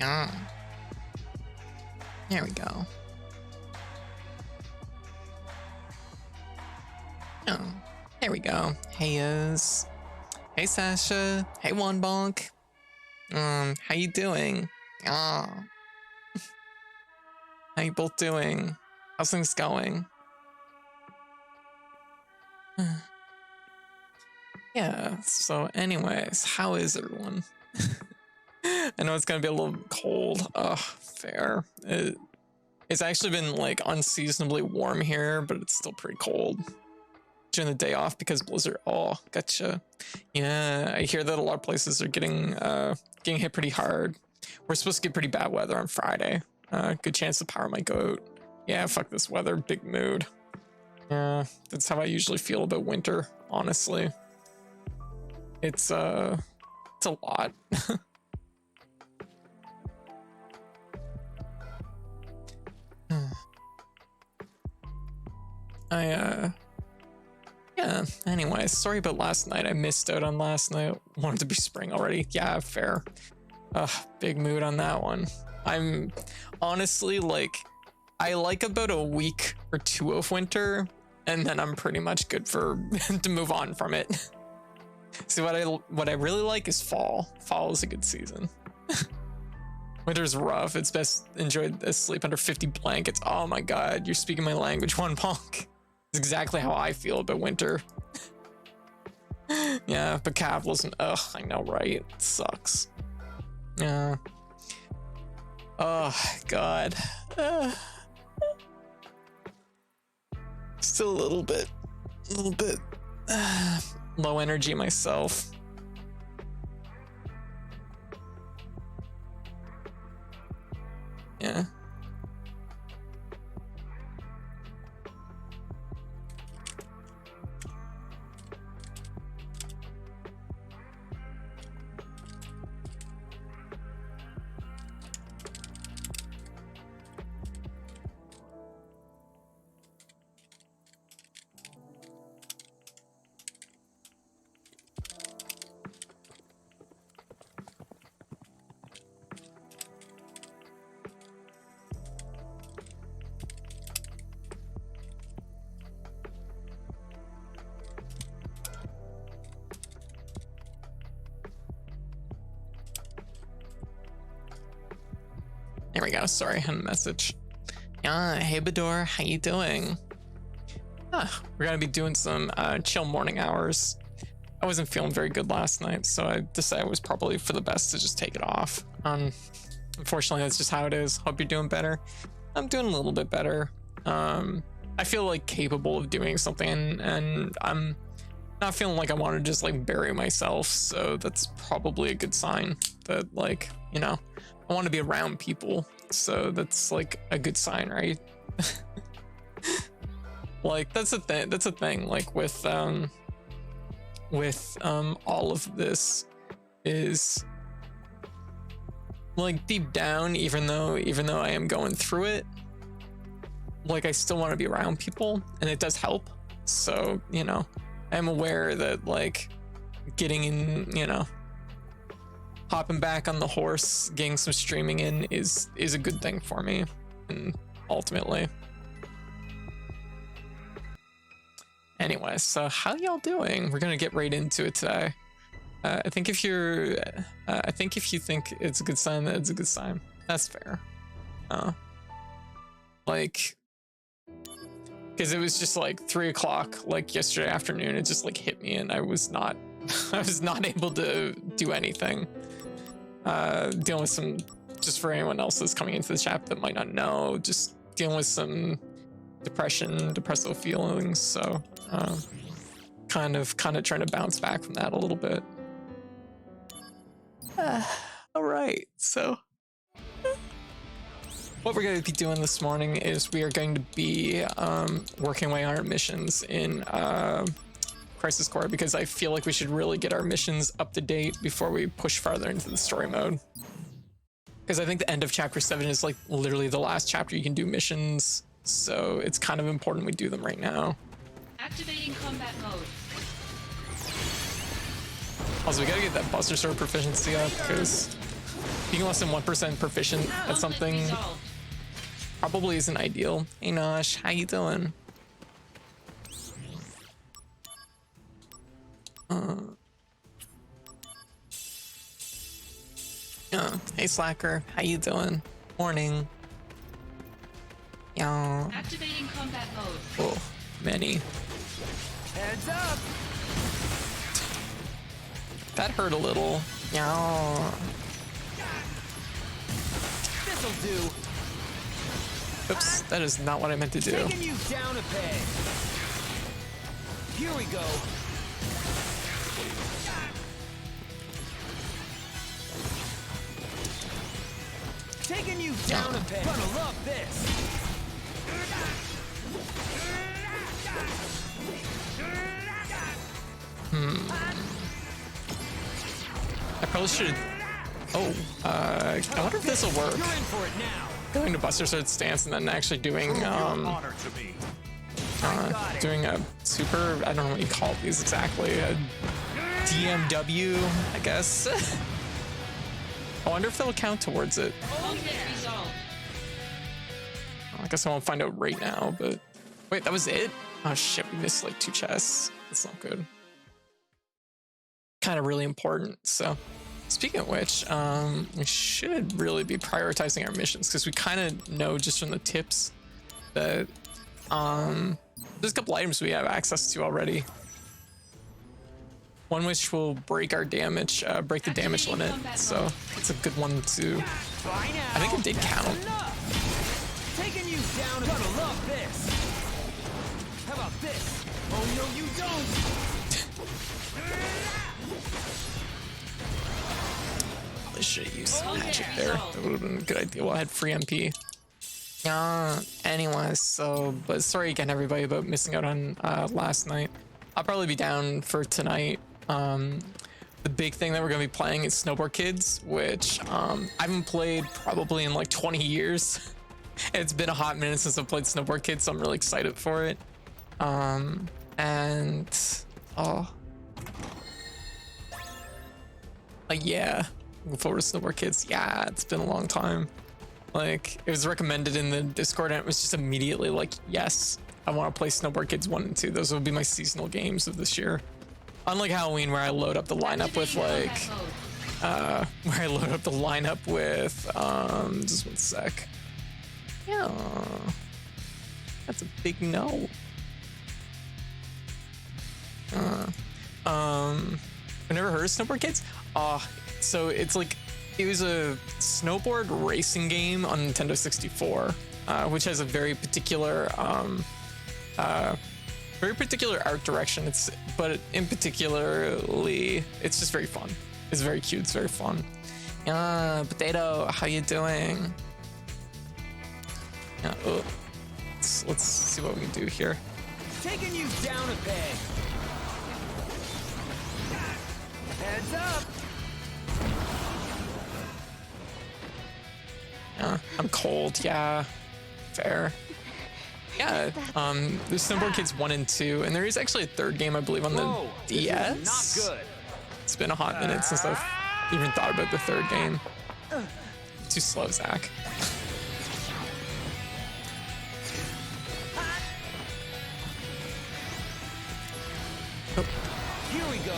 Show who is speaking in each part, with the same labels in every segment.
Speaker 1: Yeah. There we go. Oh, there we go. Hey, hey, Sasha. Hey, One Bonk. How you doing? Ah, how you both doing? How's things going? Yeah, so anyways, how is everyone? I know it's gonna be a little cold. Fair. It's actually been like unseasonably warm here, but it's still pretty cold. During the day off because blizzard. Oh, gotcha. Yeah, I hear that a lot of places are getting hit pretty hard. We're supposed to get pretty bad weather on Friday. Good chance the power might go out. Yeah, fuck this weather, big mood. Yeah, that's how I usually feel about winter, honestly. It's a lot. Yeah, anyways, sorry about last night. I missed out on last night. Wanted to be spring already. Yeah, fair. Big mood on that one. I'm honestly like, I like about a week or two of winter, and then I'm pretty much good for to move on from it. See, what I really like is fall. Fall is a good season. Winter's rough. It's best enjoyed asleep under 50 blankets. Oh my god, you're speaking my language, One Punk. It's exactly how I feel about winter. Yeah, but capitalism, ugh, I know, right? It sucks. Yeah. Oh god. Still a little bit low energy myself. Yeah. There we go. Sorry, I had a message. Hey Bador, how you doing? We're gonna be doing some chill morning hours. I wasn't feeling very good last night, so I decided it was probably for the best to just take it off. Unfortunately, that's just how it is. Hope you're doing better. I'm doing a little bit better. I feel like capable of doing something, and I'm not feeling like I want to just like bury myself. So that's probably a good sign that, like, you know, I want to be around people. So that's like a good sign, right? Like that's a thing. That's a thing. Like with all of this is like deep down, even though I am going through it, like I still want to be around people, and it does help. So, you know, I'm aware that like getting in, you know, hopping back on the horse, getting some streaming in is a good thing for me, and ultimately. Anyway, so how y'all doing? We're gonna get right into it today. I think if you think it's a good sign, that it's a good sign. That's fair. Like, because it was just like 3 o'clock, like yesterday afternoon, it just like hit me, and I was not able to do anything. Dealing with some, just for anyone else that's coming into the chat that might not know, just dealing with some depressive feelings. So, kind of trying to bounce back from that a little bit. All right, so what we're going to be doing this morning is we are going to be working away on our missions in Crisis Core, because I feel like we should really get our missions up to date before we push farther into the story mode. Because I think the end of chapter 7 is like literally the last chapter you can do missions, so it's kind of important we do them right now.
Speaker 2: Activating combat mode.
Speaker 1: Also, we gotta get that Buster Sword proficiency up, because Being less than 1% proficient at
Speaker 2: Conflict
Speaker 1: something
Speaker 2: resolved.
Speaker 1: probably isn't ideal. Hey Nosh, how you doing? Hey Slacker, how you doing? Morning. Yeah.
Speaker 2: Activating combat mode.
Speaker 1: Oh, many.
Speaker 3: Heads up!
Speaker 1: That hurt a little. Yeah.
Speaker 3: This'll do.
Speaker 1: Oops, that is not what I meant to do.
Speaker 3: Taking you down a peg. Here we go. Taking you down a peg. Gonna love this.
Speaker 1: I probably should. Oh, I wonder if this will work.
Speaker 3: You're in for it now.
Speaker 1: Going to Buster Sword stance and then actually doing
Speaker 3: Honor to me.
Speaker 1: doing a super. I don't know what you call these exactly. A DMW, I guess. I wonder if they'll count towards it.
Speaker 2: Conflict resolved.
Speaker 1: I guess I won't find out right now. But wait, that was it? Oh shit, we missed like 2 chests. That's not good. Kind of really important. So speaking of which, we should really be prioritizing our missions because we kind of know just from the tips that there's a couple items we have access to already. One which will break our damage, break the damage limit. So it's a good one to.
Speaker 3: By now.
Speaker 1: I think it did count.
Speaker 3: Enough. Taking you down. Gonna love this. How about this? Oh no, you don't.
Speaker 1: I should have used some magic there. That would have been a good idea. Well, I had free MP. Anyways, so, but sorry again, everybody, about missing out on last night. I'll probably be down for tonight. The big thing that we're going to be playing is Snowboard Kids, which I haven't played probably in like 20 years. It's been a hot minute since I've played Snowboard Kids, so I'm really excited for it. Yeah, looking forward to Snowboard Kids. Yeah, it's been a long time. Like, it was recommended in the Discord and it was just immediately like, yes, I want to play Snowboard Kids 1 and 2. Those will be my seasonal games of this year. Unlike Halloween, where I load up the lineup with like, just 1 sec. Yeah, that's a big no. I've never heard of Snowboard Kids. So it's like, it was a snowboard racing game on Nintendo 64, which has a very particular art direction. But in particularly, it's just very fun. It's very cute. It's very fun. Potato, how you doing? Let's see what we can do here.
Speaker 3: Taking you down a peg. Heads up.
Speaker 1: I'm cold. Yeah, fair. Yeah, there's Snowboard Kids 1 and 2, and there is actually a 3rd game, I believe, on the
Speaker 3: Whoa,
Speaker 1: DS.
Speaker 3: this is not good.
Speaker 1: It's been a hot minute since I've even thought about the 3rd game. Too slow, Zach. Oh,
Speaker 3: Here we go.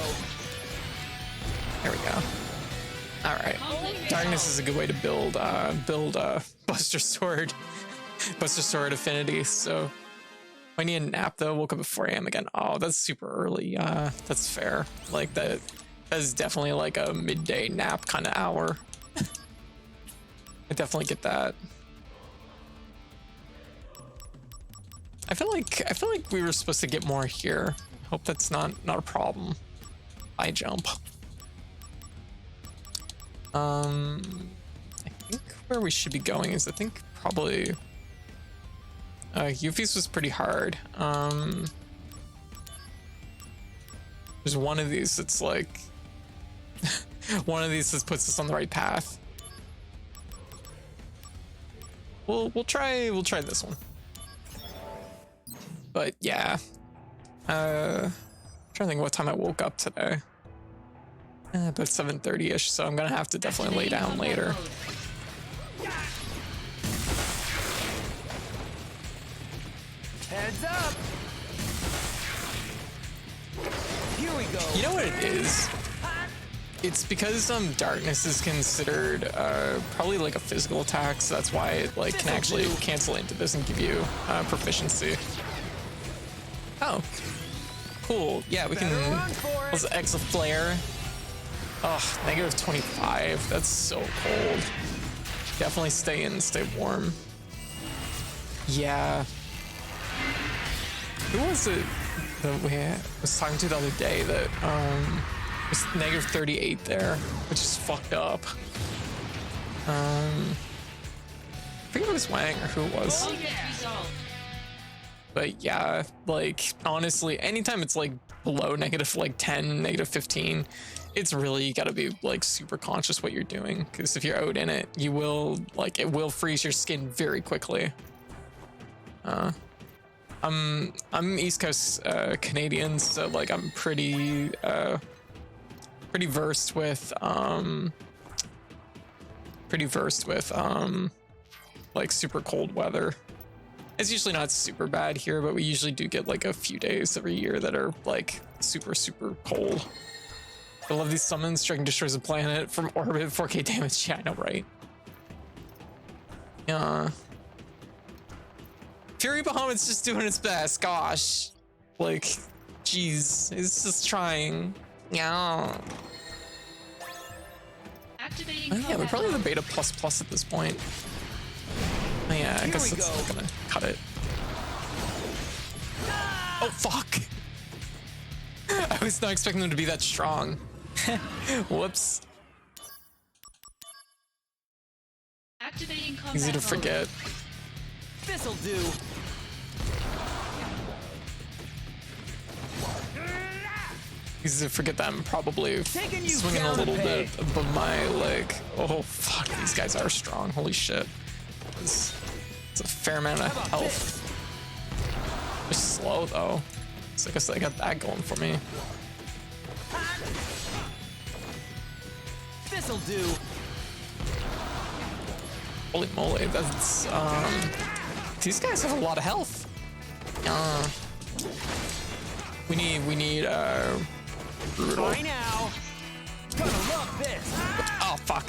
Speaker 1: there we go. All right. Darkness is a good way to build Buster Sword affinity. So I need a nap though. Woke up at 4 a.m. again. Oh, that's super early. That's fair. Like that is definitely like a midday nap kind of hour. I definitely get that. I feel like we were supposed to get more here. Hope that's not a problem. I jump. I think where we should be going is, I think probably Yuffie's was pretty hard. There's one of these that's like one of these that puts us on the right path. We'll try this one. But yeah, trying to think what time I woke up today. About 7:30ish, so I'm gonna have to definitely lay down later.
Speaker 3: Heads up. Here we go.
Speaker 1: You know what it is? It's because darkness is considered probably like a physical attack, so that's why it like can actually cancel into this and give you proficiency. Oh, cool. Yeah, we can. Let's exit flare. Oh, negative 25. That's so cold. Definitely stay in, stay warm. Yeah. Who was it that we was talking to the other day that was negative 38 there, which is fucked up. I forget if it was Wang or who it was. But yeah, like honestly, anytime it's like below negative like 10, negative 15, it's really gotta be like super conscious what you're doing, because if you're out in it, you will like it will freeze your skin very quickly. I'm East Coast Canadian, so like I'm pretty versed with like super cold weather. It's usually not super bad here, but we usually do get like a few days every year that are like super cold. I love these summons. Dragon destroys a planet from orbit, 4k damage. Yeah, I know, right? Yeah. Fury Bahamut's just doing its best. Gosh, like, jeez, it's just trying. Yeah.
Speaker 2: Activating
Speaker 1: Yeah, we're probably the beta plus at this point. Oh, yeah, I guess it's not gonna cut it. Oh fuck! I was not expecting them to be that strong. Whoops.
Speaker 2: Activating combat
Speaker 1: Easy to
Speaker 2: mode.
Speaker 1: forget.
Speaker 3: This'll do.
Speaker 1: Easy to forget that I'm probably
Speaker 3: Taking you
Speaker 1: swinging a
Speaker 3: down
Speaker 1: little
Speaker 3: a peg.
Speaker 1: bit above my leg. Oh fuck, these guys are strong. Holy shit. It's a fair amount of health. They're slow though. So I guess I got that going for me.
Speaker 3: This'll do.
Speaker 1: Holy moly, that's these guys have a lot of health. We need brutal.
Speaker 3: By now. Gonna love this.
Speaker 1: Oh fuck.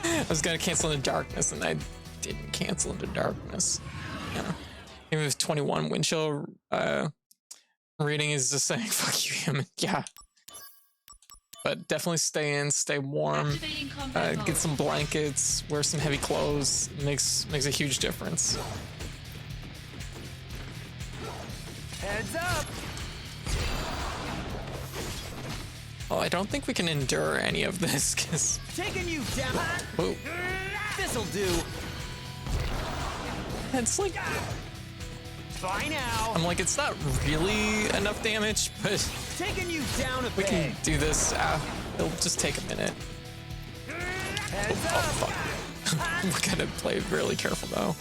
Speaker 1: I was gonna cancel into darkness and I didn't cancel into darkness. Yeah. Even with 21 wind chill reading is just saying fuck you, human. Yeah. But definitely stay in, stay warm.
Speaker 2: Activating combat
Speaker 1: Get
Speaker 2: mode.
Speaker 1: some blankets, wear some heavy clothes. Makes a huge difference.
Speaker 3: Heads up.
Speaker 1: Oh, I don't think we can endure any of this because
Speaker 3: Taking you down.
Speaker 1: whoa.
Speaker 3: This'll do.
Speaker 1: It's like
Speaker 3: By now.
Speaker 1: I'm like it's not really enough damage, but
Speaker 3: Taking you down a
Speaker 1: we can
Speaker 3: peg.
Speaker 1: do this. It'll just take a minute.
Speaker 3: Heads
Speaker 1: Oh
Speaker 3: up.
Speaker 1: fuck. We gotta play really careful though.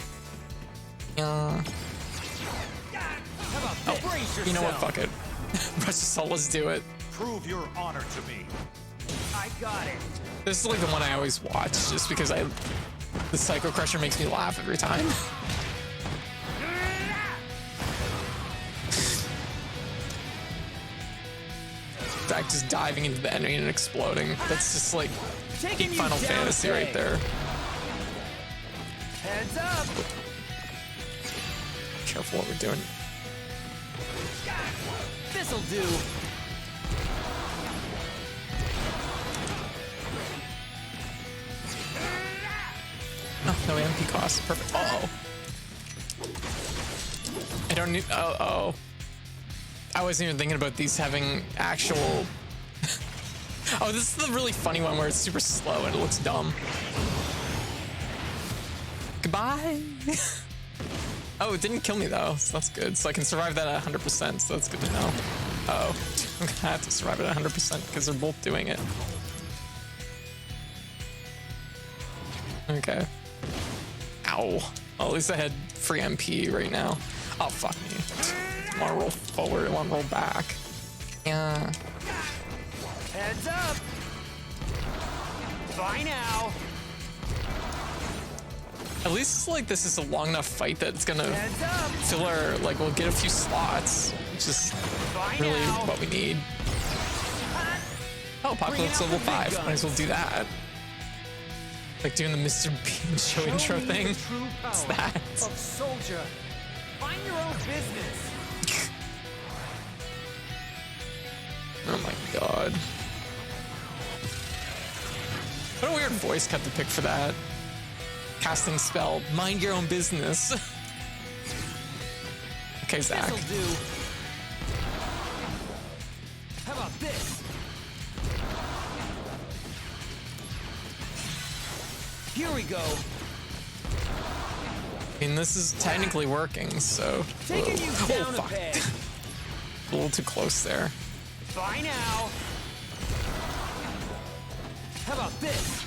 Speaker 1: Yeah.
Speaker 3: How about this? Brace yourself.
Speaker 1: You know what? Fuck it. Rush assault. Let's do it.
Speaker 4: Prove your honor to me.
Speaker 3: I got it.
Speaker 1: This is like the one I always watch, just because the Psycho Crusher makes me laugh every time. Fact, just diving into the enemy and exploding. That's just like
Speaker 3: Taking you
Speaker 1: Final
Speaker 3: down
Speaker 1: Fantasy
Speaker 3: a
Speaker 1: right
Speaker 3: peg.
Speaker 1: there.
Speaker 3: Heads up.
Speaker 1: Careful what we're doing.
Speaker 3: This'll do.
Speaker 1: Oh, no MP cost. Perfect. Uh-oh. I don't need. Oh. I wasn't even thinking about these having actual. Oh, this is the really funny one where it's super slow and it looks dumb. Goodbye. Oh, it didn't kill me though, so that's good. So I can survive that at 100%, so that's good to know. Uh-oh. I'm gonna have to survive it at 100% because they're both doing it. Okay. Ow. Well, at least I had free MP right now. Oh, fuck me. I want to roll forward. I want to roll back. Yeah.
Speaker 3: Heads up. Bye now.
Speaker 1: At least like this is a long enough fight that it's gonna
Speaker 3: Heads up.
Speaker 1: fill our like we'll get a few slots, which is
Speaker 3: Bye
Speaker 1: really
Speaker 3: now.
Speaker 1: what we need. Oh, Apocalypse
Speaker 3: Bring
Speaker 1: level
Speaker 3: out the big
Speaker 1: 5. Might as well do that. Like doing the Mr. Bean show intro
Speaker 3: me
Speaker 1: thing.
Speaker 3: the true
Speaker 1: What's
Speaker 3: power
Speaker 1: that?
Speaker 3: of soldier. Mind your own business.
Speaker 1: Oh my god. What a weird voice cut to pick for that. Casting spell, mind your own business. Okay, Zach.
Speaker 3: This'll do. How about this? Here we go.
Speaker 1: I mean, this is technically working, so.
Speaker 3: Taking you
Speaker 1: Oh,
Speaker 3: down a
Speaker 1: fuck.
Speaker 3: peg.
Speaker 1: A little too close there.
Speaker 3: Bye now. How about this?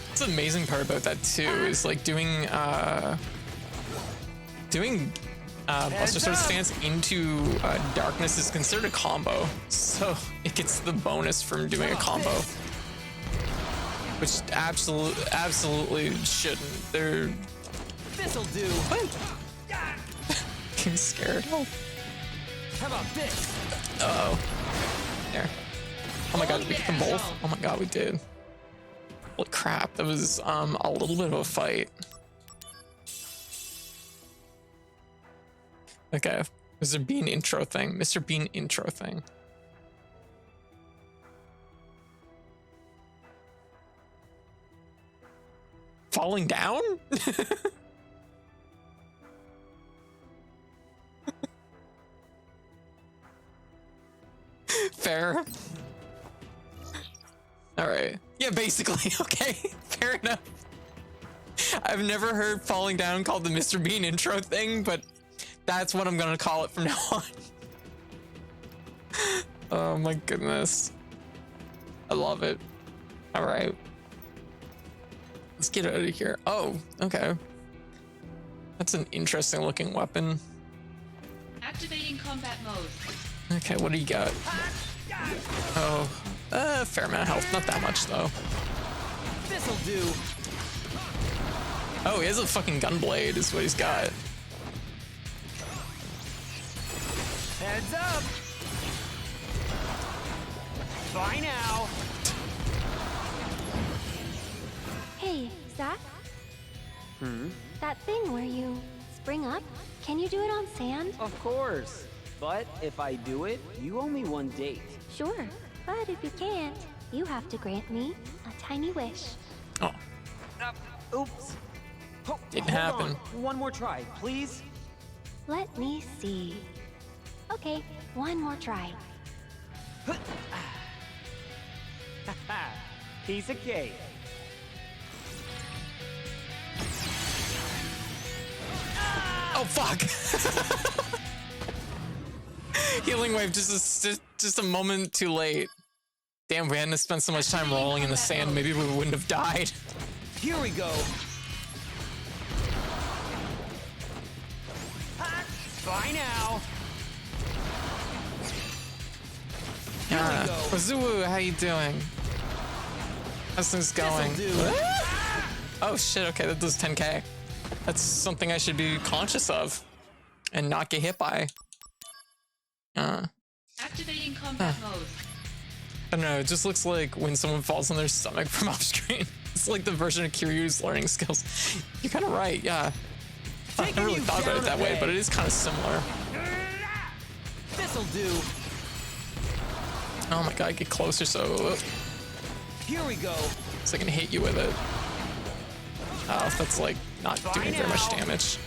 Speaker 1: What's the amazing part about that too is like doing Buster Sword stance into darkness is considered a combo, so it gets the bonus from doing a combo, which absolutely shouldn't. They're
Speaker 3: This'll do.
Speaker 1: getting scared. Oh,
Speaker 3: How about this?
Speaker 1: oh, there. Oh my god, did we get them both? Oh my god, we did. Holy crap, that was a little bit of a fight. Okay, Mr. Bean intro thing. Mr. Bean intro thing. Falling down? Fair. All right. Yeah, basically. Okay, fair enough. I've never heard falling down called the Mr. Bean intro thing, but that's what I'm gonna call it from now on. Oh my goodness. I love it. All right. Let's get out of here. Oh, okay. That's an interesting looking weapon.
Speaker 2: Activating combat mode.
Speaker 1: Okay, what do you got? Oh, fair amount of health. Not that much though.
Speaker 3: This'll do.
Speaker 1: Oh, he has a fucking gunblade is what he's got.
Speaker 3: Heads up. Bye now.
Speaker 5: Hey, Zach? That thing where you spring up, can you do it on sand?
Speaker 6: Of course. But if I do it, you owe me one date.
Speaker 5: Sure. But if you can't, you have to grant me a tiny wish.
Speaker 1: Oh,
Speaker 6: Oops.
Speaker 1: didn't
Speaker 6: Hold
Speaker 1: happen.
Speaker 6: on. One more try, please.
Speaker 5: Let me see. Okay, one more try.
Speaker 6: Piece of cake.
Speaker 1: Oh fuck! Healing wave just a moment too late. Damn, we hadn't spent so much time rolling in the sand. Maybe we wouldn't have died.
Speaker 3: Here we go. Bye now. Here we go.
Speaker 1: Ozuwu, how you doing? How's things going?
Speaker 3: This'll do.
Speaker 1: Oh shit! Okay, that does 10k. That's something I should be conscious of, and not get hit by.
Speaker 2: Activating combat mode.
Speaker 1: I don't know, it just looks like when someone falls on their stomach from off screen. It's like the version of Kiryu's learning skills. You're kind of right, yeah. I never really thought about it that way, but it is kind of similar.
Speaker 3: This'll do.
Speaker 1: Oh my god, get closer so
Speaker 3: Here we go.
Speaker 1: I can hit you with it. Oh, that's like not doing very much damage.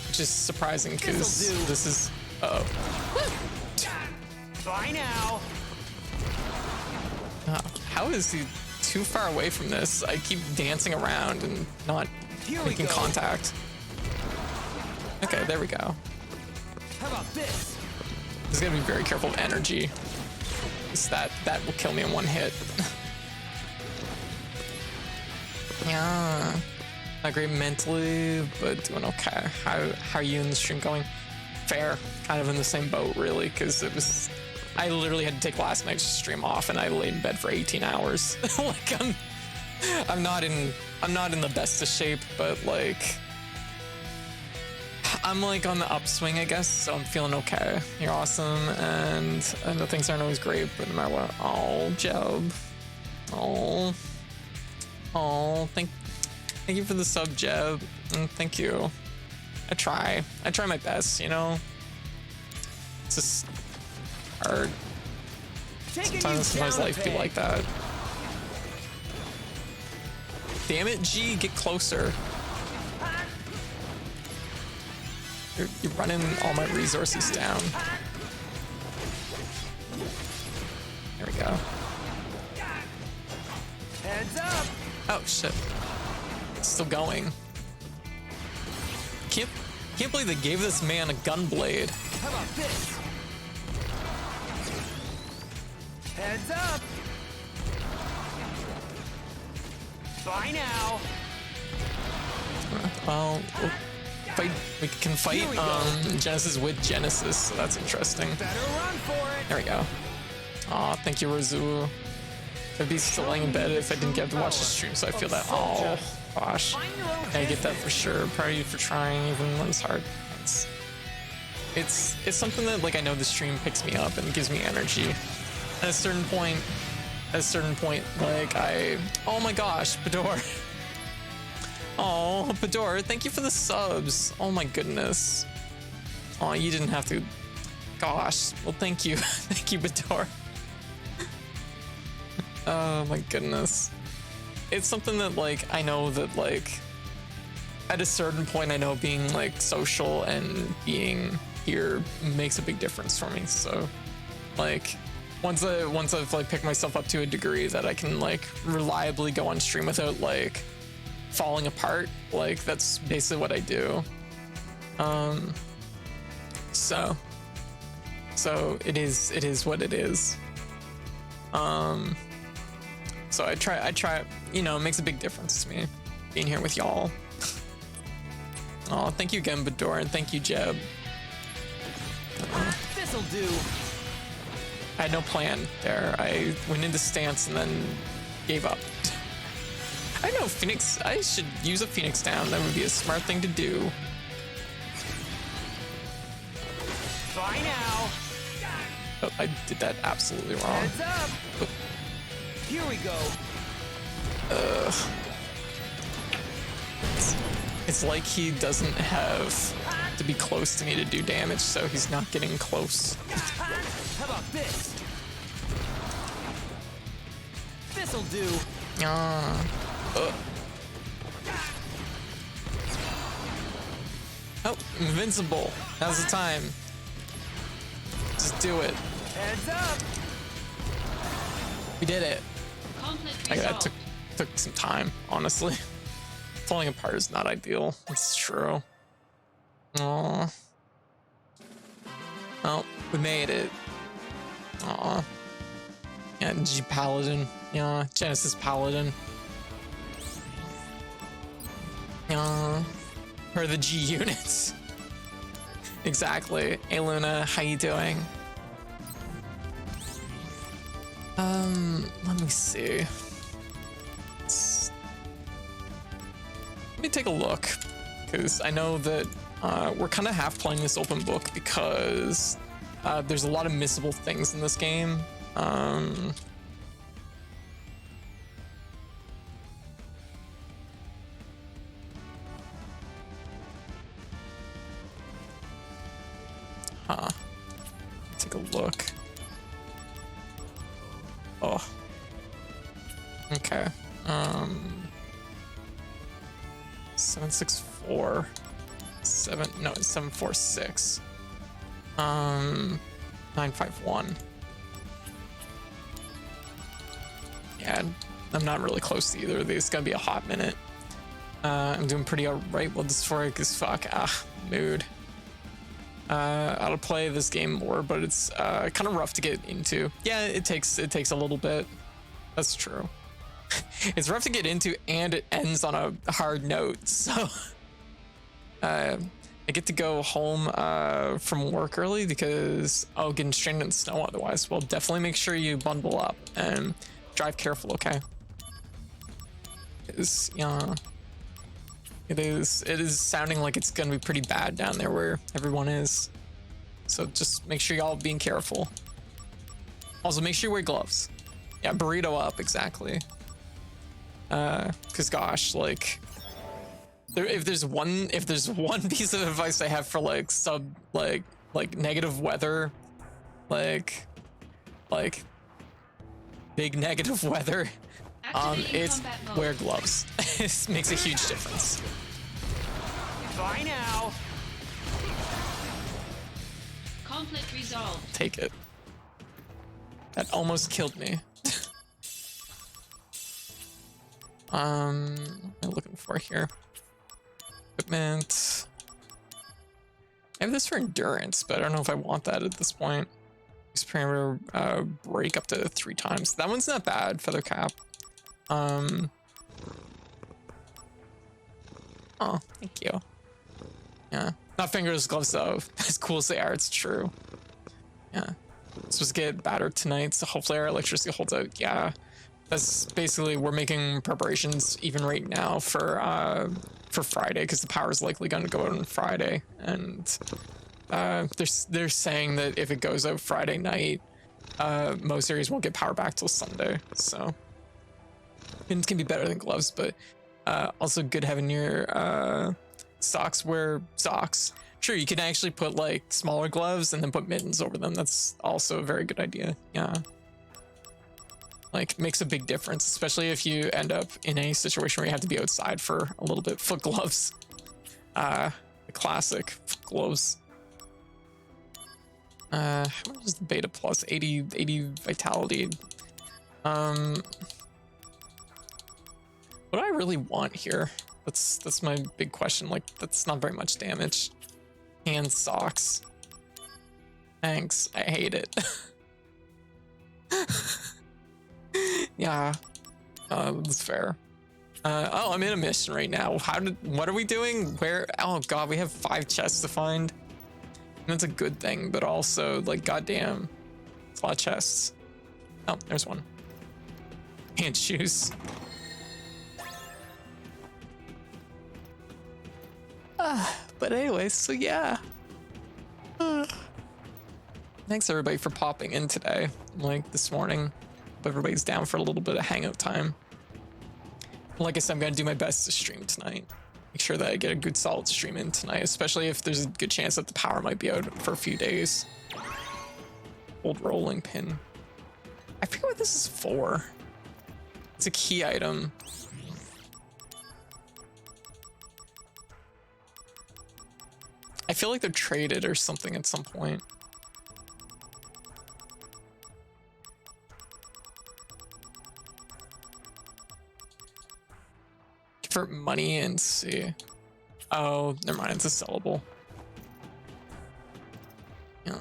Speaker 1: Which is surprising because
Speaker 3: This'll do.
Speaker 1: this is. Uh-oh.
Speaker 3: Bye now.
Speaker 1: Oh, how is he too far away from this? I keep dancing around and not
Speaker 3: Here we
Speaker 1: making
Speaker 3: go.
Speaker 1: contact. Okay, there we go.
Speaker 3: How about this?
Speaker 1: Just gotta be very careful of energy. 'Cause that will kill me in one hit. Yeah. Not great mentally, but doing okay. How are you in the stream going? Fair. Kind of in the same boat, really, because I literally had to take last night's stream off, and I laid in bed for 18 hours. Like I'm not in the best of shape, but like I'm like on the upswing, I guess. So I'm feeling okay. You're awesome, and I know things aren't always great, but no matter what. Oh, Jeb. Oh, thank you for the sub, Jeb. Thank you. I try my best, you know. It's just hard. Sometimes life be like that. Damn it, G, get closer. You're running all my resources down. There we go.
Speaker 3: Heads up.
Speaker 1: Oh shit. It's still going. Can't believe they gave this man a gun blade.
Speaker 3: How about this? Heads up. Bye now.
Speaker 1: Well, we can fight Genesis with Genesis, so that's interesting.
Speaker 3: Better run for it.
Speaker 1: There we go. Aw, thank you, Razu. I'd be still laying in bed if I didn't get to watch the stream, so I feel that. Oh, gosh. I get that for sure. Proud of you for trying, even when it's hard. It's something that, like, I know the stream picks me up and gives me energy. At a certain point, like, oh my gosh, Bador. Oh, Bador, thank you for the subs. Oh my goodness. Oh, you didn't have to. Gosh. Well, thank you. Thank you, Bador. Oh my goodness. It's something that, like, I know that, like, at a certain point, I know being, like, social and being here makes a big difference for me. So, like, once I've, like, picked myself up to a degree that I can, like, reliably go on stream without, like, falling apart, like, that's basically what I do. So it is what it is. So I try, you know, it makes a big difference to me being here with y'all. Oh, thank you again, Bador, and thank you, Jeb.
Speaker 3: This'll do.
Speaker 1: I had no plan there. I went into stance and then gave up. I know, Phoenix, I should use a Phoenix down. That would be a smart thing to do.
Speaker 3: Bye now.
Speaker 1: Oh, I did that absolutely wrong.
Speaker 3: Heads up.
Speaker 1: Oh.
Speaker 3: Here we go.
Speaker 1: It's like he doesn't have to be close to me to do damage, so he's not getting close.
Speaker 3: How about this? This'll do.
Speaker 1: Oh, invincible. Now's the time. Just do it.
Speaker 3: Heads up.
Speaker 1: We did it.
Speaker 2: Conflict
Speaker 1: Like, that
Speaker 2: resolved.
Speaker 1: took some time, honestly. Falling apart is not ideal. It's true. Aww. Well, we made it. Aw. Yeah, G Paladin. Yeah, Genesis Paladin. Yeah. Or the G units. Exactly. Hey Luna, how you doing? Let me see. Let me take a look, because I know that we're kind of half playing this open book because there's a lot of missable things in this game. Take a look. Oh. Okay. 764. No, it's 746. 951. Yeah, I'm not really close to either of these. It's gonna be a hot minute. I'm doing pretty alright. Well, dysphoric as fuck. Mood. I ought to play this game more, but it's kind of rough to get into. Yeah, it takes a little bit. That's true. it's rough to get into, and it ends on a hard note. So I get to go home from work early because I'll get stranded in the snow otherwise. Well, definitely make sure you bundle up and drive careful, okay? Because it is sounding like it's gonna be pretty bad down there where everyone is. So just make sure y'all being careful. Also, make sure you wear gloves. Yeah, burrito up, exactly. Cause gosh, like, if there's one piece of advice I have for like negative weather, like big negative weather,
Speaker 2: Activating
Speaker 1: it's
Speaker 2: combat mode.
Speaker 1: wear gloves. It makes a huge difference.
Speaker 6: Bye now.
Speaker 2: Conflict resolved.
Speaker 1: Take it. That almost killed me. What am I looking for here? Equipment. I have this for endurance, but I don't know if I want that at this point. Use parameter break up to 3 times. That one's not bad. Feather cap. Oh, thank you. Yeah, not fingers, gloves though. As cool as they are, it's true. Yeah, supposed to get battered tonight, so hopefully our electricity holds out. Yeah, that's basically, we're making preparations even right now for Friday, because the power is likely going to go out on Friday, and they're saying that if it goes out Friday night, most areas won't get power back till Sunday. So it can be better than gloves, but also good having your socks. Wear socks. Sure, you can actually put like smaller gloves and then put mittens over them. That's also a very good idea. Yeah, like makes a big difference, especially if you end up in a situation where you have to be outside for a little bit. Foot gloves, the classic foot gloves. How much is the beta plus? 80 vitality. What do I really want here? That's my big question. Like, that's not very much damage. And socks. Thanks. I hate it. Yeah. That's fair. Oh, I'm in a mission right now. What are we doing? Where? Oh god, we have 5 chests to find. And that's a good thing, but also, like, goddamn, it's a lot of chests. Oh, there's one. And shoes. But anyways, so yeah. Thanks everybody for popping in today, like this morning. Hope everybody's down for a little bit of hangout time. Like I said, I'm gonna do my best to stream tonight. Make sure that I get a good solid stream in tonight, especially if there's a good chance that the power might be out for a few days. Old rolling pin. I forget what this is for. It's a key item. I feel like they're traded or something at some point. For money and see. Oh, never mind. It's a sellable. Yeah.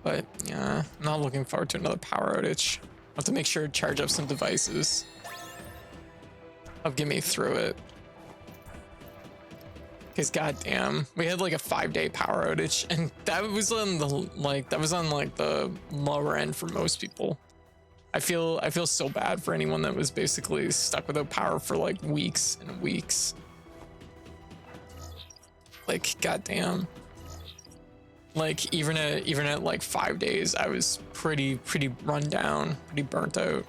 Speaker 1: But yeah, I'm not looking forward to another power outage. I'll have to make sure to charge up some devices. Help get me through it. Because goddamn, we had like a 5-day power outage, and that was on the the lower end for most people. I feel so bad for anyone that was basically stuck without power for like weeks and weeks. Like goddamn. Like even at like 5 days, I was pretty run down, pretty burnt out.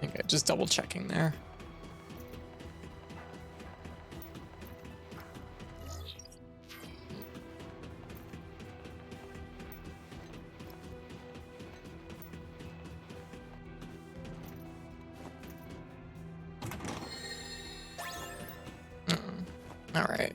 Speaker 1: Okay, just double checking there. All right.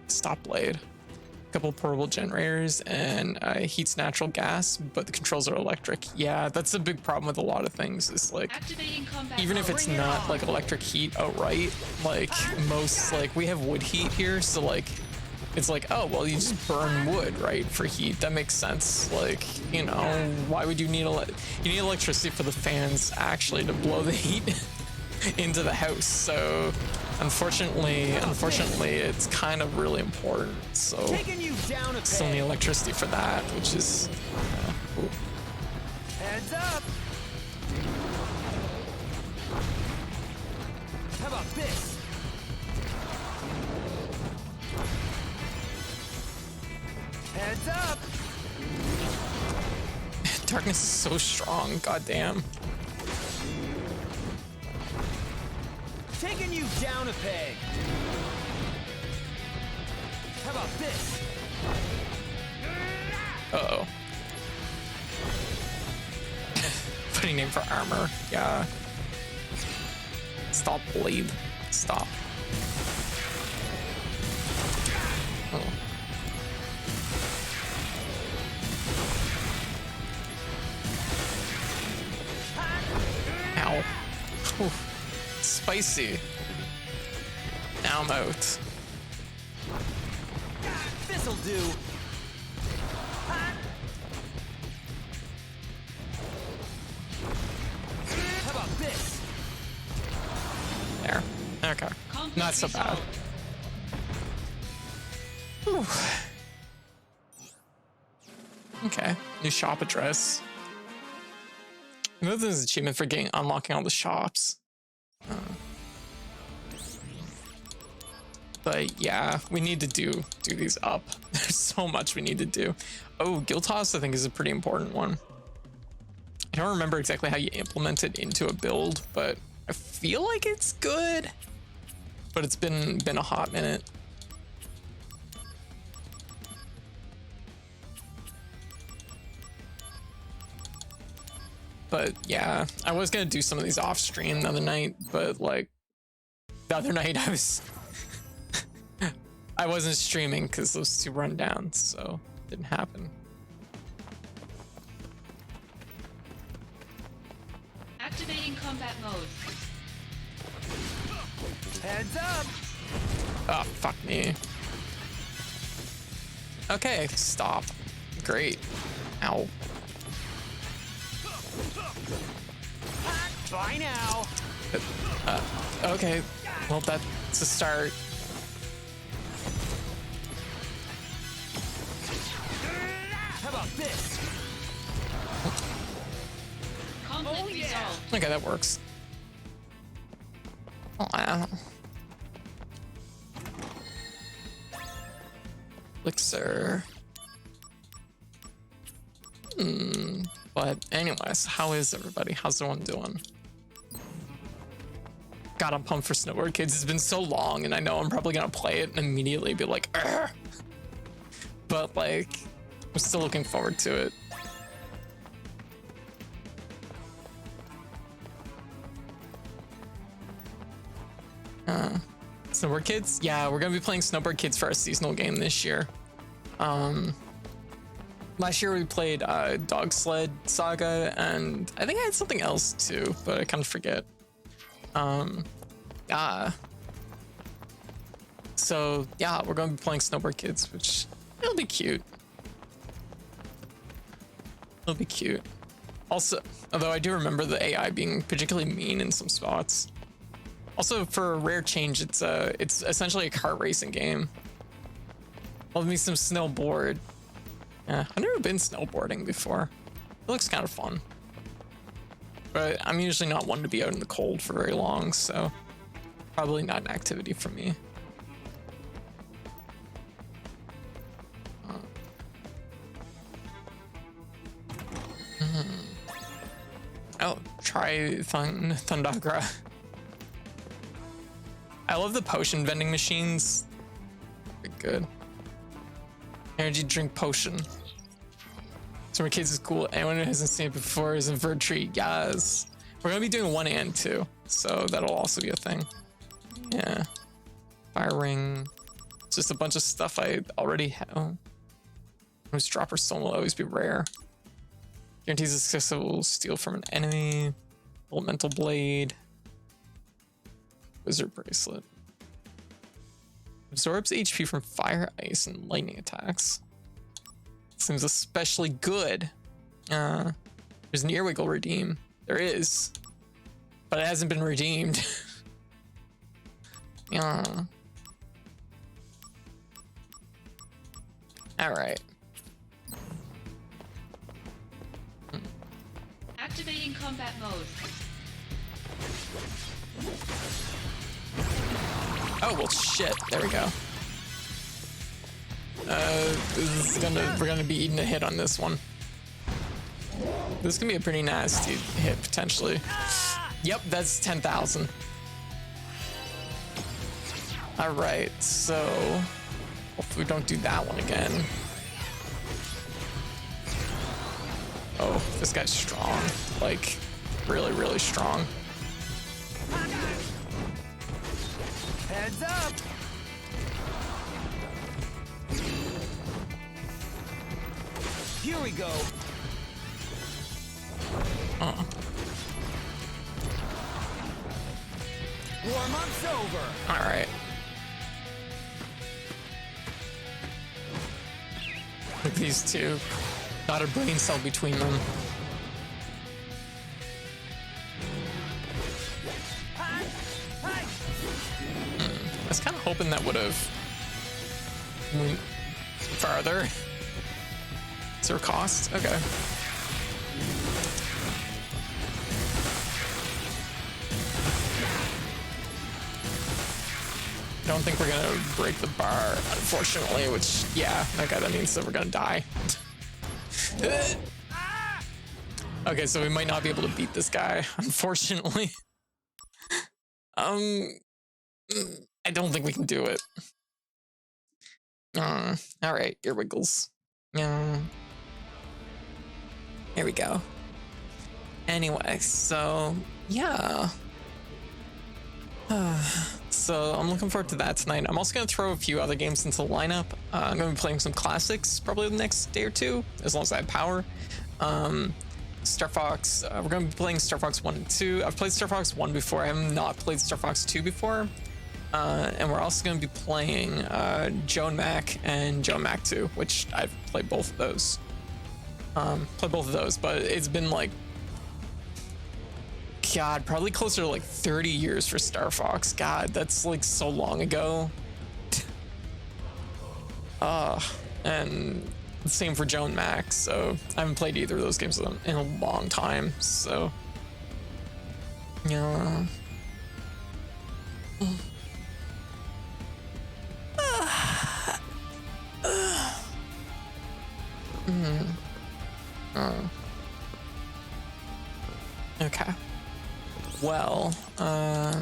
Speaker 1: Stop blade. couple portable generators, and heats natural gas, but the controls are electric. Yeah, that's a big problem with a lot of things. Is like,
Speaker 2: Activating combat
Speaker 1: even if
Speaker 2: mode.
Speaker 1: it's not like electric heat outright, like most, like we have wood heat here, so like it's like, oh well, you just burn wood, right, for heat. That makes sense. Like, you know, why would you need you need electricity for the fans actually to blow the heat into the house. So unfortunately it's kind of really important. So
Speaker 3: Taking you down a
Speaker 1: still need
Speaker 3: peg.
Speaker 1: electricity for that, which is ooh.
Speaker 3: Heads up. How about this? Heads up.
Speaker 1: Darkness is so strong, goddamn.
Speaker 3: Taking you down a peg. How about this?
Speaker 1: Uh-oh. Funny name for armor. Yeah. Stop, blade. Stop. Oh. Ow. Ooh. Spicy. Now I'm out.
Speaker 3: This'll do. How about this?
Speaker 1: There. Okay.
Speaker 2: Conflict
Speaker 1: Not so bad.
Speaker 2: resolved.
Speaker 1: Whew. Okay. New shop address. I know there's an achievement for unlocking all the shops. But yeah, we need to do these up. There's so much we need to do. Oh, guild toss I think is a pretty important one. I don't remember exactly how you implement it into a build, but I feel like it's good. But it's been a hot minute. But yeah, I was gonna do some of these off stream the other night, but like the other night I wasn't streaming because those two run down, so it didn't happen.
Speaker 2: Activating combat mode.
Speaker 3: Heads up.
Speaker 1: Oh, fuck me. Okay, stop. Great. Ow.
Speaker 3: Bye now.
Speaker 1: Okay, well, that's a start.
Speaker 3: How about this?
Speaker 2: Conflict
Speaker 3: Oh, yeah.
Speaker 2: resolved.
Speaker 1: Okay, that works. Wow. Elixir. But anyways, how is everybody? How's everyone doing? God, I'm pumped for Snowboard Kids. It's been so long, and I know I'm probably gonna play it and immediately be like, "Argh." But like, I'm still looking forward to it. Snowboard Kids? Yeah, we're gonna be playing Snowboard Kids for our seasonal game this year. Last year we played Dog Sled Saga, and I think I had something else too, but I kind of forget. Yeah. So yeah, we're gonna be playing Snowboard Kids, which it'll be cute. It'll be cute. Also, although I do remember the AI being particularly mean in some spots. Also, for a rare change, it's essentially a kart racing game. Love me some snowboard. Yeah, I've never been snowboarding before. It looks kind of fun. But I'm usually not one to be out in the cold for very long, so probably not an activity for me. Oh, try Thundagra. I love the potion vending machines. They're good. Energy drink potion. Summer Kids is cool. Anyone who hasn't seen it before is in Vertree. Yes. We're gonna be doing 1 and 2, so that'll also be a thing. Yeah. Fire ring. It's just a bunch of stuff I already have. Whose dropper stone will always be rare. Guarantees a successful steal from an enemy. Elemental blade. Wizard bracelet. Absorbs HP from fire, ice, and lightning attacks. Seems especially good. There's an earwiggle redeem. There is. But it hasn't been redeemed. Alright.
Speaker 2: Activating combat mode.
Speaker 1: Oh, well, shit. There we go. We're gonna be eating a hit on this one. This is gonna be a pretty nasty hit, potentially. Yep, that's 10,000. Alright, so hopefully we don't do that one again. Oh, this guy's strong. Like, really, really strong.
Speaker 3: Heads up! Here we go. Warm-up's over.
Speaker 1: Alright. Look at these two. Not a brain cell between them. I was kind of hoping that would have went farther. Is there a cost? Okay. I don't think we're gonna break the bar, unfortunately, which, yeah, okay, that means that we're gonna die. Okay, so we might not be able to beat this guy, unfortunately. I don't think we can do it. Alright, earwiggles. There we go. Anyway, so, yeah. So I'm looking forward to that tonight. I'm also going to throw a few other games into the lineup. I'm going to be playing some classics probably the next day or two, as long as I have power. Star Fox, we're going to be playing Star Fox 1 and 2. I've played Star Fox 1 before. I have not played Star Fox 2 before. And we're also going to be playing Joan Mac and Joan Mac 2, which I've played both of those. But it's been like, God, probably closer to like 30 years for Star Fox. God, that's like so long ago. And the same for Joan Mac, so I haven't played either of those games in a long time, so yeah. Okay. Well, I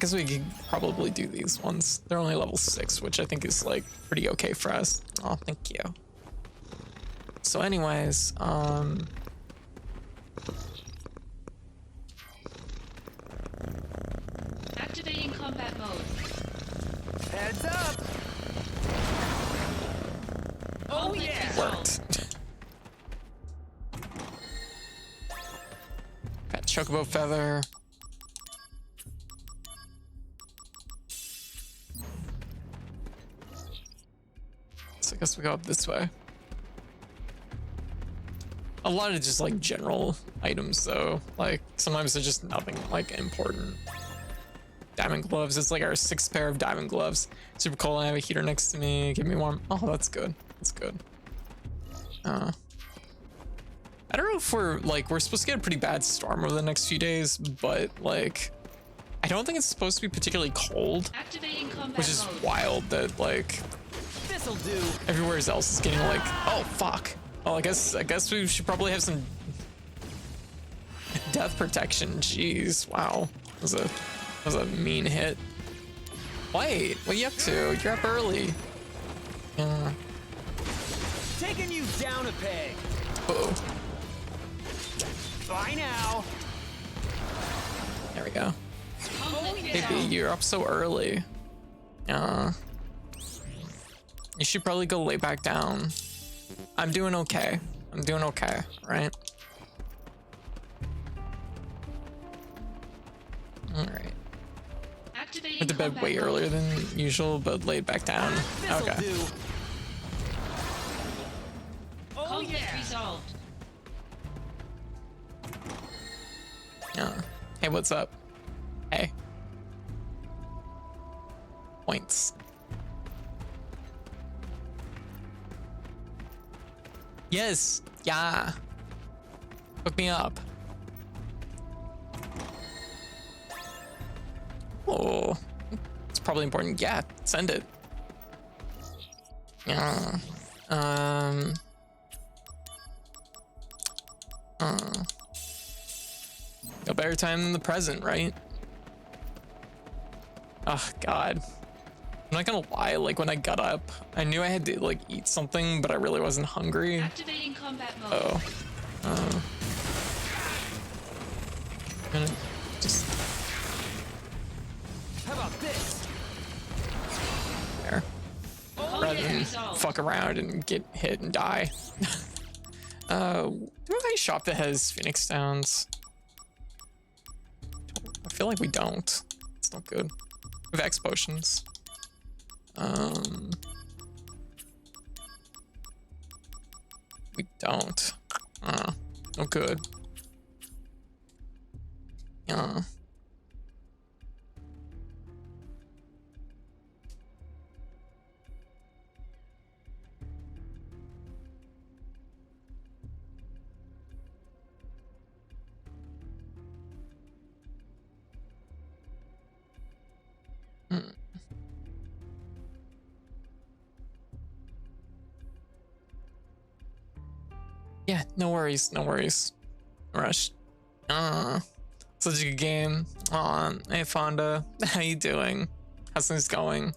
Speaker 1: guess we could probably do these ones. They're only level 6, which I think is like pretty okay for us. Oh, thank you. So anyways,
Speaker 2: Activating combat mode.
Speaker 3: Heads up! Oh yeah!
Speaker 1: worked. Got Chocobo Feather. So I guess we go up this way. A lot of just like general items though. Like sometimes they're just nothing like important. Diamond gloves. It's like our 6th pair of diamond gloves. Super cold. I have a heater next to me. Keep me warm. Oh, that's good. That's good. I don't know if we're supposed to get a pretty bad storm over the next few days, but like I don't think it's supposed to be particularly cold,
Speaker 2: Activating combat
Speaker 1: which is
Speaker 2: mode.
Speaker 1: wild that like
Speaker 3: This'll do.
Speaker 1: everywhere else is getting like, oh fuck. Oh, I guess we should probably have some death protection. Jeez, wow. That was a mean hit. Wait, what are you up to? You're up early. Yeah.
Speaker 3: Taking you down a peg.
Speaker 1: Uh-oh.
Speaker 3: Bye now.
Speaker 1: There we go.
Speaker 2: Conflict
Speaker 1: Hey B, you're up so early. You should probably go lay back down. I'm doing okay. I'm doing okay, right? Alright.
Speaker 2: Activating
Speaker 1: Went to bed
Speaker 2: combat
Speaker 1: way
Speaker 2: mode.
Speaker 1: earlier than usual, but laid back down.
Speaker 3: This'll
Speaker 1: Okay.
Speaker 3: do. Oh
Speaker 2: Conflict
Speaker 3: yeah.
Speaker 2: resolved.
Speaker 1: Hey, what's up? Hey. Points. Yes. Yeah. Hook me up. Oh, it's probably important. Yeah, send it. Yeah. No better time than the present, right? Oh God. I'm not gonna lie, like when I got up, I knew I had to like eat something, but I really wasn't hungry.
Speaker 2: Activating combat mode.
Speaker 1: Oh. I'm gonna just
Speaker 3: How about this?
Speaker 1: there.
Speaker 3: Oh
Speaker 1: Rather
Speaker 3: yeah.
Speaker 1: than
Speaker 2: resolved.
Speaker 1: fuck around and get hit and die. Do I have any shop that has Phoenix Downs? I feel like we don't. It's not good. We have X potions. We don't. No good. Yeah, no worries, no worries. Rush. Such a good game. Hey Fonda, how you doing? How's things going?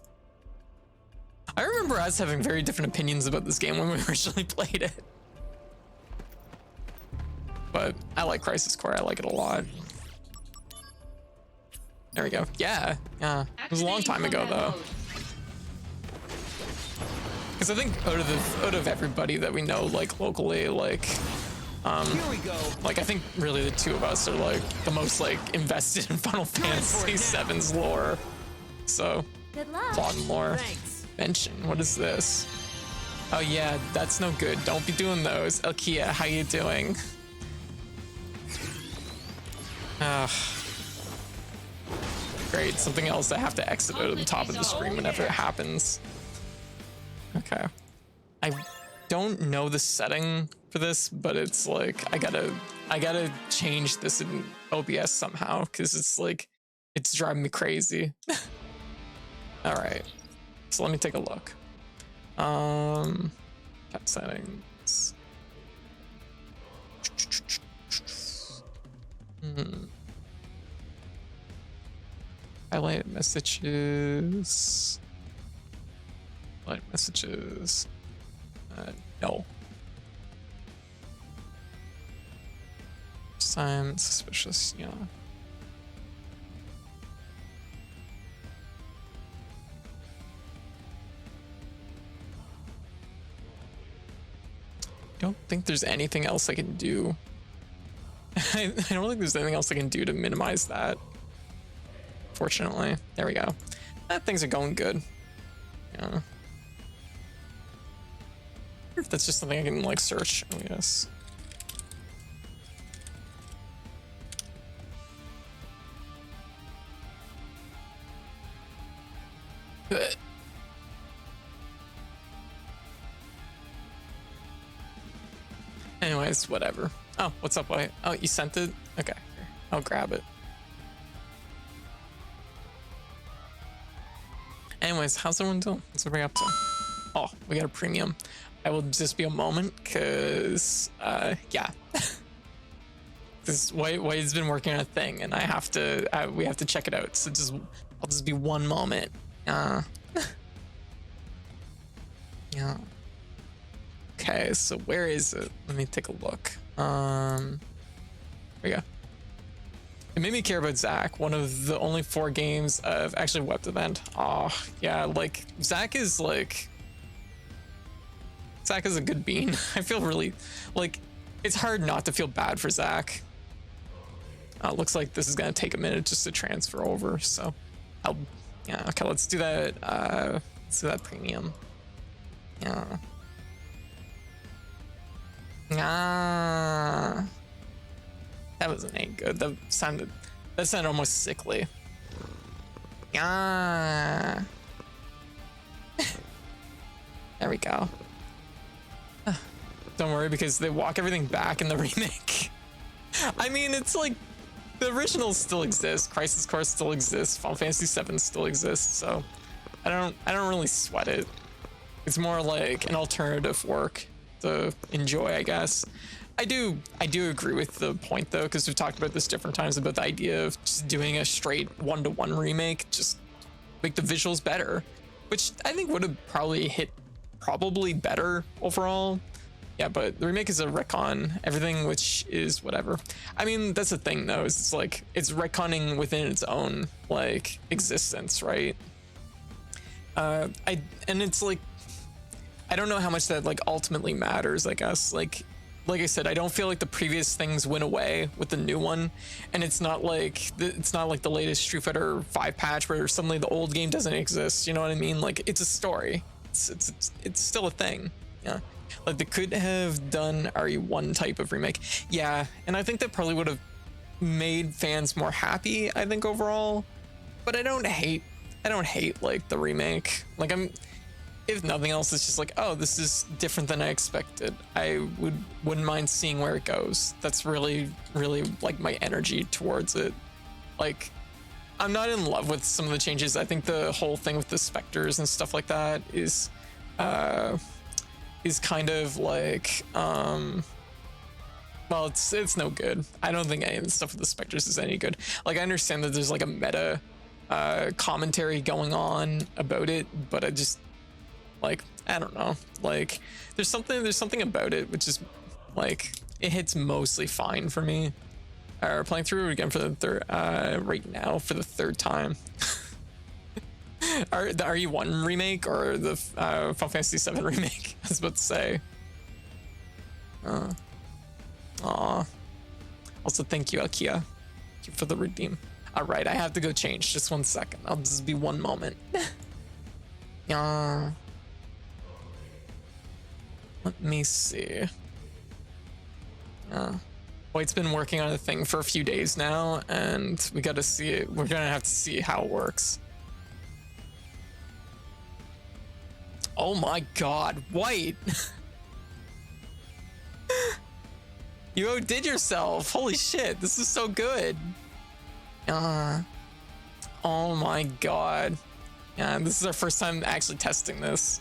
Speaker 1: I remember us having very different opinions about this game when we originally played it. But I like Crisis Core, I like it a lot. There we go. Yeah, yeah. It was a long time ago though. Because I think out of everybody that we know, like locally, like
Speaker 3: Here we go.
Speaker 1: like I think really the two of us are like the most like invested in Final Fantasy VII's lore. So
Speaker 5: Good luck.
Speaker 1: plot and lore.
Speaker 3: Thanks.
Speaker 1: Mention. What is this? Oh yeah, that's no good. Don't be doing those. Elkia, how you doing? Great. Something else I have to exit out of the top of the screen whenever it happens. Okay. I don't know the setting for this, but it's like I gotta change this in OBS somehow because it's like it's driving me crazy. All right. So let me take a look. Chat settings. Highlight messages. Highlight messages. No. Time suspicious. Yeah. Don't think there's anything else I can do. I don't think there's anything else I can do to minimize that. Fortunately, there we go. Things are going good. Yeah. I wonder if that's just something I can like search. Oh yes. Good. Anyways, whatever. Oh, what's up, White? Oh, you sent it? Okay, here. I'll grab it. Anyways, how's everyone doing? What's everybody up to? Oh, we got a premium. I will just be a moment, cause yeah. This White's been working on a thing, and we have to check it out. So I'll just be one moment. Yeah. Okay, so where is it? Let me take a look. Here we go. It made me care about Zach, one of the only 4 games I've actually wept event. Oh, yeah, like, Zach is a good bean. I feel really, like, it's hard not to feel bad for Zach. Looks like this is gonna take a minute just to transfer over, so yeah, okay, let's do that. Let's do that premium. Yeah. Ah, that ain't good. That sounded almost sickly. Ah. There we go. Don't worry, because they walk everything back in the remake. I mean, it's like the originals still exist, Crisis Core still exists, Final Fantasy VII still exists, so I don't really sweat it. It's more like an alternative work to enjoy, I guess. I do agree with the point though, because we've talked about this different times about the idea of just doing a straight 1-to-1 remake, just make the visuals better, which I think would have probably hit better overall. Yeah, but the remake is a retcon, everything, which is whatever. I mean, that's the thing though, is it's like, it's retconning within its own, like, existence, right? And it's like, I don't know how much that, like, ultimately matters, I guess. Like I said, I don't feel like the previous things went away with the new one, and it's not like the latest Street Fighter 5 patch where suddenly the old game doesn't exist, you know what I mean? Like, it's a story. It's still a thing, yeah. Like, they could have done RE1 type of remake. Yeah, and I think that probably would have made fans more happy, I think, overall. But I don't hate like the remake. Like, if nothing else, it's just like, oh, this is different than I expected. I wouldn't mind seeing where it goes. That's really, really like my energy towards it. Like, I'm not in love with some of the changes. I think the whole thing with the specters and stuff like that is kind of like, well, it's no good. I don't think any of the stuff with the specters is any good. Like, I understand that there's like a meta commentary going on about it, but I just, like, I don't know. Like, there's something about it which is like, it hits mostly fine for me. Playing through it again for the third, right now for the 3rd time. The RE1 remake or the Final Fantasy VII remake? I was about to say. Aw. Also, thank you, Akia. Thank you for the redeem. All right, I have to go change. Just 1 second. I'll just be one moment. Yeah. Let me see. White's been working on a thing for a few days now, and we got to see it. We're gonna have to see how it works. Oh my god, White! You outdid yourself! Holy shit, this is so good! Oh my god. Yeah, this is our first time actually testing this.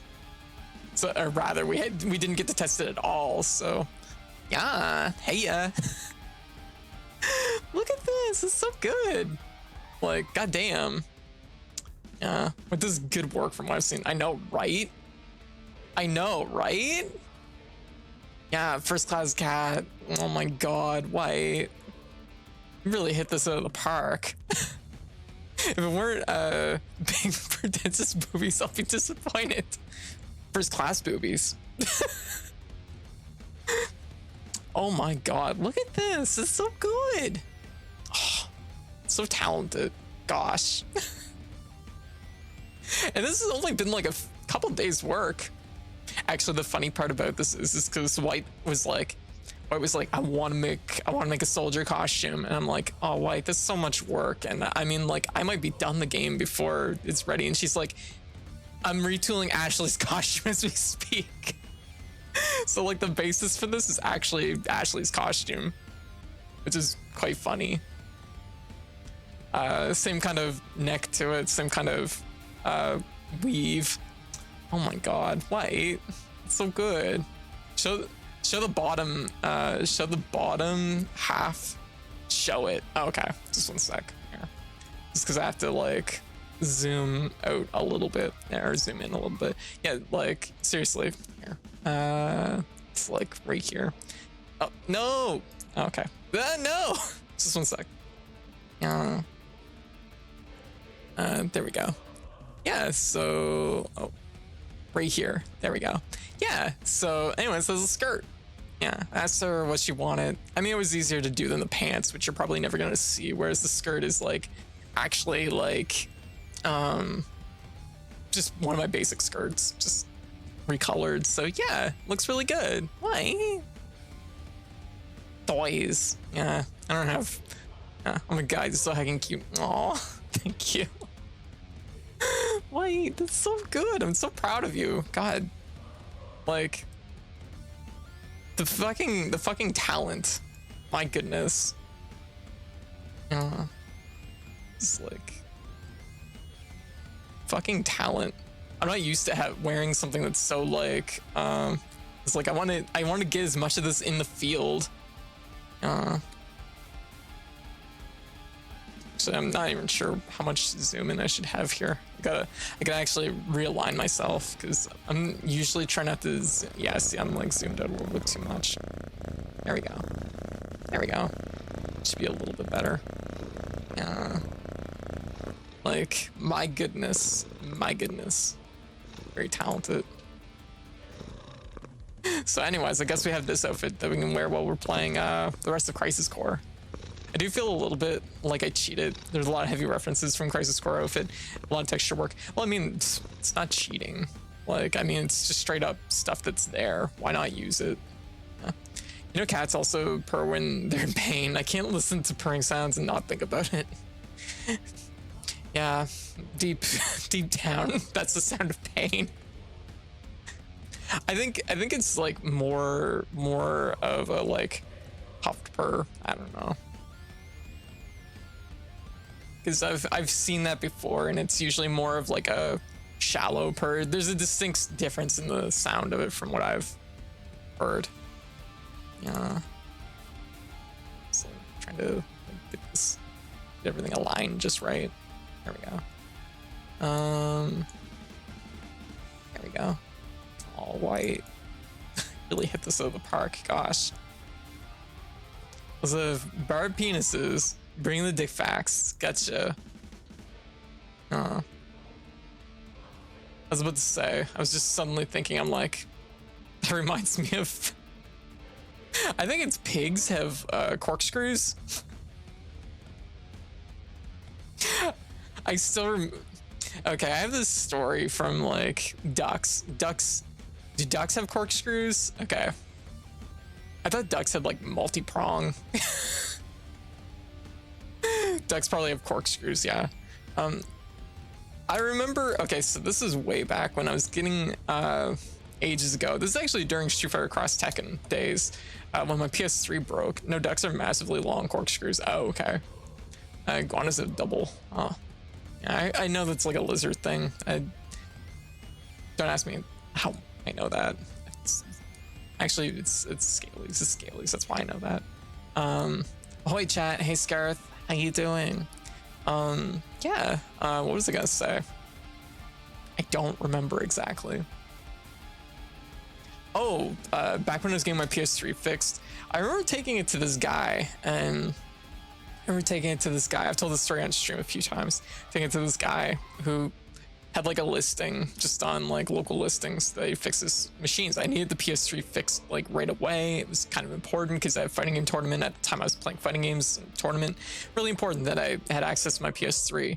Speaker 1: So, or rather, we didn't get to test it at all, so... Yeah, hey ya. Look at this, it's so good. Like, goddamn. Yeah, but this is good work from what I've seen. I know, right? I know, right? Yeah, First Class Cat. Oh my god, White. You really hit this out of the park. If it weren't big pretentious boobies, I'll be disappointed. First class boobies. Oh my god, look at this. It's so good. Oh, so talented. Gosh. And this has only been like a couple days work. Actually, the funny part about this is because White was like, I want to make a soldier costume, and I'm like, oh, White, that's so much work, and I mean, like, I might be done the game before it's ready, and she's like, I'm retooling Ashley's costume as we speak. So like the basis for this is actually Ashley's costume, which is quite funny. Same kind of neck to it, same kind of weave. Oh my god, White, it's so good. Show the bottom half. Show it. Oh, okay, just 1 sec. Here. Just because I have to like zoom out a little bit, or zoom in a little bit. Yeah, like seriously. Here. It's like right here. Oh no. Okay. No. Just 1 sec. Yeah. There we go. Yeah, so right here. There we go. Yeah, so anyways, there's a skirt. Yeah, I asked her what she wanted. I mean, it was easier to do than the pants, which you're probably never gonna see, whereas the skirt is like actually like just one of my basic skirts, just recolored. So yeah, looks really good. Why? Toys. Yeah, I don't have. I'm a guy, so I can keep. Aw, thank you. Why? That's so good. I'm so proud of you. God, like the fucking talent. My goodness. It's like fucking talent. I'm not used to wearing something that's so like it's like I want to get as much of this in the field. So I'm not even sure how much zoom in I should have here. I gotta actually realign myself because I'm usually trying not to. Yeah, see, I'm like zoomed out a little bit too much. There we go. There we go. Should be a little bit better. Like, my goodness. Very talented. So anyways, I guess we have this outfit that we can wear while we're playing the rest of Crisis Core. I do feel a little bit like I cheated. There's a lot of heavy references from Crisis Core outfit, a lot of texture work. Well, I mean, it's not cheating. Like, I mean, it's just straight up stuff that's there. Why not use it? You know, cats also purr when they're in pain. I can't listen to purring sounds and not think about it. Yeah, deep down, that's the sound of pain. I think it's like more of a like puffed purr. I don't know, because I've seen that before, and it's usually more of like a shallow purr. There's a distinct difference in the sound of it from what I've heard. Yeah. So trying to get everything aligned just right. There we go. There we go. All white. Really hit this out of the park. Gosh. Was a barred penises. Bring the dick facts. Gotcha. I was about to say. I was just suddenly thinking. I'm like, that reminds me of. I think it's pigs have corkscrews. I still okay, I have this story from like ducks. Do ducks have corkscrews? Okay. I thought ducks had like multi-prong. Ducks probably have corkscrews, yeah. I remember, okay, so this is way back when I was getting ages ago. This is actually during Street Fighter Cross Tekken days, when my PS3 broke. No, ducks are massively long corkscrews. Oh, okay. Iguanas have double. Oh. Yeah, I know that's like a lizard thing. Don't ask me how I know that. It's scalies. It's scalies. That's why I know that. Ahoy chat. Hey Scareth, how you doing? Yeah. What was I gonna say? I don't remember exactly. Oh, back when I was getting my PS3 fixed, I remember taking it to this guy, and I've told this story on stream a few times. Taking it to this guy who had like a listing just on like local listings that he fixes machines. I needed the PS3 fixed like right away. It was kind of important because I had fighting game tournament at the time. I was playing fighting games tournament. Really important that I had access to my PS3.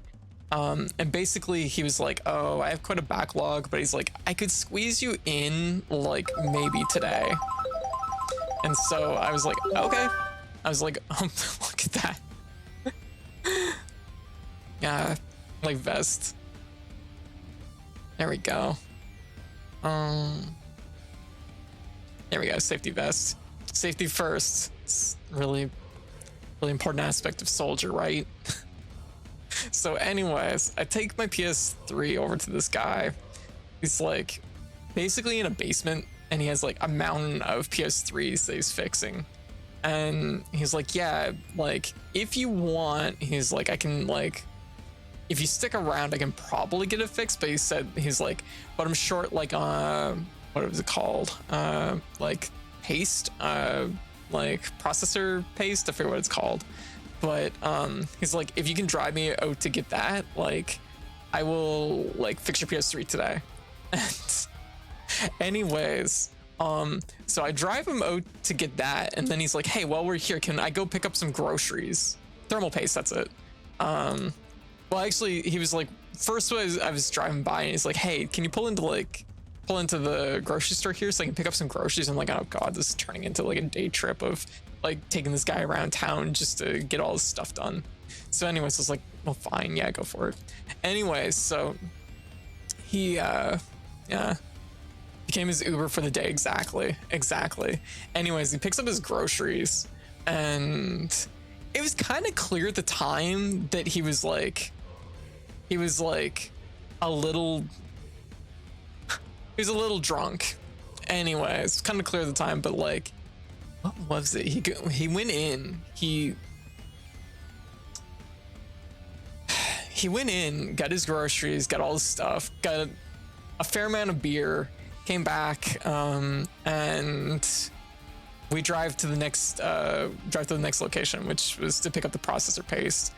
Speaker 1: And basically he was like, oh, I have quite a backlog, but he's like, I could squeeze you in like maybe today. And so I was like, okay. I was like, look at that. Yeah, like vest. There we go. There we go. Safety vest. Safety first. It's really important aspect of soldier, right? So anyways, I take my PS3 over to this guy. He's like basically in a basement, and he has like a mountain of PS3s that he's fixing. And he's like, yeah, like if you want, he's like, I can like, if you stick around, I can probably get it fixed. But he's like, but I'm short like what was it called? Like paste, like processor paste. I forget what it's called. but he's like, if you can drive me out to get that, like, I will like fix your PS3 today. And anyways, so I drive him out to get that, and then he's like, hey, while we're here, can I go pick up some groceries? Thermal paste, that's it. Well, actually, he was like, first I was driving by, and he's like, hey, can you pull into the grocery store here so I can pick up some groceries? I'm like, oh god, this is turning into like a day trip of like taking this guy around town just to get all this stuff done. So anyways, I was like, well, fine, yeah, go for it. Anyways, so he became his Uber for the day. Exactly. Anyways, he picks up his groceries, and it was kind of clear at the time that he was like a little drunk. Anyways, kind of clear at the time, but like, what was it? He went in, he went in, got his groceries, got all his stuff, got a fair amount of beer, came back, and we drive to the next location, which was to pick up the processor paste.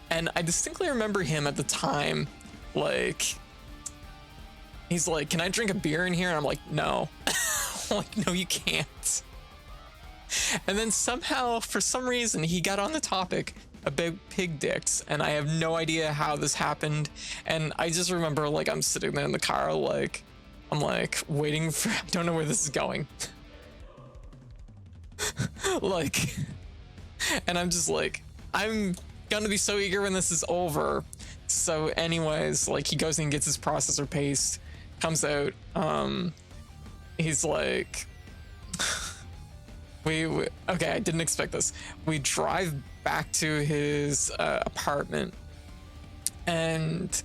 Speaker 1: And I distinctly remember him at the time, like, he's like, can I drink a beer in here? And I'm like, no. I'm like, no, you can't. And then somehow, for some reason, he got on the topic about pig dicks, and I have no idea how this happened. And I just remember, like, I'm sitting there in the car, like, I'm like waiting for, I don't know where this is going. Like, and I'm just like, I'm gonna be so eager when this is over. So anyways, like, he goes and gets his processor paste, comes out, he's like, okay, I didn't expect this. We drive back to his apartment, and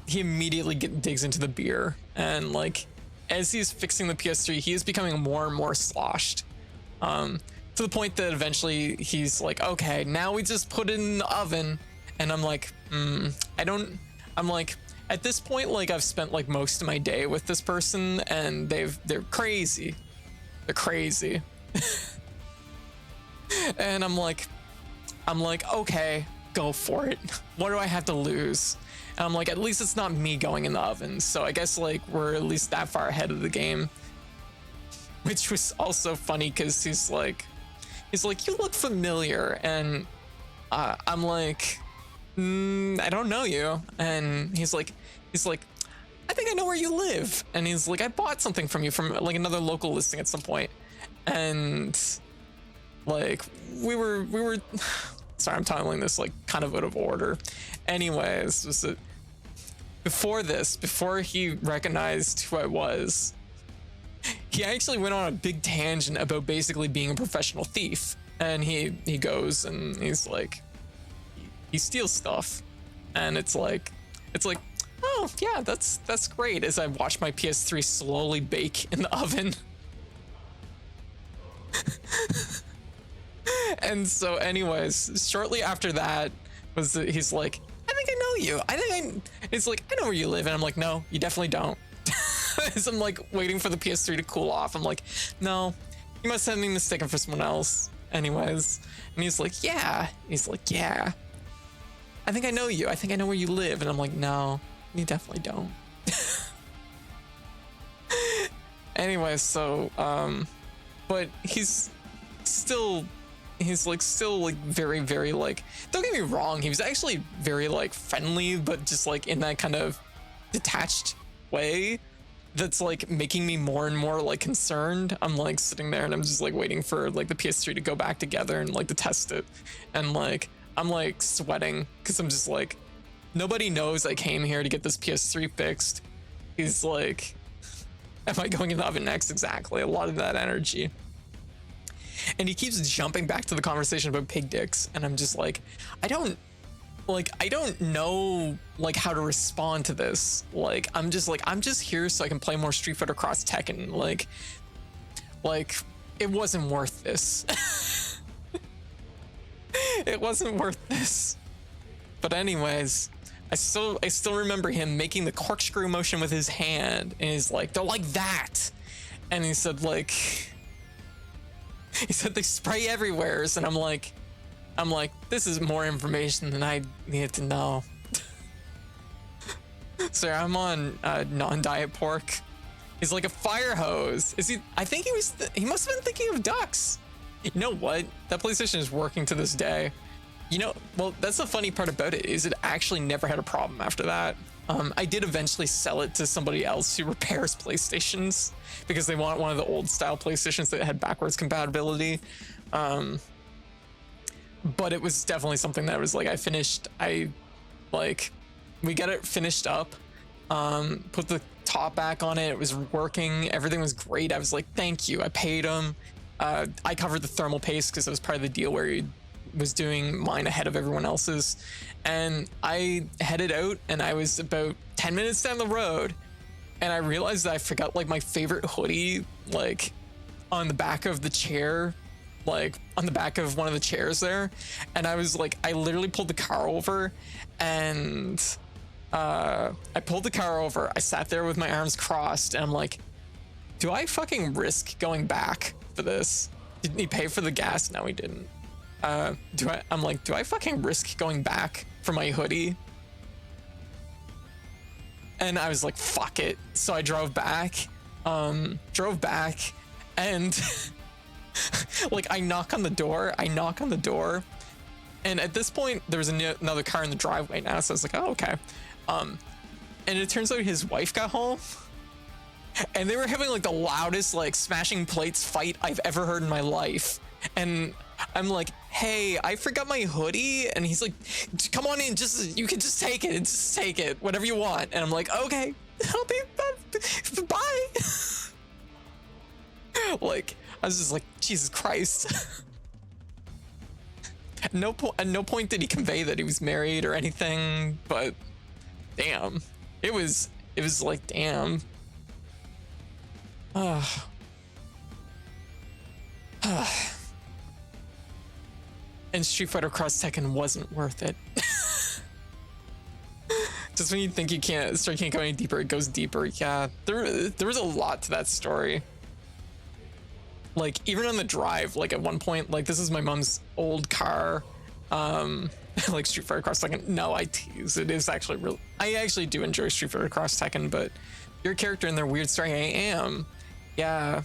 Speaker 1: he immediately digs into the beer, and like, as he's fixing the PS3, he is becoming more and more sloshed, to the point that eventually he's like, okay, now we just put it in the oven. And I'm like, I'm like, at this point, like, I've spent like most of my day with this person, and they're crazy. And I'm like, okay, go for it. What do I have to lose? And I'm like, at least it's not me going in the oven. So I guess like we're at least that far ahead of the game. Which was also funny because he's like, you look familiar. And I'm like, I don't know you. And he's like, I think I know where you live. And he's like, I bought something from you from like another local listing at some point. And like, we were sorry, I'm telling this like kind of out of order. Anyways, before he recognized who I was, he actually went on a big tangent about basically being a professional thief. And he goes and he's like, he steals stuff. And it's like, oh yeah, that's great, as I watch my PS3 slowly bake in the oven. And so anyways, shortly after that he's like, I think I know you. It's like, I know where you live. And I'm like, no, you definitely don't. As I'm like waiting for the PS3 to cool off, I'm like, no, you must have me mistaken for someone else. Anyways, and he's like, yeah. I think I know you. I think I know where you live. And I'm like, no, you definitely don't. Anyway, so, but he's still like very, very like, don't get me wrong, he was actually very like friendly, but just like in that kind of detached way that's like making me more and more like concerned. I'm like sitting there and I'm just like waiting for like the PS3 to go back together and like to test it. And like, I'm like sweating because I'm just like, nobody knows I came here to get this PS3 fixed. He's like, am I going in the oven next? Exactly. A lot of that energy. And he keeps jumping back to the conversation about pig dicks. And I'm just like, I don't know like how to respond to this. Like, I'm just here so I can play more Street Fighter Cross Tekken. Like it wasn't worth this. It wasn't worth this. But anyways, I still remember him making the corkscrew motion with his hand, and he's like, they're like that. And he said they spray everywhere. And I'm like, I'm like, this is more information than I needed to know. So I'm on non-diet pork. He's like a fire hose. Is he? I think he must have been thinking of ducks. You know what? That PlayStation is working to this day. You know, well, that's the funny part about it, is it actually never had a problem after that. I did eventually sell it to somebody else who repairs PlayStations because they want one of the old style PlayStations that had backwards compatibility. But it was definitely something that was like, we got it finished up, put the top back on it. It was working. Everything was great. I was like, thank you. I paid him. I covered the thermal paste because it was part of the deal where he was doing mine ahead of everyone else's. And I headed out and I was about 10 minutes down the road and I realized that I forgot like my favorite hoodie, like on the back of the chair, like on the back of one of the chairs there. And I was like, I literally pulled the car over and I pulled the car over. I sat there with my arms crossed and I'm like, do I fucking risk going back for this? Didn't he pay for the gas? No, he didn't. I'm like, do I fucking risk going back for my hoodie? And I was like, fuck it. So I drove back and like I knock on the door, and at this point there was another car in the driveway now, so I was like, oh, okay. And it turns out his wife got home and they were having like the loudest like smashing plates fight I've ever heard in my life. And I'm like, hey, I forgot my hoodie. And he's like, come on in, you can just take it, whatever you want. And I'm like, okay, I'll be bye. Like, I was just like, Jesus Christ. At no point did he convey that he was married or anything, but damn, it was like, damn. And Street Fighter Cross Tekken wasn't worth it. Just when you think story can't go any deeper, it goes deeper. Yeah, there was a lot to that story. Like, even on the drive, like at one point, like this is my mom's old car, like Street Fighter Cross Tekken. No, I tease. It is actually real. I actually do enjoy Street Fighter Cross Tekken, but your character in their weird story, I am. Yeah.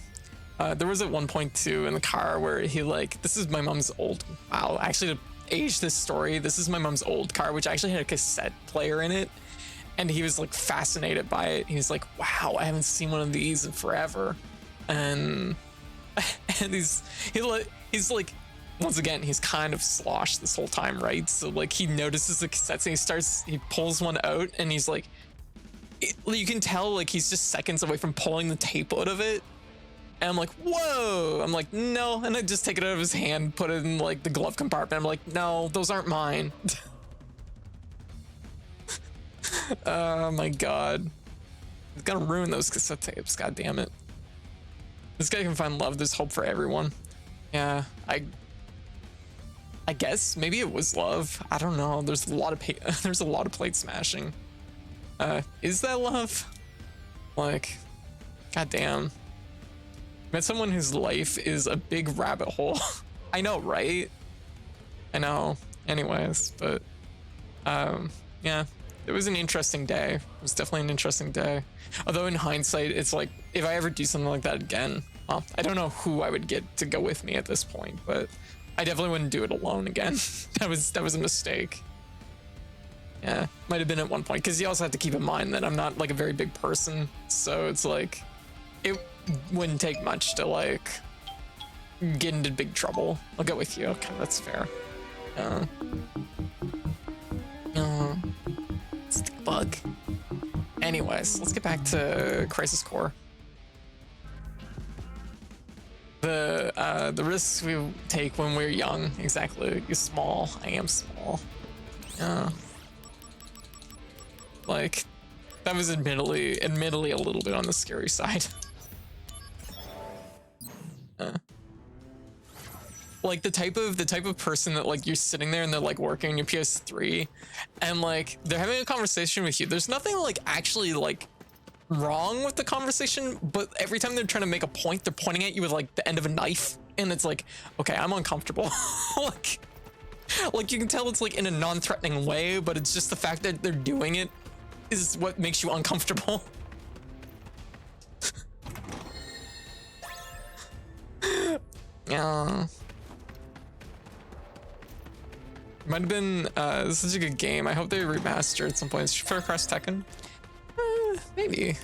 Speaker 1: There was at one point too in the car where he like, this is my mom's old, wow, actually to age this story, this is my mom's old car, which actually had a cassette player in it. And he was like fascinated by it. He was like, wow, I haven't seen one of these in forever. And he's like, once again, he's kind of sloshed this whole time, right? So like he notices the cassettes and he pulls one out and he's like, you can tell like he's just seconds away from pulling the tape out of it. And I'm like, whoa. I'm like, no. And I just take it out of his hand, put it in like the glove compartment. I'm like, no, those aren't mine. Oh my God. He's gonna ruin those cassette tapes. God damn it. This guy can find love. There's hope for everyone. Yeah, I guess maybe it was love. I don't know. There's a lot of plate smashing. Is that love? Like, goddamn. Met someone whose life is a big rabbit hole. I know, right? I know. Anyways, but yeah, it was an interesting day. It was definitely an interesting day. Although in hindsight, it's like, if I ever do something like that again, well, I don't know who I would get to go with me at this point, but I definitely wouldn't do it alone again. That was a mistake. Yeah, might have been at one point, because you also have to keep in mind that I'm not like a very big person, so it's like, it wouldn't take much to like get into big trouble. I'll go with you. Okay, that's fair. It's the bug. Anyways, let's get back to Crisis Core. The risks we take when we're young, exactly. You're small. I am small. Yeah. Like, that was admittedly a little bit on the scary side. Like the type of person that like you're sitting there and they're like working on your PS3 and like they're having a conversation with you. There's nothing like actually like wrong with the conversation, but every time they're trying to make a point, they're pointing at you with like the end of a knife, and it's like, okay, I'm uncomfortable. Like, Like, you can tell it's like in a non-threatening way, but it's just the fact that they're doing it is what makes you uncomfortable. Yeah. Might have been such a good game. I hope they remaster at some point. Street Fighter Cross Tekken? Maybe.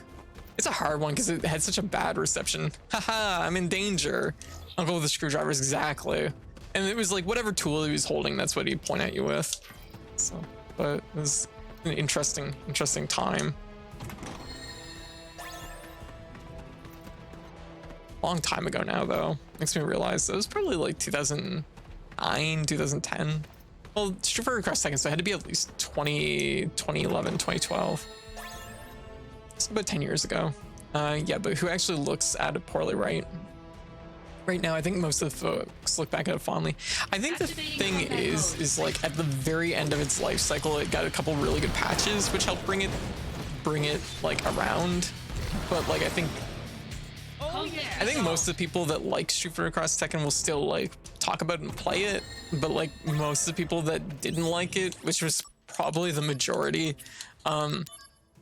Speaker 1: It's a hard one because it had such a bad reception. Haha, I'm in danger. Uncle with the screwdrivers, exactly. And it was like whatever tool he was holding, that's what he'd point at you with. So, but it was an interesting time. Long time ago now, though. Makes me realize it was probably like 2009, 2010. Well, Street Fighter Cross Tekken, so it had to be at least 2011, 2012. It's about 10 years ago. Yeah, but who actually looks at it poorly right now? I think most of the folks look back at it fondly. I think the thing is like at the very end of its life cycle, it got a couple really good patches, which helped bring it like around. But like I think most of the people that like Street Fighter Cross Tekken will still like talk about and play it, but like most of the people that didn't like it, which was probably the majority,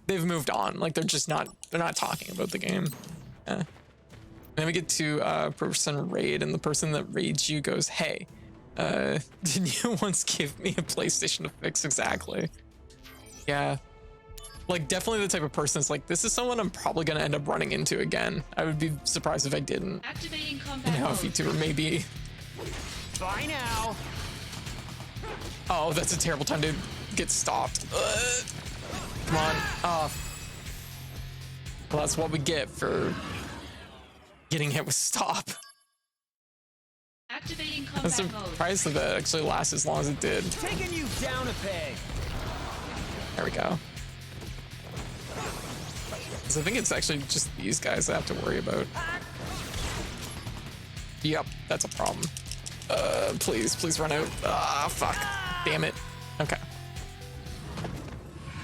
Speaker 1: they've moved on. Like they're not talking about the game. Yeah. And then we get to person raid, and the person that raids you goes, "Hey, didn't you once give me a PlayStation to fix?" Exactly. Yeah. Like definitely the type of person that's like, this is someone I'm probably gonna end up running into again. I would be surprised if I didn't.
Speaker 2: Activating combat
Speaker 1: You know,
Speaker 2: mode.
Speaker 1: if VTuber maybe.
Speaker 3: Bye now.
Speaker 1: Oh, that's a terrible time to get stopped. Come on. Oh. Well, that's what we get for getting hit with stop.
Speaker 2: Activating
Speaker 1: I'm
Speaker 2: combat mode.
Speaker 1: surprised that that actually lasts as long as it did.
Speaker 3: Taking you down a peg.
Speaker 1: There we go. So I think it's actually just these guys I have to worry about. Yep, that's a problem. Please run out. Ah, fuck. Damn it. Okay.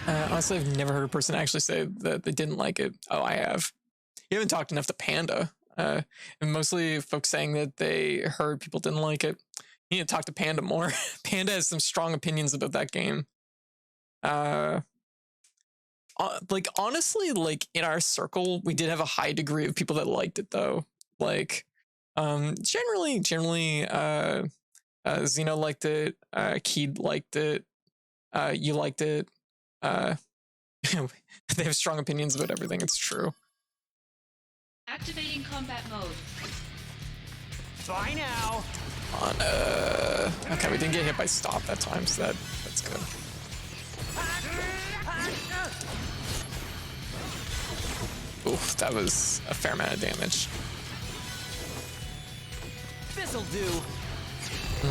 Speaker 1: Honestly, I've never heard a person actually say that they didn't like it. Oh, I have. You haven't talked enough to Panda. And mostly folks saying that they heard people didn't like it. You need to talk to Panda more. Panda has some strong opinions about that game. Like honestly, like in our circle, we did have a high degree of people that liked it though. Like, generally, Xeno liked it, Keed liked it, you liked it. They have strong opinions about everything. It's true.
Speaker 2: Activating combat mode.
Speaker 3: Bye now.
Speaker 1: On, okay, we didn't get hit by stop that time, so that's good. Oof, that was a fair amount of damage.
Speaker 3: This'll do.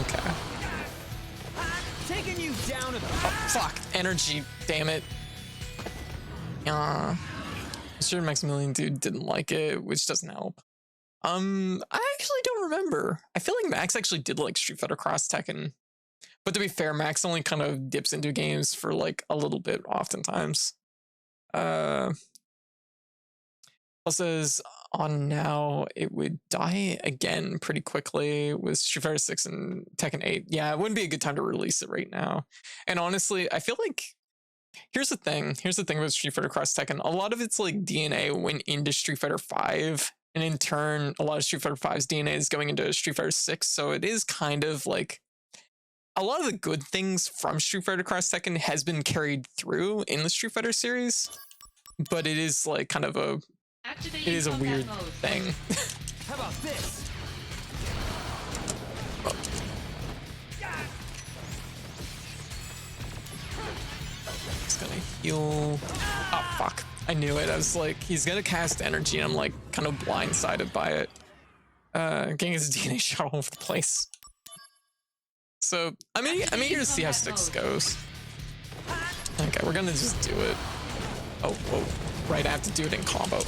Speaker 1: Okay.
Speaker 3: Taking you down a
Speaker 1: Oh, fuck. Energy, damn it. Sure, Maximilian dude didn't like it, which doesn't help. I actually don't remember. I feel like Max actually did like Street Fighter Cross Tekken. But to be fair, Max only kind of dips into games for like a little bit oftentimes. Says on now it would die again pretty quickly with Street Fighter 6 and Tekken 8. Yeah, it wouldn't be a good time to release it right now. And honestly, I feel like here's the thing about Street Fighter Cross Tekken. A lot of its like DNA went into Street Fighter 5, and in turn, a lot of Street Fighter 5's DNA is going into Street Fighter 6. So it is kind of like a lot of the good things from Street Fighter Cross Tekken has been carried through in the Street Fighter series, but it is like kind of a
Speaker 2: Activating
Speaker 1: it is a
Speaker 2: combat
Speaker 1: weird
Speaker 2: mode.
Speaker 1: thing.
Speaker 3: How about this?
Speaker 1: Just gonna heal. Oh fuck! I knew it. I was like, he's gonna cast energy, and I'm like kind of blindsided by it. Getting his DNA shot all over the place. So I'm eager to see how Styx goes. Okay, we're gonna just do it. Oh, whoa! Right, I have to do it in combo.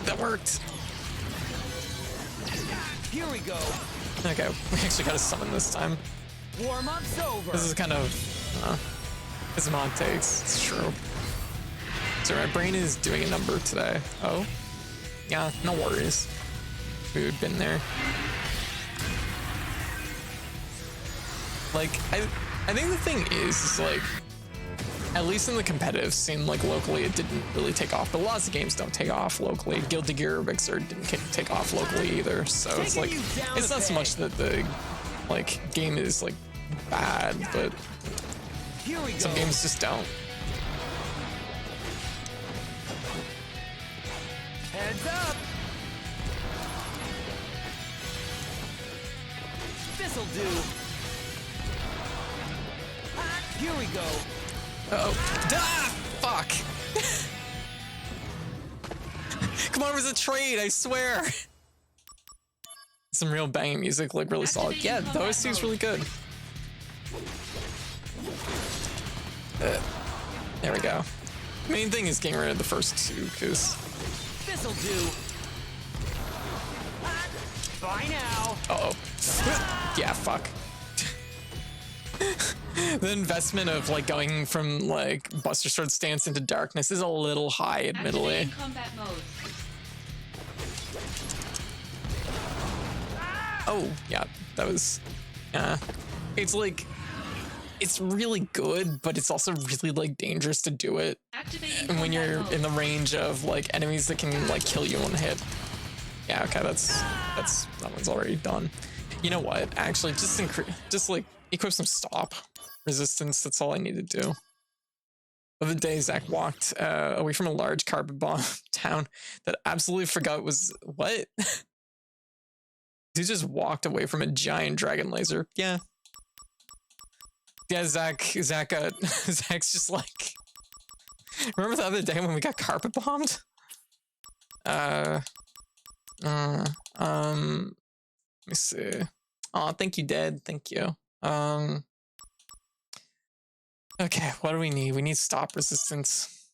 Speaker 1: That worked.
Speaker 3: Here we go.
Speaker 1: Okay, we actually got to summon this time.
Speaker 3: Warm-up's over.
Speaker 1: This is kind of it's mod takes. It's true. So my brain is doing a number today. Oh, yeah, no worries. We've been there. Like, I think the thing is like, at least in the competitive scene, like locally, it didn't really take off. But lots of games don't take off locally. Guilty Gear Mixer didn't take off locally either. So it's like, it's not so much that the like game is like bad, but some games just don't.
Speaker 3: Heads up! This'll do. Here we go.
Speaker 1: Uh-oh. Ah! Fuck! Come on, it was a trade, I swear! Some real banging music, like really solid. Yeah, the OST's really good. There we go. Main thing is getting rid of the first two, because...
Speaker 3: This'll do. Bye now.
Speaker 1: Uh-oh. Yeah, fuck. The investment of like going from like Buster Sword stance into darkness is a little high, admittedly.
Speaker 2: Activating combat mode.
Speaker 1: Oh, yeah, that was... it's like... It's really good, but it's also really like dangerous to do it.
Speaker 2: Activating
Speaker 1: And when
Speaker 2: combat
Speaker 1: you're
Speaker 2: mode.
Speaker 1: in the range of like enemies that can like kill you in a hit. Yeah, okay, that one's already done. You know what? Actually, just like equip some stop resistance. That's all I need to do. The other day, Zach walked away from a large carpet bomb town that absolutely forgot was what. He just walked away from a giant dragon laser. Yeah. Yeah, Zach's just like. Remember the other day when we got carpet bombed? Let me see. Oh, thank you, Dad. Thank you. Okay, what do we need? We need stop resistance.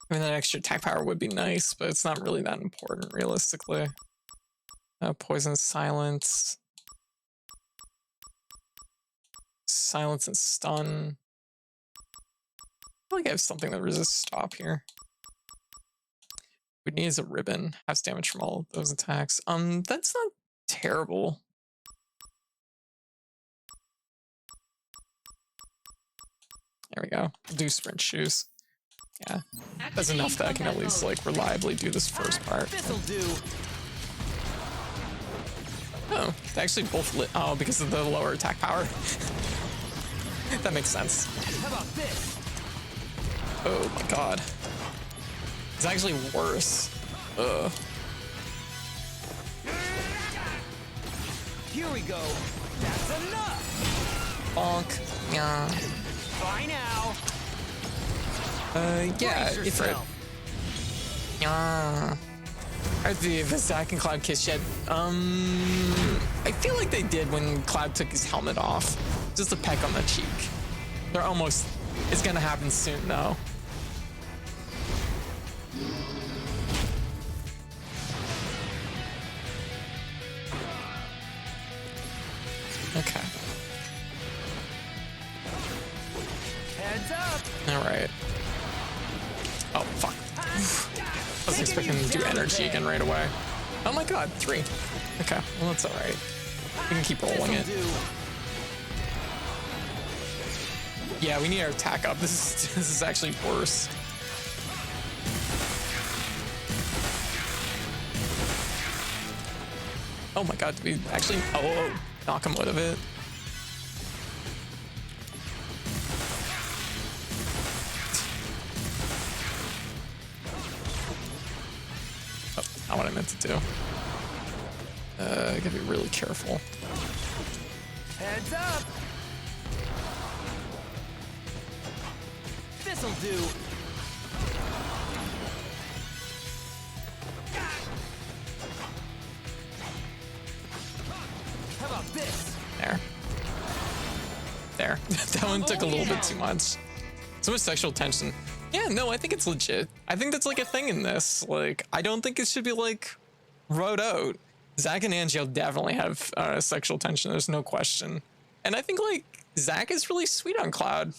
Speaker 1: I mean, that extra attack power would be nice, but it's not really that important, realistically. Poison silence. Silence and stun. I feel like I have something that resists stop here. We need is a ribbon. Has damage from all of those attacks. That's not terrible. There we go. Do sprint shoes. Yeah. That's enough that I can at least like reliably do this first part.
Speaker 3: This'll do.
Speaker 1: Oh, they actually both lit. Oh, because of the lower attack power. That makes sense.
Speaker 3: How about this?
Speaker 1: Oh my god. It's actually worse. Ugh.
Speaker 3: Here we go. That's enough.
Speaker 1: Bonk. Yeah.
Speaker 3: Bye now.
Speaker 1: Yeah,
Speaker 3: Brace
Speaker 1: if it.
Speaker 3: yourself.
Speaker 1: Yeah. Are the Zach and Cloud kiss yet? I feel like they did when Cloud took his helmet off. Just a peck on the cheek. They're almost. It's gonna happen soon, though. Okay.
Speaker 3: Heads up.
Speaker 1: All right. Oh fuck. I was expecting them to do energy again right away. Oh my god, 3. Okay, well that's all right. We can keep rolling it.
Speaker 3: This'll do.
Speaker 1: Yeah, we need our attack up. This is actually worse. Oh my god, did we actually knock him out of it? Oh, not what I meant to do. I gotta be really careful.
Speaker 3: Heads up. This'll do. How about this?
Speaker 1: There. There. That one took a little bit too much. So much sexual tension. Yeah, no, I think it's legit. I think that's like a thing in this. Like, I don't think it should be like wrote out. Zach and Angel definitely have sexual tension. There's no question. And I think like Zach is really sweet on Cloud.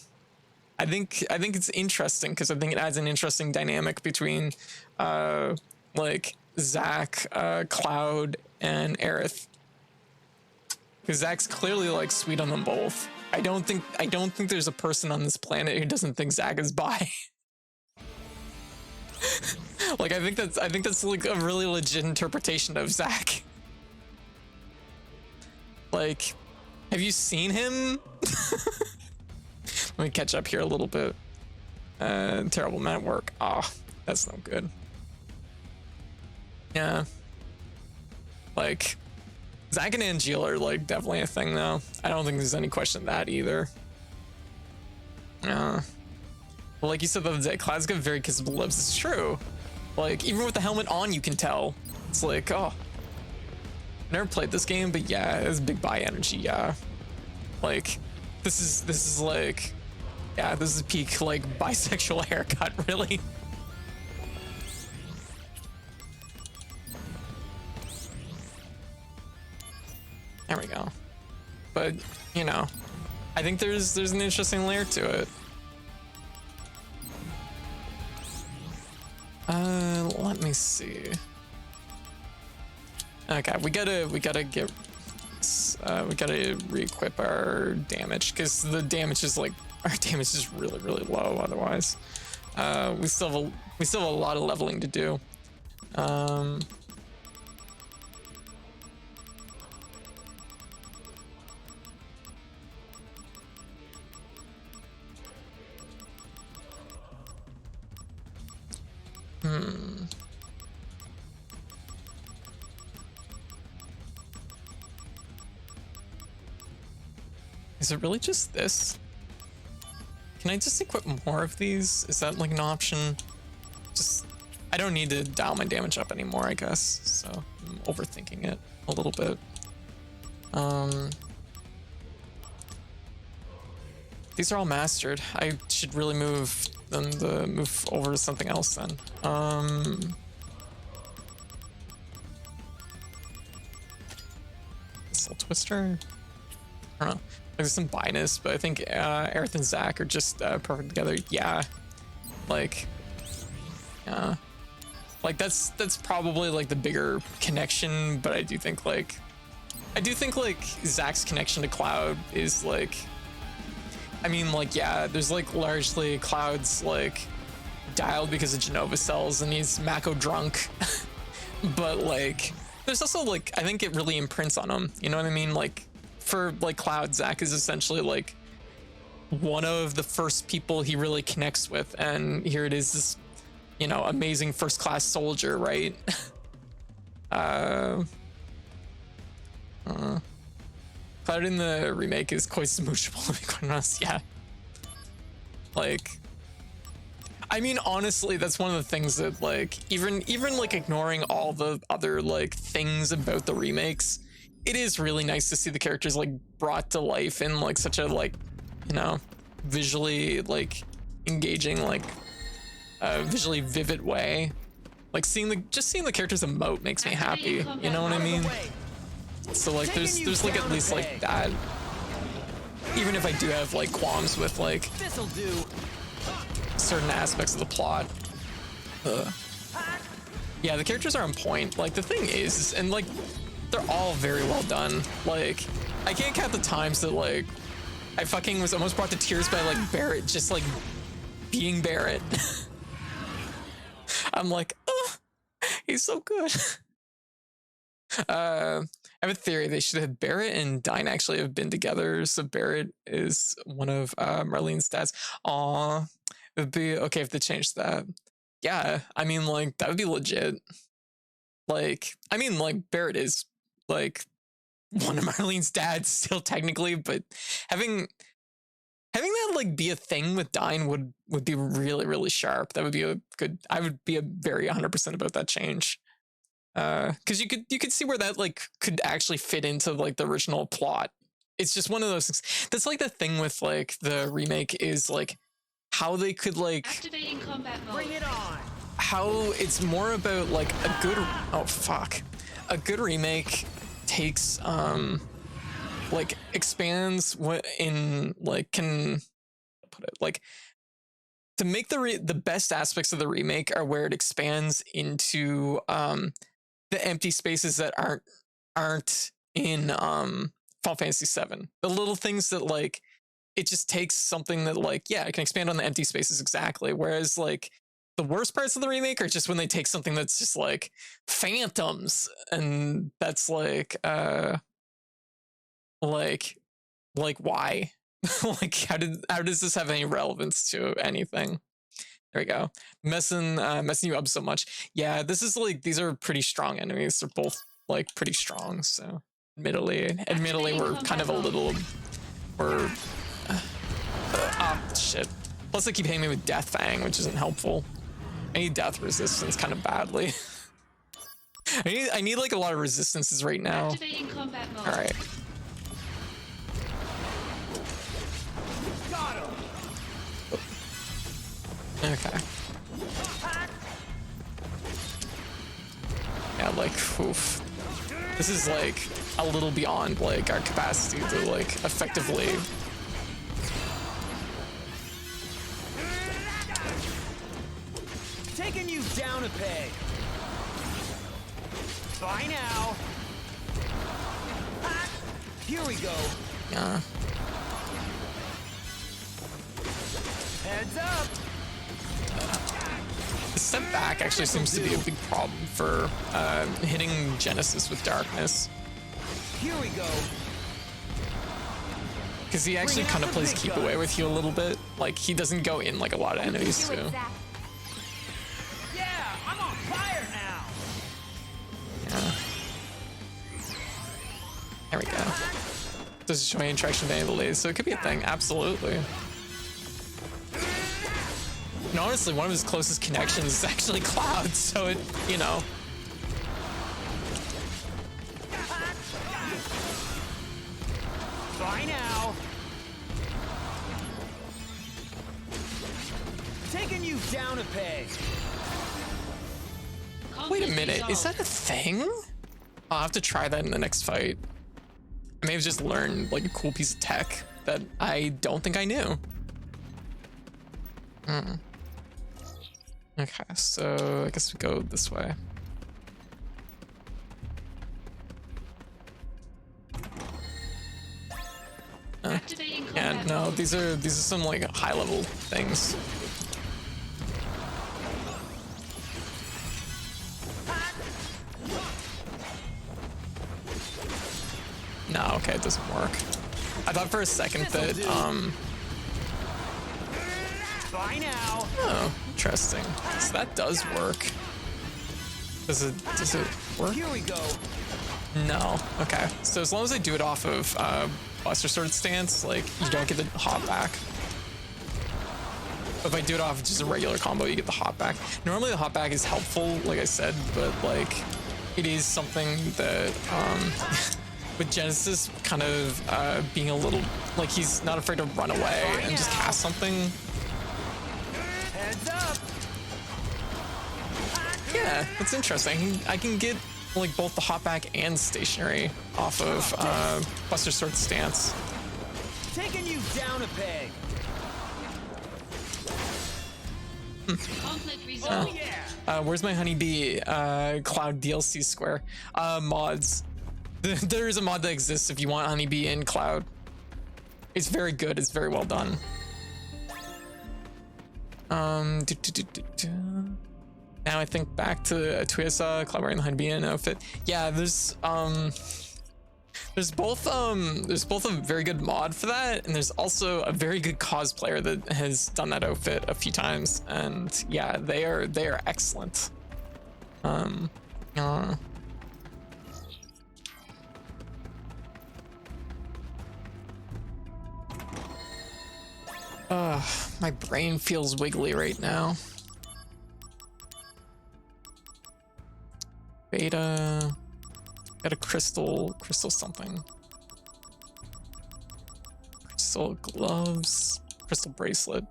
Speaker 1: I think it's interesting because I think it adds an interesting dynamic between like Zach, Cloud, and Aerith. because Zach's clearly like sweet on them both. I don't think there's a person on this planet who doesn't think Zach is bi. Like I think that's like a really legit interpretation of Zach. Like, have you seen him? Let me catch up here a little bit. Terrible man at work. Ah, that's no good. Yeah. Like, Zach and Angeal are like definitely a thing though. I don't think there's any question of that either. Yeah. Well, like you said the other day, Cloud's got very kissable lips. It's true. Like, even with the helmet on, you can tell. It's like, oh. Never played this game, but yeah, it's big bi energy, yeah. Like, this is like, yeah, this is peak like bisexual haircut, really. There we go. But, you know, I think there's an interesting layer to it. Let me see. Okay, we gotta get we gotta re-equip our damage because the damage is like our damage is really low otherwise. We still have a lot of leveling to do. Is it really just this? Can I just equip more of these? Is that like an option? Just, I don't need to dial my damage up anymore, I guess. So I'm overthinking it a little bit. These are all mastered. I should really move them to move over to something else then. Soul Twister? I don't know. There's some bias, but I think Aerith and Zach are just perfect together. Yeah, like, yeah, like that's probably like the bigger connection. But I do think like Zach's connection to Cloud is like, I mean, like, yeah, there's like largely Cloud's like dialed because of Genova cells and he's Mako drunk, but like there's also like I think it really imprints on him. You know what I mean? Like. For like Cloud, Zach is essentially like one of the first people he really connects with, and here it is, this, you know, amazing first class soldier, right? Cloud in the remake is quite smoochable, to be quite honest. Yeah, like, I mean, honestly, that's one of the things that like even like ignoring all the other like things about the remakes. It is really nice to see the characters like brought to life in like such a like, you know, visually like engaging, like visually vivid way. Like seeing the characters emote makes me happy. You know what I mean? So like there's like at least like that. Even if I do have like qualms with like certain aspects of the plot. Yeah, the characters are on point. Like the thing is, and like they're all very well done. Like, I can't count the times that like I fucking was almost brought to tears by like Barrett just like being Barrett. I'm like, oh, he's so good. I have a theory they should have Barrett and Dine actually have been together. So Barrett is one of Marlene's dads. Aw, it would be okay if they changed that. Yeah, I mean, like that would be legit. Like, I mean, like Barrett is like one of Marlene's dads still technically, but having that like be a thing with Dine would be really sharp. That would be a good. I would be a very 100% about that change. Because you could see where that like could actually fit into like the original plot. It's just one of those things. That's like the thing with like the remake is like how they could like
Speaker 2: Activating combat mode.
Speaker 3: Bring it on.
Speaker 1: How it's more about like a good a good remake takes like expands what in like can put it like to make the best aspects of the remake are where it expands into the empty spaces that aren't in Final Fantasy VII. The little things that like it just takes something that like, yeah, it can expand on the empty spaces exactly. Whereas like the worst parts of the remake are just when they take something that's just like phantoms, and that's like why? Like how does this have any relevance to anything? There we go. Messing you up so much. Yeah, this is like, these are pretty strong enemies. They're both like pretty strong. So admittedly, we're kind of a little, we're shit. Plus, they keep hitting me with Death Fang, which isn't helpful. I need death resistance kind of badly. I need like a lot of resistances right now.
Speaker 2: Activating combat mode.
Speaker 1: All right.
Speaker 3: Got him.
Speaker 1: Okay. Yeah, like, oof. This is like a little beyond like our capacity to like effectively.
Speaker 3: Taking you down a peg. Bye now. Here we go.
Speaker 1: Yeah.
Speaker 3: Heads up.
Speaker 1: The step back actually seems to be a big problem for hitting Genesis with darkness.
Speaker 3: Here we go.
Speaker 1: Because he actually kind of plays keep away with you a little bit. Like, he doesn't go in like a lot of enemies
Speaker 5: Do
Speaker 1: too.
Speaker 5: it, Zack.
Speaker 3: Yeah, I'm on fire now.
Speaker 1: Yeah. There we go. Doesn't show any interaction with any of the ladies, so it could be a thing, absolutely. And honestly, one of his closest connections is actually Cloud, so it, you know.
Speaker 3: Bye now. Taking you down a peg.
Speaker 1: Wait a
Speaker 2: Conflict
Speaker 1: minute, is
Speaker 2: resolved.
Speaker 1: that a thing? I'll have to try that in the next fight. I may have just learned like a cool piece of tech that I don't think I knew. Okay, so I guess we go this way.
Speaker 2: Activating
Speaker 1: Yeah,
Speaker 2: combat
Speaker 1: no,
Speaker 2: mode.
Speaker 1: these are some like high level things. No, okay, it doesn't work. I thought for a second that
Speaker 3: Bye now.
Speaker 1: oh, interesting. So that does work. Does it work?
Speaker 3: Here we go.
Speaker 1: No. Okay. So as long as I do it off of Buster Sword stance, like you don't get the hop back. If I do it off just a regular combo, you get the hop back. Normally the hop back is helpful, like I said, but like it is something that with Genesis kind of being a little like he's not afraid to run away and just cast something.
Speaker 3: Heads up.
Speaker 1: Yeah, that's interesting. I can get like both the hop back and stationary off of Buster Sword stance.
Speaker 3: Taking you down a peg.
Speaker 2: Conflict resolved.
Speaker 3: Oh yeah.
Speaker 1: Where's my honeybee Cloud DLC square? Mods. There is a mod that exists if you want honeybee in Cloud. It's very good. It's very well done. Now I think back to Tuesa, Cloud wearing the honeybee in outfit. Yeah, there's both a very good mod for that, and there's also a very good cosplayer that has done that outfit a few times, and yeah, they are excellent. My brain feels wiggly right now. Beta, got a crystal something. Crystal gloves, crystal bracelet,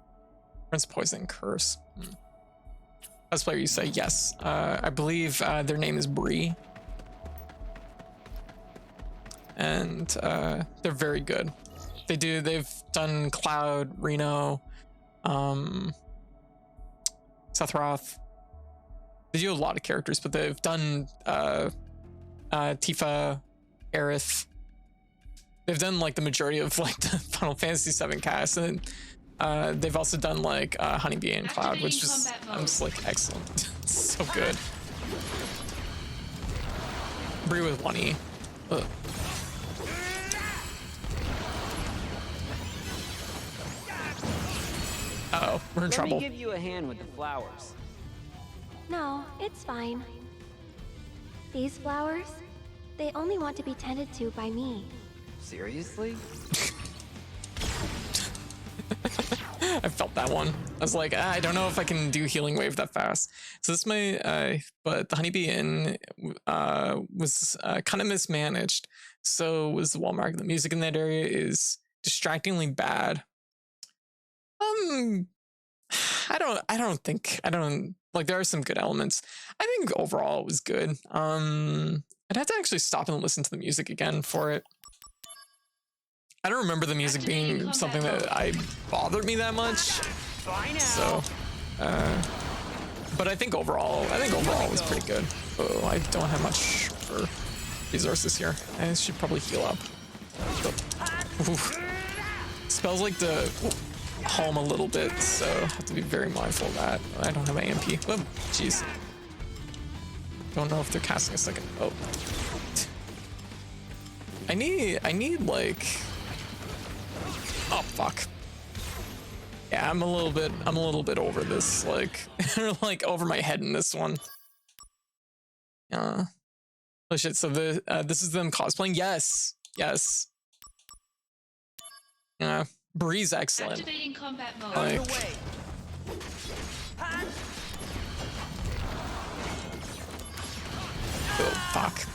Speaker 1: Prince Poison Curse. That's where you say yes. I believe their name is Bree. And they're very good. They've done Cloud, Reno, Sephiroth. They do a lot of characters, but they've done Tifa, Aerith, they've done like the majority of like the Final Fantasy VII cast, and they've also done like Honeybee and Cloud, which is I'm just like excellent. It's so good. Bree with 1E. Ugh. Uh-oh, we're in trouble.
Speaker 6: Let me give you a hand with the flowers.
Speaker 5: No, it's fine. These flowers, they only want to be tended to by me.
Speaker 6: Seriously?
Speaker 1: I felt that one. I was like, I don't know if I can do Healing Wave that fast. So this may, but the Honeybee Inn was kind of mismanaged. So was the Walmart. The music in that area is distractingly bad. I don't think like there are some good elements. I think overall it was good. I'd have to actually stop and listen to the music again for it. I don't remember the music being something that bothered me that much. So, but I think overall it was pretty good. Oh, I don't have much for resources here. I should probably heal up. Oof. Spells like to home a little bit, so I have to be very mindful of that. I don't have AMP. Oh, jeez. Don't know if they're casting a second. Oh. I need like. Oh fuck. Yeah, I'm a little bit over this, like, like over my head in this one. Oh shit. So this is them cosplaying. Yes. Yeah. Bree's excellent.
Speaker 2: Activating combat mode.
Speaker 1: Like, oh fuck.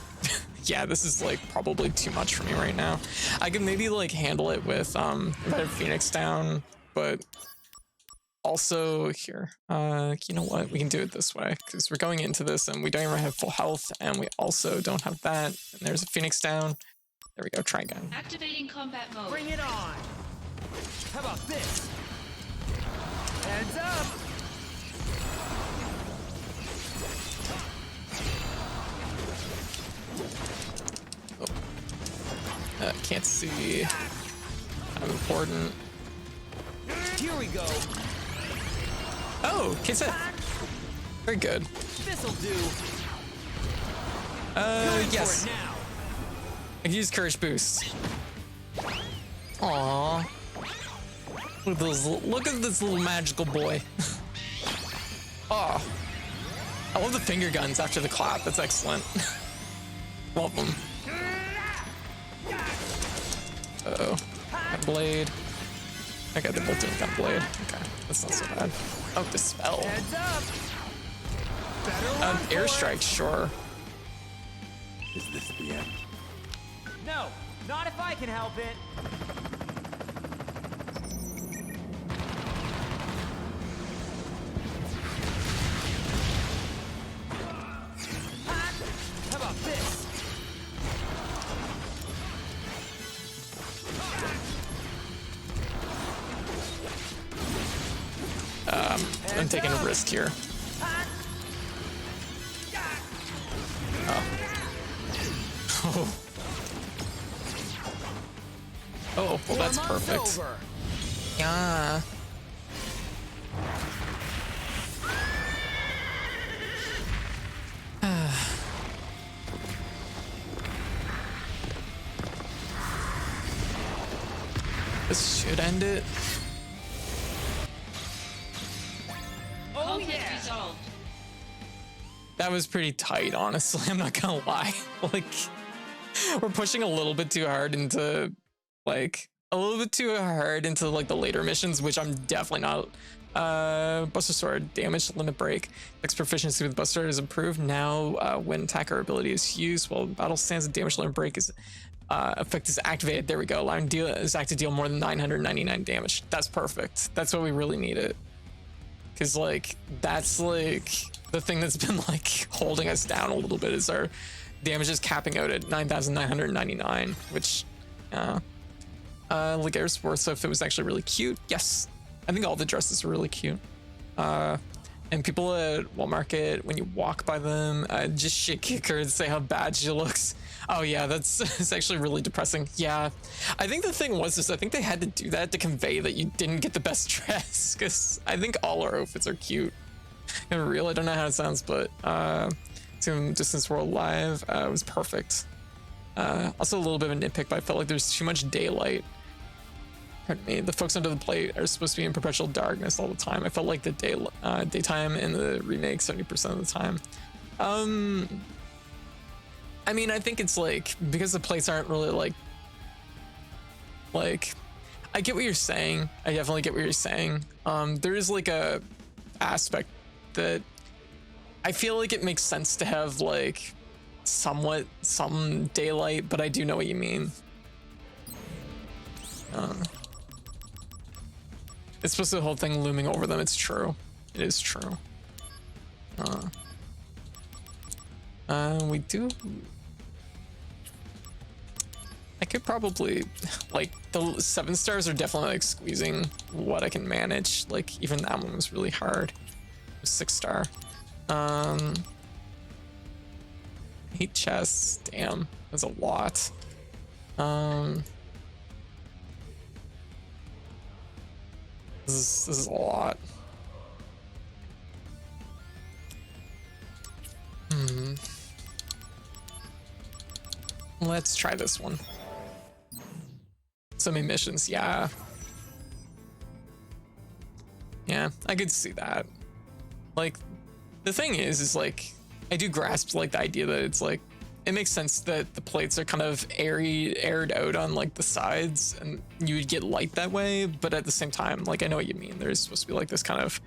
Speaker 1: Yeah, this is like probably too much for me right now. I could maybe like handle it with if I have Phoenix down, but also here, you know what? We can do it this way because we're going into this and we don't even have full health, and we also don't have that. And there's a Phoenix down. There we go. Try again.
Speaker 2: Activating combat mode.
Speaker 3: Bring it on! How about this? Heads up!
Speaker 1: Can't see. How important.
Speaker 3: Here we go.
Speaker 1: Oh, kiss it. Very good.
Speaker 3: This'll do.
Speaker 1: Yes.
Speaker 3: Now.
Speaker 1: I can use Courage Boost. Aww. Look at this little magical boy. Oh. I love the finger guns after the clap. That's excellent. Love them. Uh-oh. Got blade. Okay, they're both doing got blade. Okay, that's not so bad. Oh, dispel.
Speaker 3: Heads up. Better
Speaker 1: Airstrike, sure.
Speaker 4: Is this the end?
Speaker 3: No, not if I can help it. How about this?
Speaker 1: I'm taking a risk here. Oh. Oh, well that's perfect. Yeah. This should end it.
Speaker 2: Conflict resolved.
Speaker 1: That was pretty tight, honestly. I'm not gonna lie. Like, we're pushing a little bit too hard into, like, the later missions, which I'm definitely not. Buster Sword, damage limit break. Next proficiency with Buster Sword is improved. Now, when attacker ability is used, while battle stands, the damage limit break is effect is activated. There we go. Allowing Zack to deal more than 999 damage. That's perfect. That's what we really needed. Cause like that's like the thing that's been like holding us down a little bit is our damage is capping out at 9,999, which Legair's worth. So if it was actually really cute, yes. I think all the dresses are really cute. And people at Walmart, when you walk by them, just shit kick her and say how bad she looks. Oh yeah, that's it's actually really depressing. Yeah, I think the thing was I think they had to do that to convey that you didn't get the best dress, because I think all our outfits are cute. In real, I don't know how it sounds, but Distance World Live was perfect. Also a little bit of a nitpick, but I felt like there's too much daylight. Pardon me. The folks under the plate are supposed to be in perpetual darkness all the time. I felt like the daytime in the remake 70% of the time. I mean, I think it's like because the plates aren't really like I get what you're saying. I definitely get what you're saying. There is like a aspect that I feel like it makes sense to have like somewhat some daylight, but I do know what you mean. It's supposed to be the whole thing looming over them. It's true. It is true. We do. I could probably like the 7 stars are definitely like squeezing what I can manage. Like even that one was really hard. It was 6 star. Heat chests. Damn, that's a lot. This is a lot. Let's try this one. Some missions, yeah. Yeah, I could see that. Like, the thing is like, I do grasp like the idea that it's like, it makes sense that the plates are kind of aired out on like the sides and you would get light that way, but at the same time, like I know what you mean. There's supposed to be like this kind of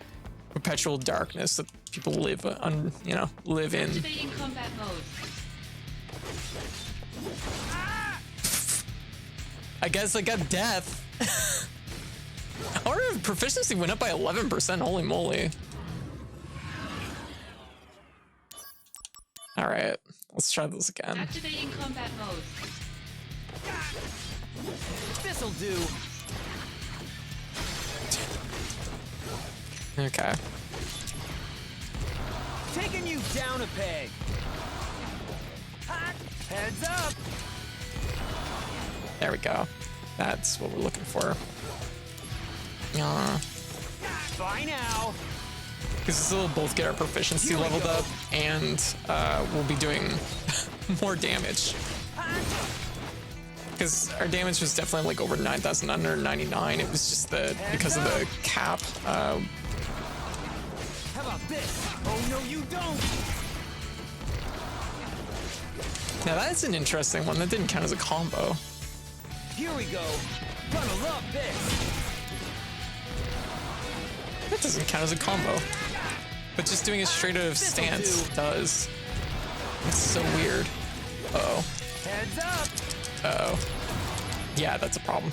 Speaker 1: perpetual darkness that people live on, you know, live in.
Speaker 2: Activating combat mode.
Speaker 1: I guess I got death. Our proficiency went up by 11%, holy moly. All right, let's try this again.
Speaker 2: Activating combat mode.
Speaker 3: This'll do.
Speaker 1: Okay.
Speaker 3: Taking you down a peg. Hot. Heads up.
Speaker 1: There we go. That's what we're looking for.
Speaker 3: Bye now.
Speaker 1: Because this will both get our proficiency leveled up, and we'll be doing more damage. Because our damage was definitely like over 9,999. It was just that because of the cap.
Speaker 3: How about this? Oh no, you don't.
Speaker 1: Now that's an interesting one. That didn't count as a combo.
Speaker 3: Here we go. Gonna love this.
Speaker 1: That doesn't count as a combo. But just doing a straight out of stance does. It's so weird. Uh-oh.
Speaker 3: Heads up.
Speaker 1: Uh-oh. Yeah, that's a problem.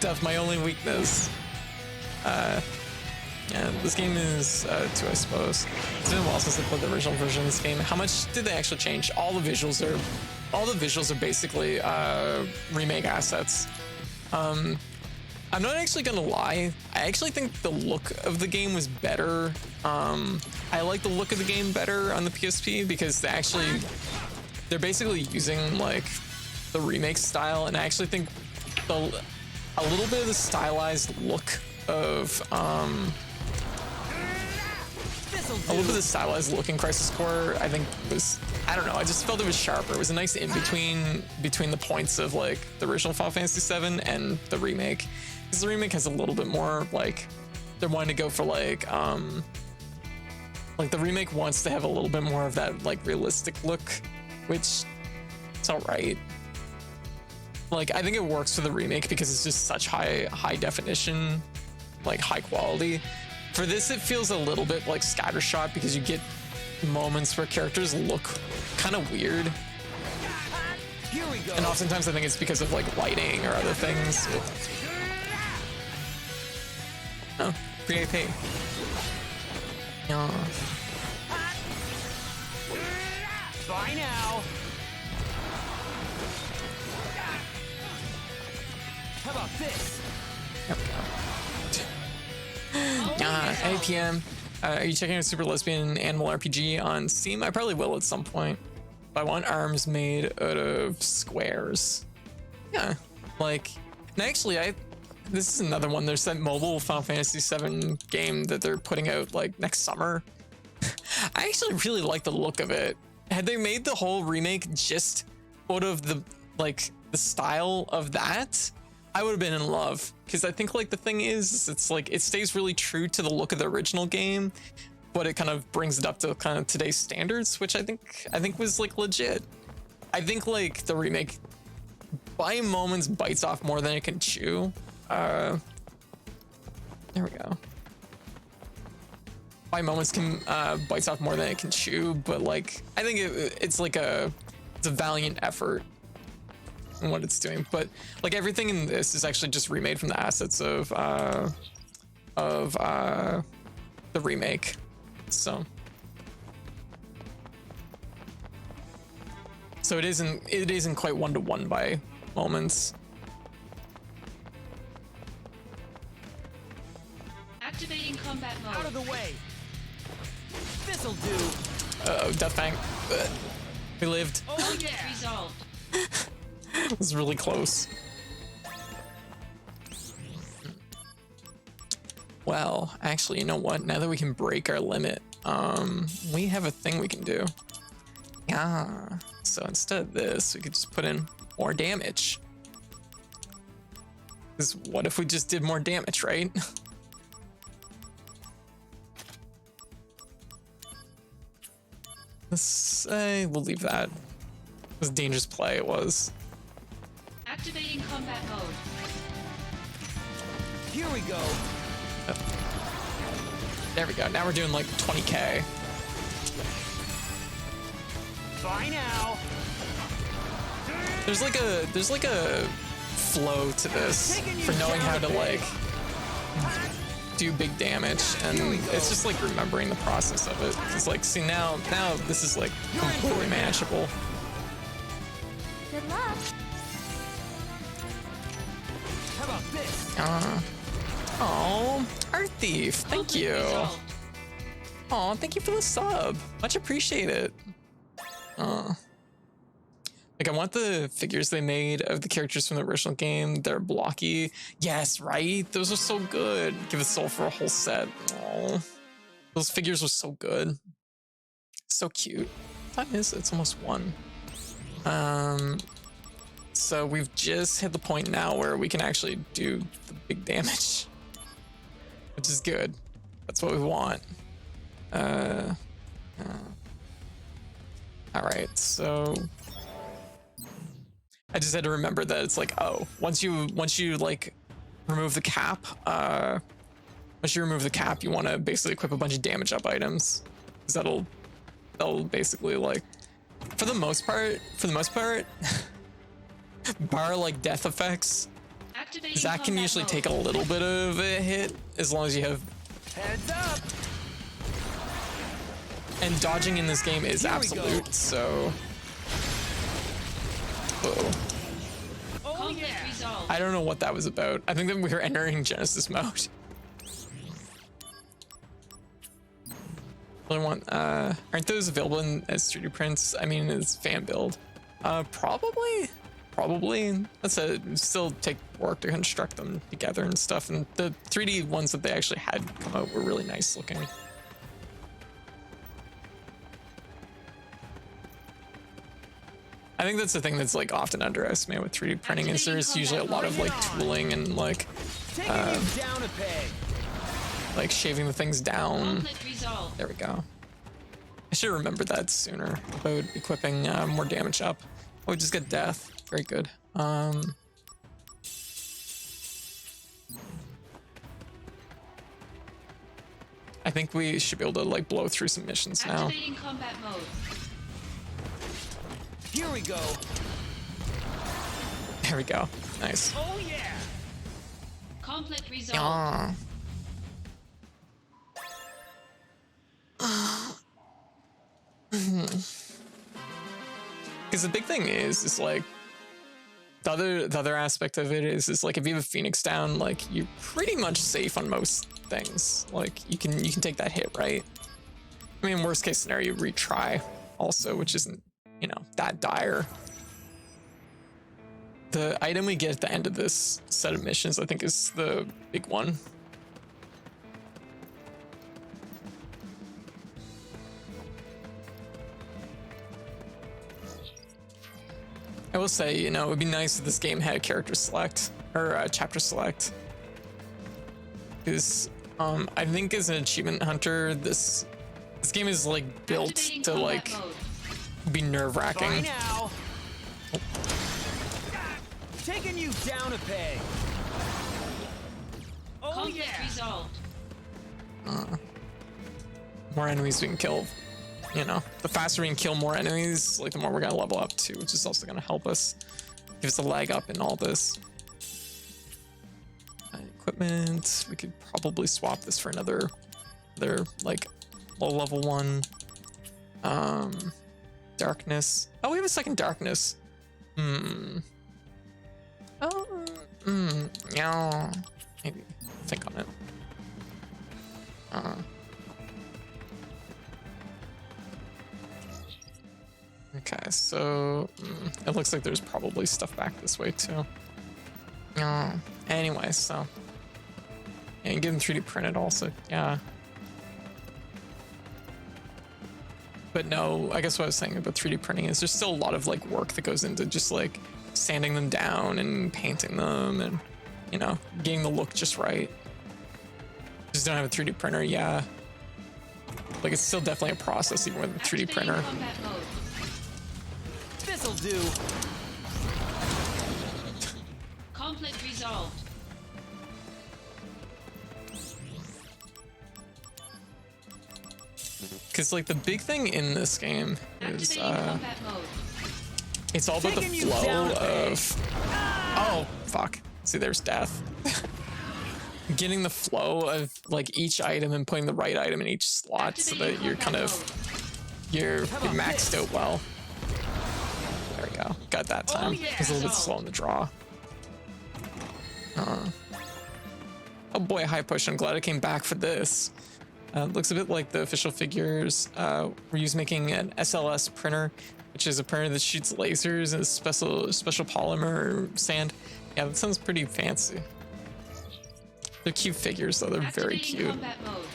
Speaker 1: That's my only weakness. Yeah, this game is 2, I suppose. It's been a while since I played the original version of this game. How much did they actually change? All the visuals are basically remake assets. I'm not actually gonna lie. I actually think the look of the game was better. I like the look of the game better on the PSP because they're basically using like the remake style, and I actually think a little bit of the stylized look of in Crisis Core, I think was, I don't know, I just felt it was sharper. It was a nice in between the points of like the original Final Fantasy VII and the remake. Because the remake has a little bit more like, they're wanting to go for like the remake wants to have a little bit more of that like realistic look, which it's all right. Like I think it works for the remake because it's just such high definition, like high quality. For this, it feels a little bit like scattershot because you get moments where characters look kind of weird.
Speaker 3: Here we go.
Speaker 1: And oftentimes I think it's because of like lighting or other things. Oh, pre-AP.
Speaker 3: Bye now. How about this?
Speaker 1: Yep. 8 p.m. Are you checking out Super Lesbian Animal RPG on Steam? I probably will at some point. But I want arms made out of squares. Yeah, like, and actually, this is another one. There's that mobile Final Fantasy VII game that they're putting out like next summer. I actually really like the look of it. Had they made the whole remake just out of the style of that, I would have been in love. Because I think like the thing is, it's like it stays really true to the look of the original game, but it kind of brings it up to kind of today's standards, which I think was like legit. I think like the remake by moments bites off more than it can chew. There we go. By moments can bites off more than it can chew, but like I think it's a valiant effort in what it's doing. But like everything in this is actually just remade from the assets of the remake. So it isn't quite one-to-one by moments.
Speaker 2: Activating combat mode.
Speaker 3: Out of the way. This'll do.
Speaker 1: Uh-oh, Deathfang. We lived.
Speaker 3: Oh
Speaker 2: Conflict
Speaker 3: yeah.
Speaker 2: resolved.
Speaker 1: It was really close. Well, actually, you know what? Now that we can break our limit, we have a thing we can do. Yeah. So instead of this, we could just put in more damage. Because what if we just did more damage, right? Let's say we'll leave that. It was a dangerous play, it was.
Speaker 2: Activating combat mode.
Speaker 3: Here we go.
Speaker 1: There we go. Now we're doing like 20k.
Speaker 3: Bye now.
Speaker 1: There's like a flow to this for knowing how to like do big damage, and it's just like remembering the process of it. It's like, see, now this is like completely manageable.
Speaker 5: Good luck.
Speaker 3: How about this?
Speaker 1: Oh, Art Thief, thank
Speaker 2: Conflict
Speaker 1: you.
Speaker 2: resolved.
Speaker 1: Oh, thank you for the sub. Much appreciated. Like I want the figures they made of the characters from the original game. They're blocky. Yes, right? Those are so good. Give a soul for a whole set. Oh, those figures were so good. So cute. What time is it? It's almost 1. So we've just hit the point now where we can actually do the big damage, which is good. That's what we want. All right, so I just had to remember that it's like, oh, once you like remove the cap, you want to basically equip a bunch of damage up items, because that'll basically, like, for the most part, bar like death effects,
Speaker 2: Activating
Speaker 1: Zach can
Speaker 2: combat
Speaker 1: usually
Speaker 2: mode.
Speaker 1: take a little bit of a hit as long as you have.
Speaker 3: Heads up.
Speaker 1: And dodging in this game is
Speaker 3: Here we
Speaker 1: absolute,
Speaker 3: go.
Speaker 1: so. Uh-oh.
Speaker 3: Oh
Speaker 2: Conflict
Speaker 3: yeah.
Speaker 2: resolved.
Speaker 1: I don't know what that was about. I think that we were entering Genesis mode. Really want, aren't those available as 3D prints? I mean, as fan build. Probably. That's still take work to construct them together and stuff. And the 3D ones that they actually had come out were really nice looking. I think that's the thing that's like often underestimated with 3D printing is there's usually a lot of like tooling and like
Speaker 3: Taking you down a peg.
Speaker 1: like shaving the things down.
Speaker 2: Conflict resolved.
Speaker 1: There we go. I should have remembered that sooner about equipping more damage up. Oh, we just got death. Very good. I think we should be able to like blow through some missions now.
Speaker 2: Activating combat mode.
Speaker 3: Here we go.
Speaker 1: There we go. Nice.
Speaker 3: Oh yeah.
Speaker 2: Conflict resolved.
Speaker 1: Ah. Because the big thing is like the other aspect of it is like if you have a Phoenix down, like you're pretty much safe on most things. Like you can take that hit, right? I mean, worst case scenario, you retry also, which isn't, you know, that dire. The item we get at the end of this set of missions, I think, is the big one. I will say, you know, it would be nice if this game had character select or chapter select. Because I think as an achievement hunter, this game is like built to like be nerve-wracking.
Speaker 3: Now. Taking you down a peg. Oh
Speaker 2: Conflict
Speaker 3: yeah.
Speaker 2: resolved.
Speaker 1: More enemies we can kill. You know, the faster we can kill more enemies, like the more we're gonna level up too, which is also gonna help us, give us a leg up in all this. Equipment, we could probably swap this for another like low level one. Darkness. Oh, we have a second darkness. Yeah. Maybe think on it. Okay, so it looks like there's probably stuff back this way too. Anyway, so and get them 3D printed also, yeah. But no, I guess what I was saying about 3D printing is there's still a lot of like work that goes into just like sanding them down and painting them and, you know, getting the look just right. Just don't have a 3D printer, yeah. Like it's still definitely a process even with a 3D printer.
Speaker 2: Combat mode.
Speaker 3: This'll do.
Speaker 2: Conflict resolved.
Speaker 1: Because like the big thing in this game is
Speaker 2: Activating combat mode.
Speaker 1: it's all about the
Speaker 3: Taking you
Speaker 1: flow
Speaker 3: down a peg.
Speaker 1: of oh fuck, see there's death. Getting the flow of like each item and putting the right item in each slot so that you're kind of you're maxed out well. There we go, got that time.
Speaker 3: yeah.
Speaker 1: It's a little bit slow in the draw. Oh boy, high push, I'm glad I came back for this. Looks a bit like the official figures. We're making an SLS printer, which is a printer that shoots lasers and special polymer sand. Yeah, that sounds pretty fancy. They're cute figures though, they're very
Speaker 2: Activating
Speaker 1: cute.
Speaker 2: combat mode.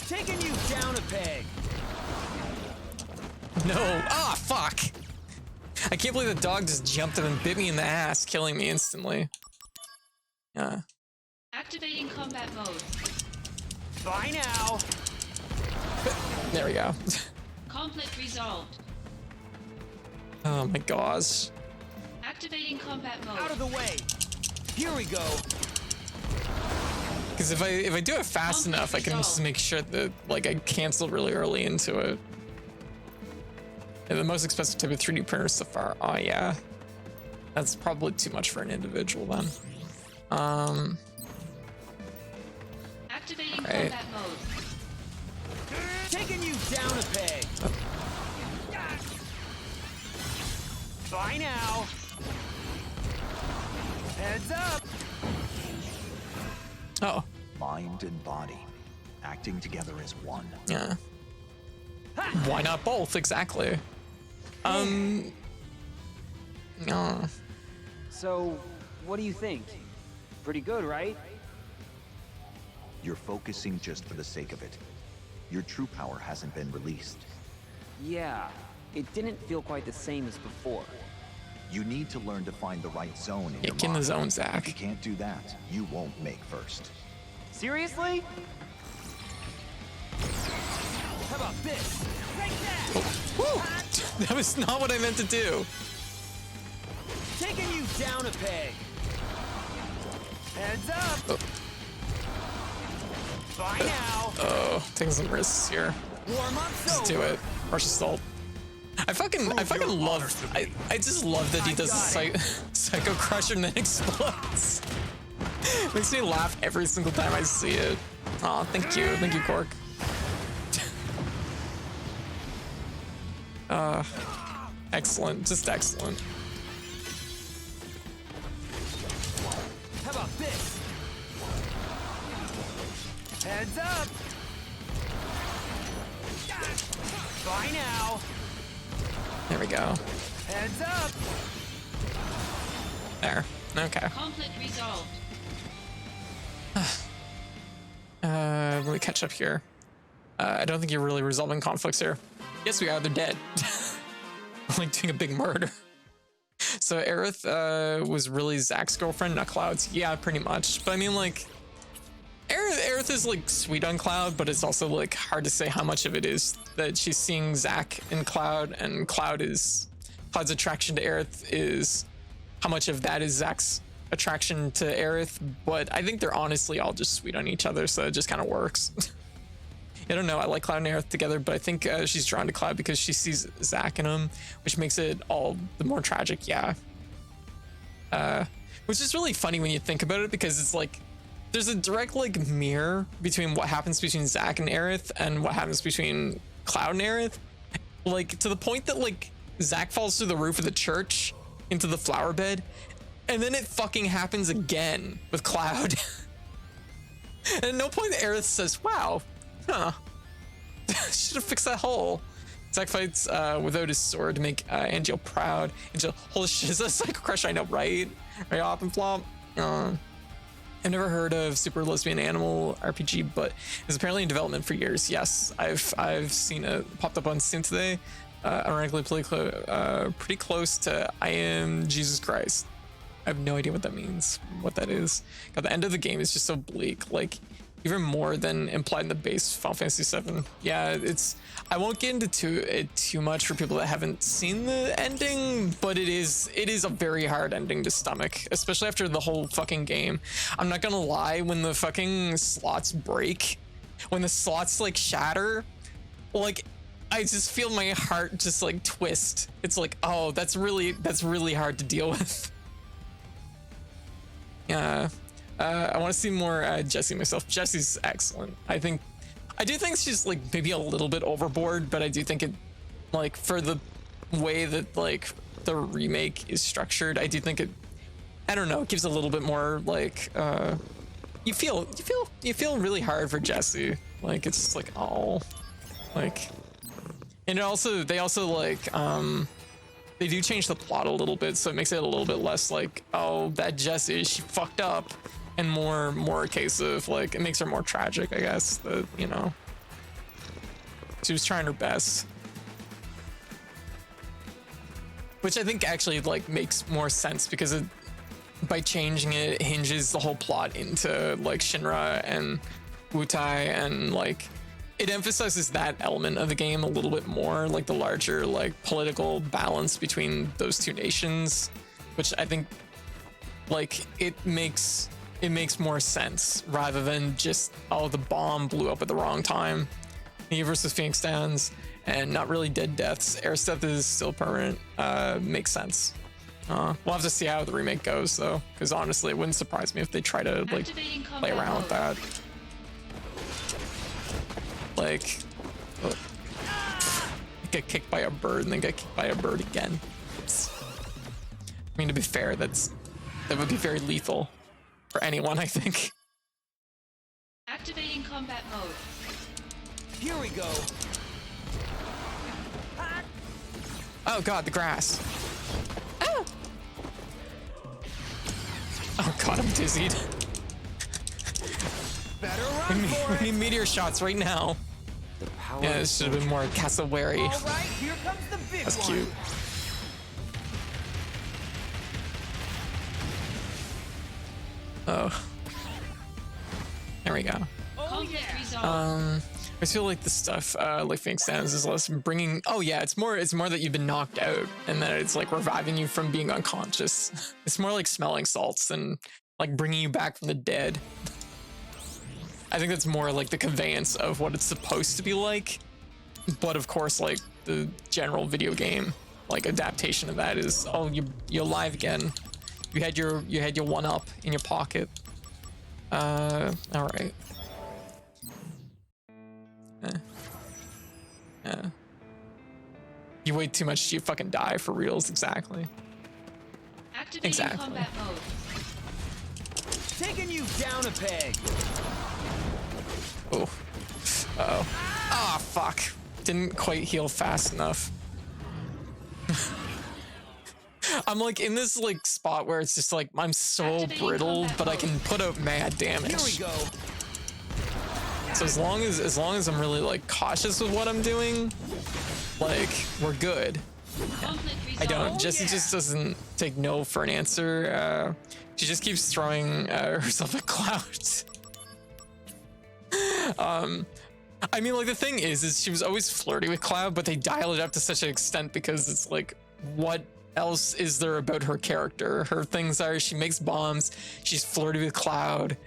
Speaker 3: Taking you down a peg.
Speaker 1: No, ah, fuck! I can't believe the dog just jumped up and bit me in the ass, killing me instantly. Yeah.
Speaker 2: Activating combat mode.
Speaker 3: Bye now.
Speaker 1: There we go.
Speaker 2: Conflict resolved.
Speaker 1: Oh my gosh.
Speaker 2: Activating combat
Speaker 3: Out of
Speaker 2: mode.
Speaker 3: the way. Here we go.
Speaker 1: Because if I do it fast enough, I can just make sure that like I cancel really early into it. Yeah, the most expensive type of 3D printer so far. Oh yeah, that's probably too much for an individual then.
Speaker 2: Activating
Speaker 1: Right.
Speaker 2: combat mode.
Speaker 3: Taking you down a peg. Bye now. Heads up.
Speaker 1: Oh
Speaker 7: Mind and body, acting together as one.
Speaker 1: yeah. Why not both? Exactly. No.
Speaker 6: So, what do you think? Pretty good, right?
Speaker 7: You're focusing just for the sake of it. Your true power hasn't been released.
Speaker 6: Yeah, it didn't feel quite the same as before.
Speaker 7: You need to learn to find the right zone in
Speaker 1: Yeah,
Speaker 7: your
Speaker 1: get in the
Speaker 7: mind.
Speaker 1: zone,
Speaker 7: If you
Speaker 1: Zach.
Speaker 7: can't do that, you won't make first.
Speaker 6: Seriously?
Speaker 3: How about this? Take that.
Speaker 1: Woo! That was not what I meant to do.
Speaker 3: Taking you down a peg. Heads up.
Speaker 1: Oh.
Speaker 3: Bye now.
Speaker 1: Oh, taking some risks here.
Speaker 3: Warm up.
Speaker 1: Just do it. Rush assault. I fucking love. I just love that he does the psycho crusher and then explodes. Makes me laugh every single time I see it. Aw, thank you, Cork. Excellent, just excellent.
Speaker 3: How about this? Heads up! Bye now!
Speaker 1: There we go.
Speaker 3: Heads up!
Speaker 1: There. Okay.
Speaker 2: Conflict resolved.
Speaker 1: Let me catch up here. I don't think you're really resolving conflicts here. Yes, we are. They're dead. Like doing a big murder. So Aerith was really Zach's girlfriend, not Cloud's. Yeah, pretty much. But I mean, like, Aerith is like sweet on Cloud, but it's also like hard to say how much of it is that she's seeing Zach in Cloud, and Cloud's attraction to Aerith is how much of that is Zach's attraction to Aerith. But I think they're honestly all just sweet on each other, so it just kind of works. I don't know. I like Cloud and Aerith together, but I think she's drawn to Cloud because she sees Zach in him, which makes it all the more tragic. Yeah. Which is really funny when you think about it, because it's like there's a direct like mirror between what happens between Zach and Aerith and what happens between Cloud and Aerith. Like to the point that like Zach falls through the roof of the church into the flower bed, and then it fucking happens again with Cloud. And at no point Aerith says, "Wow, huh, should have fixed that hole." Zach fights without his sword to make Angel proud. Angel, holy shit, is that Psycho Crush? I know, right? Right, Op and Flop. I've never heard of Super Lesbian Animal RPG, but it's apparently in development for years. Yes, I've seen it popped up on Steam today. Ironically, pretty close to I Am Jesus Christ. I have no idea what that means, what that is. God, the end of the game is just so bleak, like even more than implied in the base Final Fantasy VII. Yeah, it's. I won't get into it too much for people that haven't seen the ending, but it is a very hard ending to stomach, especially after the whole fucking game. I'm not gonna lie, when the fucking slots break, when the slots like shatter, like I just feel my heart just like twist. It's like, oh, that's really hard to deal with. Yeah. I want to see more Jessie myself. Jessie's excellent. I do think she's like maybe a little bit overboard, but I do think it, like, for the way that like the remake is structured, I do think it, I don't know, it gives a little bit more like you feel really hard for Jessie. Like it's just like, oh, like, and they also like they do change the plot a little bit, so it makes it a little bit less like, oh, that Jessie, she fucked up, and more a case of like, it makes her more tragic, I guess, that, you know, she was trying her best, which I think actually like makes more sense, because it, by changing it, it hinges the whole plot into like Shinra and Wutai, and like it emphasizes that element of the game a little bit more, like the larger like political balance between those two nations, which I think like it makes more sense, rather than just, oh, the bomb blew up at the wrong time. Me versus Phoenix stands and not really dead deaths. Air's death is still permanent. Makes sense. We'll have to see how the remake goes though, because honestly, it wouldn't surprise me if they try to like play around with that. Like, get kicked by a bird and then get kicked by a bird again. Oops. I mean, to be fair, that would be very lethal for anyone, I think.
Speaker 2: Activating combat mode.
Speaker 3: Here we go.
Speaker 1: Oh god, the grass. Ah! Oh god, I'm dizzied.
Speaker 3: Better run for
Speaker 1: We
Speaker 3: it.
Speaker 1: need meteor shots right now. Yeah, this should have been more cassowary.
Speaker 3: All right, here comes the big
Speaker 1: That's
Speaker 3: one.
Speaker 1: cute. Oh. There we go.
Speaker 3: Oh
Speaker 2: Conflict
Speaker 3: yeah.
Speaker 2: resolved.
Speaker 1: I feel like the stuff like Phoenix Downs is less bringing. Oh yeah, it's more that you've been knocked out and that it's like reviving you from being unconscious. It's more like smelling salts than like bringing you back from the dead. I think that's more like the conveyance of what it's supposed to be like. But of course, like the general video game like adaptation of that is, oh, you're alive again. You had your one up in your pocket. All right. Yeah. You wait too much, you fucking die for reals. Exactly.
Speaker 2: Activating
Speaker 1: Exactly.
Speaker 2: combat mode.
Speaker 3: Taking you down a peg.
Speaker 1: Oh. Uh-oh. Ah, fuck. Didn't quite heal fast enough. I'm like in this like spot where it's just like I'm so
Speaker 2: Activating
Speaker 1: brittle,
Speaker 2: combat
Speaker 1: but I
Speaker 2: mode.
Speaker 1: can put out mad damage.
Speaker 3: Here we go.
Speaker 1: So as long as I'm really like cautious with what I'm doing, like we're good.
Speaker 2: Conflict
Speaker 1: I don't.
Speaker 2: resolved.
Speaker 1: Jessie just doesn't take no for an answer. She just keeps throwing herself at clouds. I mean, like the thing is she was always flirty with Cloud, but they dial it up to such an extent because it's like, what else is there about her character? Her things are she makes bombs, she's flirty with Cloud,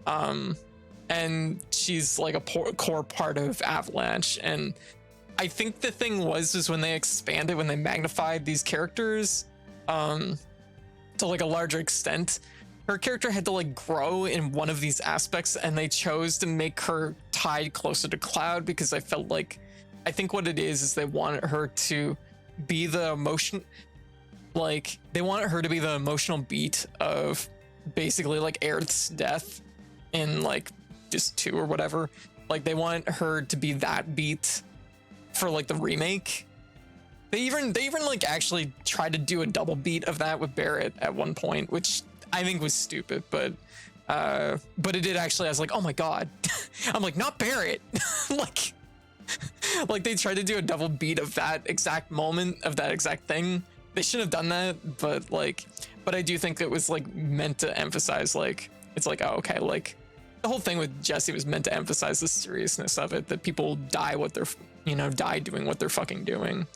Speaker 1: and she's like a core part of Avalanche. And I think the thing was when they expanded, when they magnified these characters to like a larger extent, her character had to like grow in one of these aspects, and they chose to make her tied closer to Cloud because I think what it is they wanted her to be the emotion, like they wanted her to be the emotional beat of basically like Aerith's death in like just 2 or whatever. Like they want her to be that beat for like the remake. They even like actually tried to do a double beat of that with Barrett at one point, which I think was stupid, but it did actually. I was like, oh my god. I'm like, not Barrett. like they tried to do a double beat of that exact moment, of that exact thing. They shouldn't have done that, but I do think it was like meant to emphasize, like it's like, oh okay, like the whole thing with Jessie was meant to emphasize the seriousness of it, that people die doing what they're fucking doing.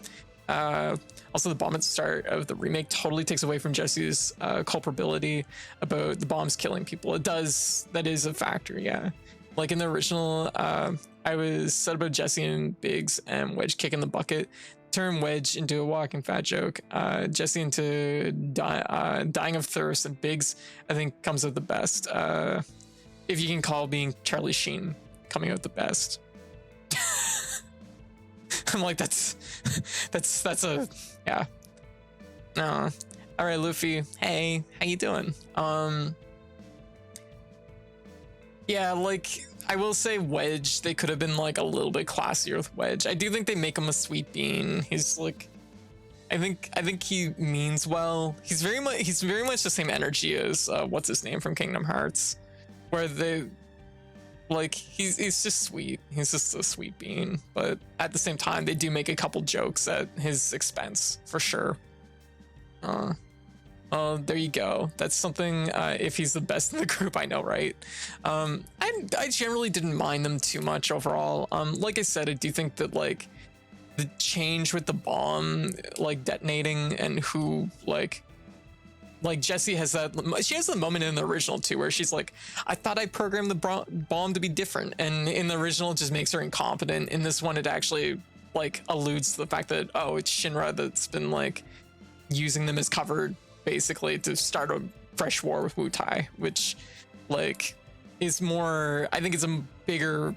Speaker 1: Also, the bomb at the start of the remake totally takes away from Jessie's culpability about the bombs killing people. It does. That is a factor, yeah. Like in the original, I was said about Jessie and Biggs and Wedge kicking the bucket. Turn Wedge into a walking fat joke. Jessie into dying of thirst, and Biggs, I think, comes out the best. If you can call being Charlie Sheen coming out the best. I'm like, that's a, yeah. No. All right, Luffy. Hey, how you doing? Yeah, like I will say Wedge, they could have been like a little bit classier with Wedge. I do think they make him a sweet bean. He's like, I think he means well. He's very much the same energy as what's his name from Kingdom Hearts, where they like he's just sweet. He's just a sweet bean, but at the same time they do make a couple jokes at his expense for sure. There you go. That's something. If he's the best in the group, I know, right? I generally didn't mind them too much overall. Like I said, I do think that like the change with the bomb like detonating and who like Jessie has that. She has the moment in the original too where she's like, I thought I programmed the bomb to be different, and in the original it just makes her incompetent. In this one it actually like alludes to the fact that, oh, it's Shinra that's been like using them as cover basically to start a fresh war with Wutai, which like is more, I think it's a bigger,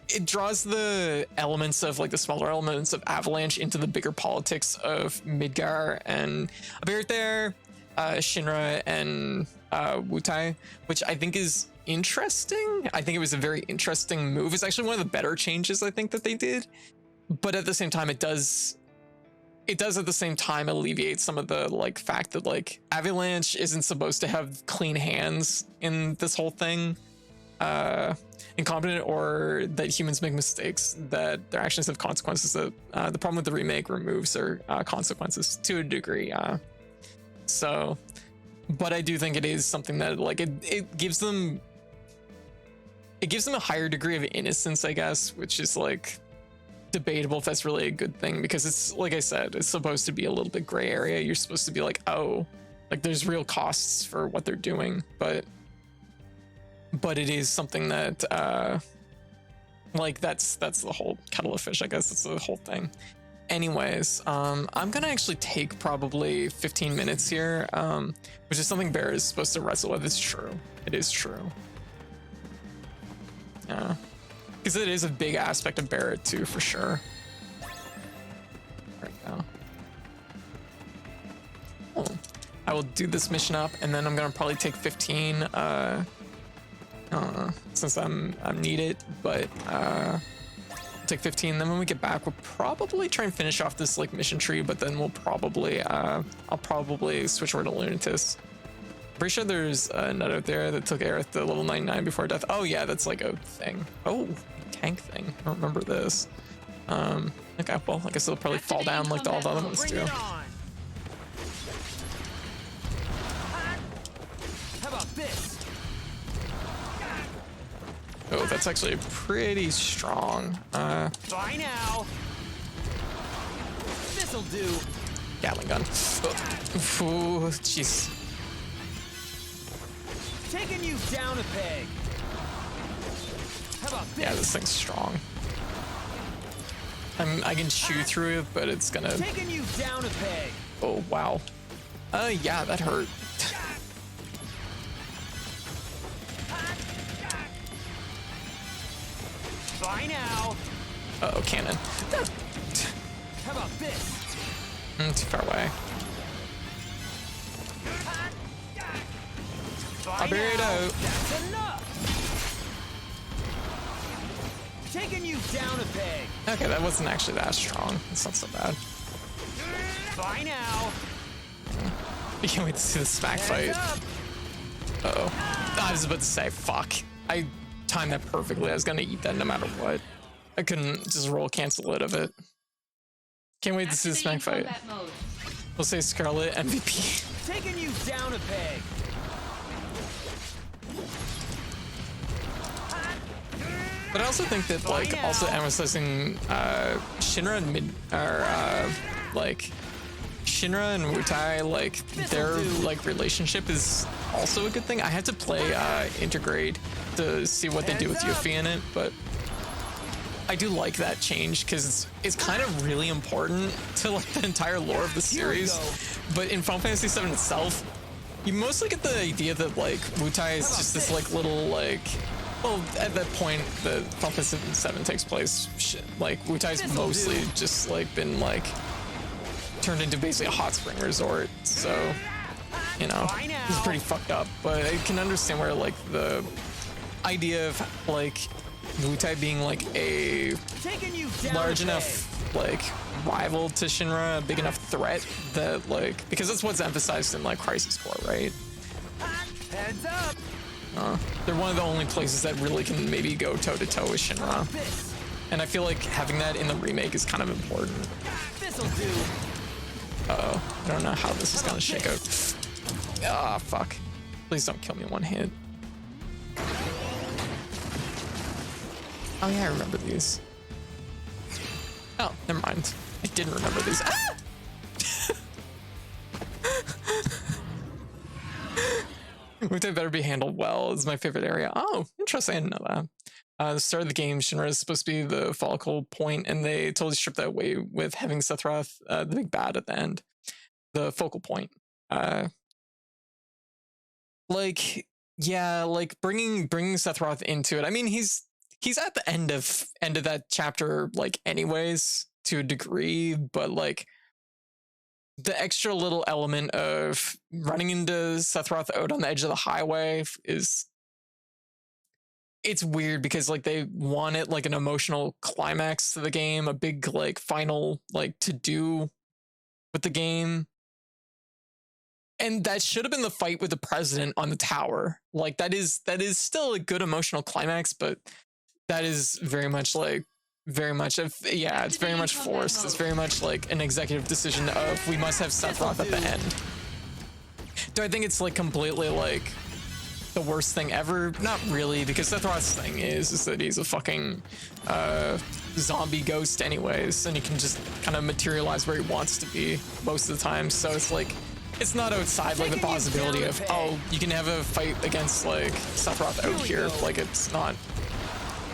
Speaker 1: it draws the elements of like the smaller elements of Avalanche into the bigger politics of Midgar and Barrett there, Shinra and Wutai, which I think is interesting. I think it was a very interesting move. It's actually one of the better changes I think that they did, but at the same time it does at the same time alleviate some of the like fact that like Avalanche isn't supposed to have clean hands in this whole thing, incompetent, or that humans make mistakes, that their actions have consequences. That the problem with the remake removes their consequences to a degree. So, but I do think it is something that like it gives them a higher degree of innocence, I guess, which is like debatable if that's really a good thing, because it's like I said, it's supposed to be a little bit gray area. You're supposed to be like, oh, like there's real costs for what they're doing, but it is something that like that's the whole kettle of fish, I guess. That's the whole thing. Anyways, I'm gonna actually take probably 15 minutes here, which is something Bear is supposed to wrestle with. It's true. It is true. Yeah. Because it is a big aspect of Barrett too, for sure. There we go. Cool. I will do this mission up, and then I'm gonna probably take 15 since I'm needed, but I'll take 15. Then when we get back, we'll probably try and finish off this like mission tree, but then we'll probably I'll probably switch over to Lunatus. Pretty sure there's a nut out there that took Aerith to level 99 before death. Oh yeah, that's like a thing. Oh, tank thing. I don't remember this. Okay, well, I guess it'll probably fall down like all the other ones
Speaker 3: Bring
Speaker 1: do.
Speaker 3: it on. How about this?
Speaker 1: Oh, that's actually pretty strong.
Speaker 3: Bye now. This'll do.
Speaker 1: Gatling gun. Oh, jeez.
Speaker 3: Taking you down a peg. How about this?
Speaker 1: Yeah, this thing's strong. I can chew through it, but it's gonna.
Speaker 3: Taking you down a peg.
Speaker 1: Oh wow. Yeah, that hurt.
Speaker 3: Bye now.
Speaker 1: Uh-oh, cannon.
Speaker 3: How about this?
Speaker 1: Too far away.
Speaker 3: Bye
Speaker 1: I'll bury it
Speaker 3: now.
Speaker 1: out.
Speaker 3: That's enough. Taking you down a peg.
Speaker 1: Okay, that wasn't actually that strong. It's not so bad.
Speaker 3: Bye now.
Speaker 1: I can't wait to see the smack fight.
Speaker 3: Heads up.
Speaker 1: Uh-oh. I was about to say, fuck. I timed that perfectly. I was gonna eat that no matter what. I couldn't just roll cancel it of it. Can't wait to see the smack fight.
Speaker 2: Combat mode.
Speaker 1: We'll say Scarlet MVP.
Speaker 3: Taking you down a peg.
Speaker 1: But I also think that like also emphasizing Shinra and like Shinra and Wutai, like their like relationship is also a good thing. I had to play Intergrade to see what they do with Yuffie in it, but I do like that change because it's kind of really important to like the entire lore of the series. But in Final Fantasy VII itself, you mostly get the idea that like Wutai is just this like little like. Well, at that point, the Final Fantasy VII takes place. Like Wutai's mostly just like been like turned into basically a hot spring resort. So, you know, it's pretty fucked up. But I can understand where like the idea of like Wutai being like a large enough like rival to Shinra, a big enough threat that like because that's what's emphasized in like Crisis Core, right?
Speaker 3: Heads up.
Speaker 1: They're one of the only places that really can maybe go toe-to-toe with Shinra. And I feel like having that in the remake is kind of important.
Speaker 3: This'll do.
Speaker 1: Uh-oh. I don't know how this is gonna shake out. Ah, fuck. Please don't kill me in one hit. Oh yeah, I remember these. Oh, never mind. I didn't remember these. Ah! Wutai better be handled well. Is my favorite area. Oh, interesting. I didn't know that. The start of the game, Shinra is supposed to be the focal point, and they totally stripped that away with having Sephiroth, the big bad at the end, the focal point. Like, yeah, like bringing Sephiroth into it. I mean, he's at the end of that chapter, like, anyways, to a degree, but like. The extra little element of running into Sephiroth out on the edge of the highway it's weird because like they wanted like an emotional climax to the game, a big like final like to do with the game. And that should have been the fight with the president on the tower. Like that is still a good emotional climax, but that is very much it's very much forced. It's very much like an executive decision of we must have Sephiroth at the end. Do I think it's like completely like the worst thing ever? Not really, because Sephiroth's thing is that he's a fucking zombie ghost anyways, and he can just kind of materialize where he wants to be most of the time. So it's like it's not outside like the possibility of you can have a fight against like Sephiroth out here. Like it's not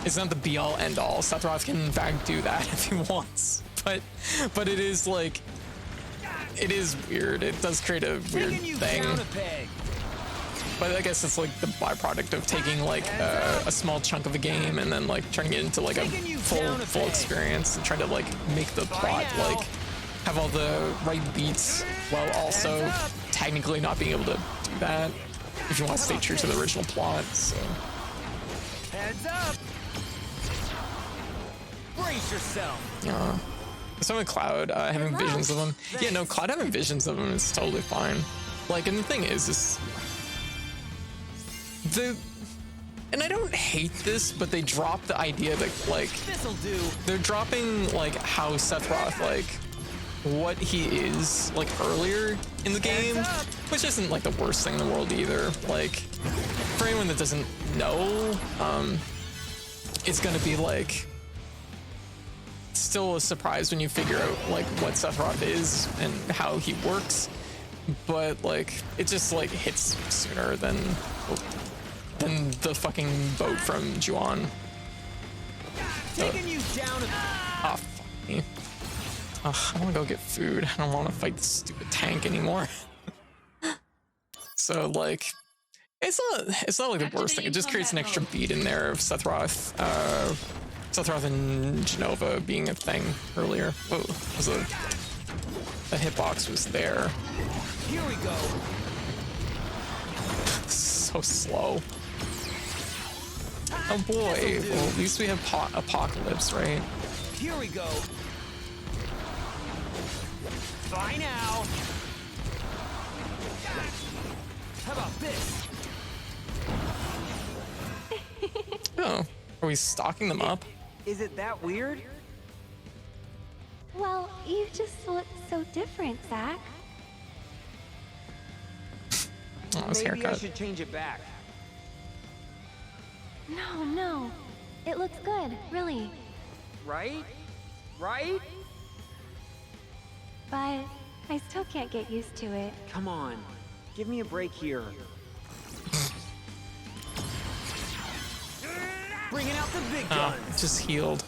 Speaker 1: the be all end all. Sephiroth can in fact do that if he wants, but it is like it is weird. It does create a weird thing. But I guess it's like the byproduct of taking like a small chunk of a game and then like turning it into like a full experience and trying to like make the plot like have all the right beats while also technically not being able to do that if you want to stay true to the original plot. So
Speaker 3: Heads up! Brace yourself!
Speaker 1: Yeah. Some with Cloud having
Speaker 5: Good
Speaker 1: visions of
Speaker 5: luck.
Speaker 1: him. Yeah, no, Cloud having visions of him is totally fine. Like, and the thing is and I don't hate this, but they drop the idea that, like,
Speaker 3: This'll do!
Speaker 1: they're dropping, like, how Sephiroth, like, what he is, like, earlier in the game, which isn't, like, the worst thing in the world either. Like, for anyone that doesn't know, it's gonna be, like, still a surprise when you figure out, like, what Sephiroth is and how he works, but, like, it just, like, hits sooner than the fucking boat from Juon.
Speaker 3: Taking you down a...
Speaker 1: Ah, fuck me. Ugh, I want to go get food. I don't want to fight this stupid tank anymore. So, like, it's not like the worst thing. It just creates an extra beat in there of Sephiroth and Genova being a thing earlier. Whoa, the hitbox was there.
Speaker 3: Here we go!
Speaker 1: So slow. Oh boy, well, at least we have Apocalypse, right?
Speaker 3: Here we go! Bye now! How about this?
Speaker 1: Oh, are we stocking them up?
Speaker 6: Is it that weird?
Speaker 5: Well, you just look so different, Zach.
Speaker 1: Oh, his
Speaker 6: Maybe I
Speaker 1: haircut.
Speaker 6: should change it back.
Speaker 5: No. It looks good, really.
Speaker 6: Right? Right?
Speaker 5: But I still can't get used to it.
Speaker 6: Come on. Give me a break here.
Speaker 3: Bringing out the big
Speaker 1: Oh,
Speaker 3: guns!
Speaker 1: just healed.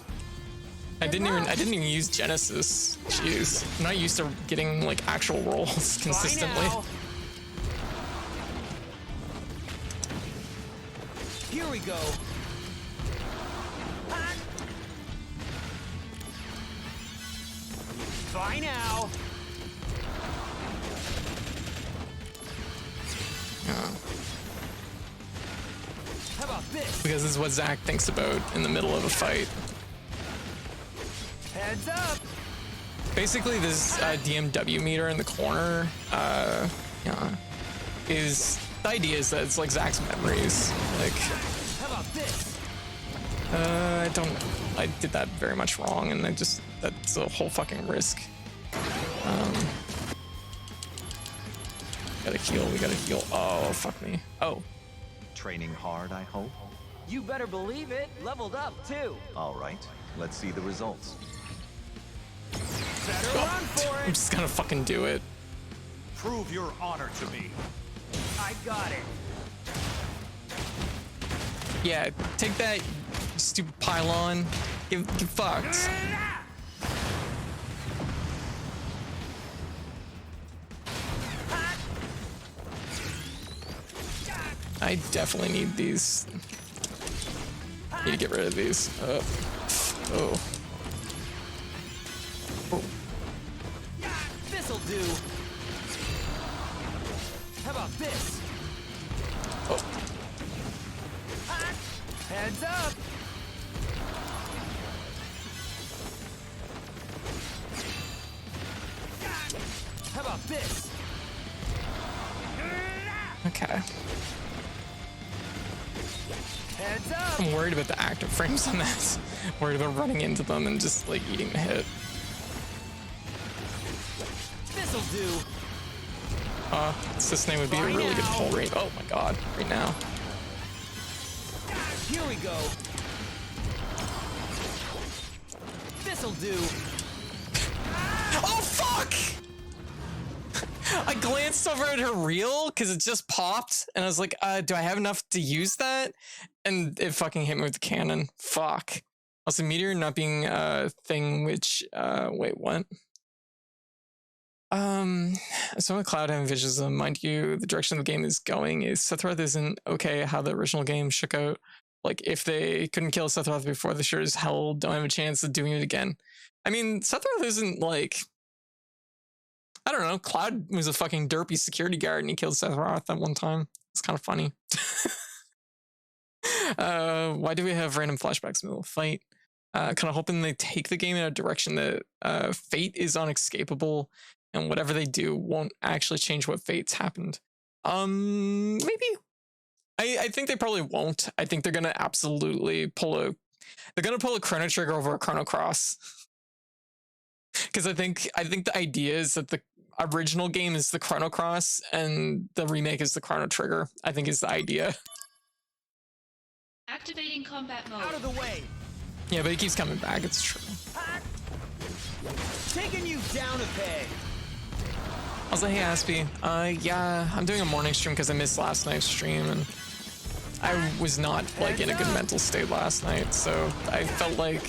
Speaker 1: I didn't even use Genesis. Jeez, I'm not used to getting like actual rolls consistently.
Speaker 3: Bye now. Here we go. Bye now. How about this?
Speaker 1: Because this is what Zach thinks about in the middle of a fight.
Speaker 3: Heads up.
Speaker 1: Basically, this DMW meter in the corner, is the idea is that it's like Zach's memories. Like,
Speaker 3: How about this?
Speaker 1: I did that very much wrong, and that's a whole fucking risk. We gotta heal. Oh, fuck me. Oh,
Speaker 7: Training hard, I hope?
Speaker 6: You better believe it. Leveled up, too.
Speaker 7: All right, let's see the results.
Speaker 3: Better run for
Speaker 1: I'm
Speaker 3: it.
Speaker 1: just gonna fucking do it.
Speaker 4: Prove your honor to me.
Speaker 3: I got it.
Speaker 1: Yeah, take that, you stupid pylon. Get fucked. I definitely need these. Need to get rid of these. Oh.
Speaker 3: This'll do. How about this?
Speaker 1: Oh.
Speaker 3: Heads up. How about this?
Speaker 1: Okay.
Speaker 3: Heads up.
Speaker 1: I'm worried about the active frames on that. Worried about running into them and just like eating the hit.
Speaker 3: This'll do.
Speaker 1: This name would be a really good pull rate. Oh my god, right now.
Speaker 3: Here we go. This'll do.
Speaker 1: Oh fuck! I glanced over at her reel because it just popped, and I was like, do I have enough to use that? And it fucking hit me with the cannon. Fuck. Also, meteor not being a thing which, wait, what? So with Cloud having visions of, mind you, the direction the game is going is Sephiroth isn't okay how the original game shook out. Like, if they couldn't kill Sephiroth before, they sure as hell don't have a chance of doing it again. I mean, Sephiroth isn't like, I don't know, Cloud was a fucking derpy security guard and he killed Sephiroth at one time. It's kind of funny. Why do we have random flashbacks in the middle of the fight? Kind of hoping they take the game in a direction that fate is unescapable, and whatever they do won't actually change what fate's happened. Maybe. I think they probably won't. I think they're gonna absolutely pull a Chrono Trigger over a Chrono Cross. Because I think the idea is that the original game is the Chrono Cross and the remake is the Chrono Trigger. I think is the idea.
Speaker 2: Activating combat
Speaker 3: Out of
Speaker 2: mode.
Speaker 3: the way.
Speaker 1: Yeah, but he keeps coming back. It's true.
Speaker 3: Taking you down a peg.
Speaker 1: I was like, hey, Aspie. Yeah, I'm doing a morning stream because I missed last night's stream and I was not like in a good mental state last night, so I felt like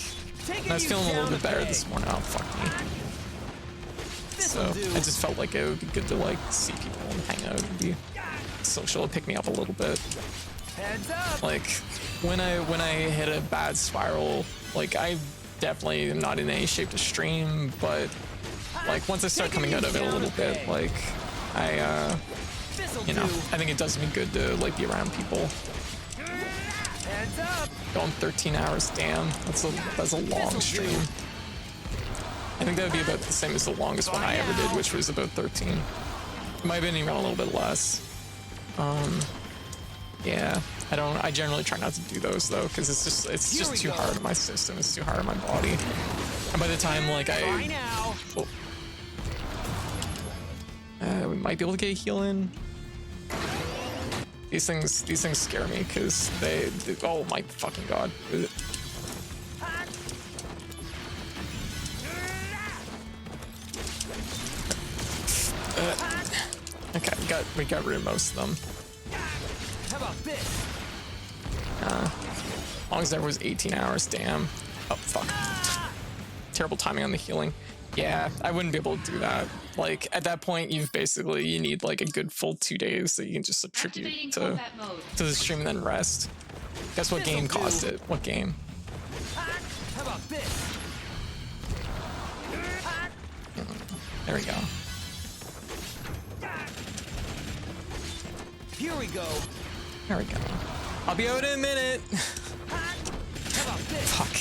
Speaker 1: I was feeling a little bit better this morning. Oh, fuck me. So I just felt like it would be good to like see people and hang out and be social, pick me up a little bit.
Speaker 3: Heads up.
Speaker 1: Like when I hit a bad spiral, like I definitely am not in any shape to stream, but like once I start coming out of it a little bit, like I think it does me good to like be around people.
Speaker 3: Heads up.
Speaker 1: Going 13 hours, damn, that's a long stream. I think that would be about the same as the longest one I ever did, which was about 13. It might have been even a little bit less. Yeah, I generally try not to do those though, because it's just too hard on my system, it's too hard on my body. And by the time like we might be able to get a heal in. These things scare me because they oh my fucking god. Okay, we got rid of most of them.
Speaker 3: How about this?
Speaker 1: As long as there was 18 hours, damn. Oh fuck. Terrible timing on the healing. Yeah, I wouldn't be able to do that. Like at that point, you need like a good full 2 days that you can just attribute to the stream and then rest. Guess what game caused it? What game?
Speaker 3: How about this?
Speaker 1: There we go.
Speaker 3: Here we go.
Speaker 1: There we go. I'll be out in a minute.
Speaker 3: How about this?
Speaker 1: Fuck.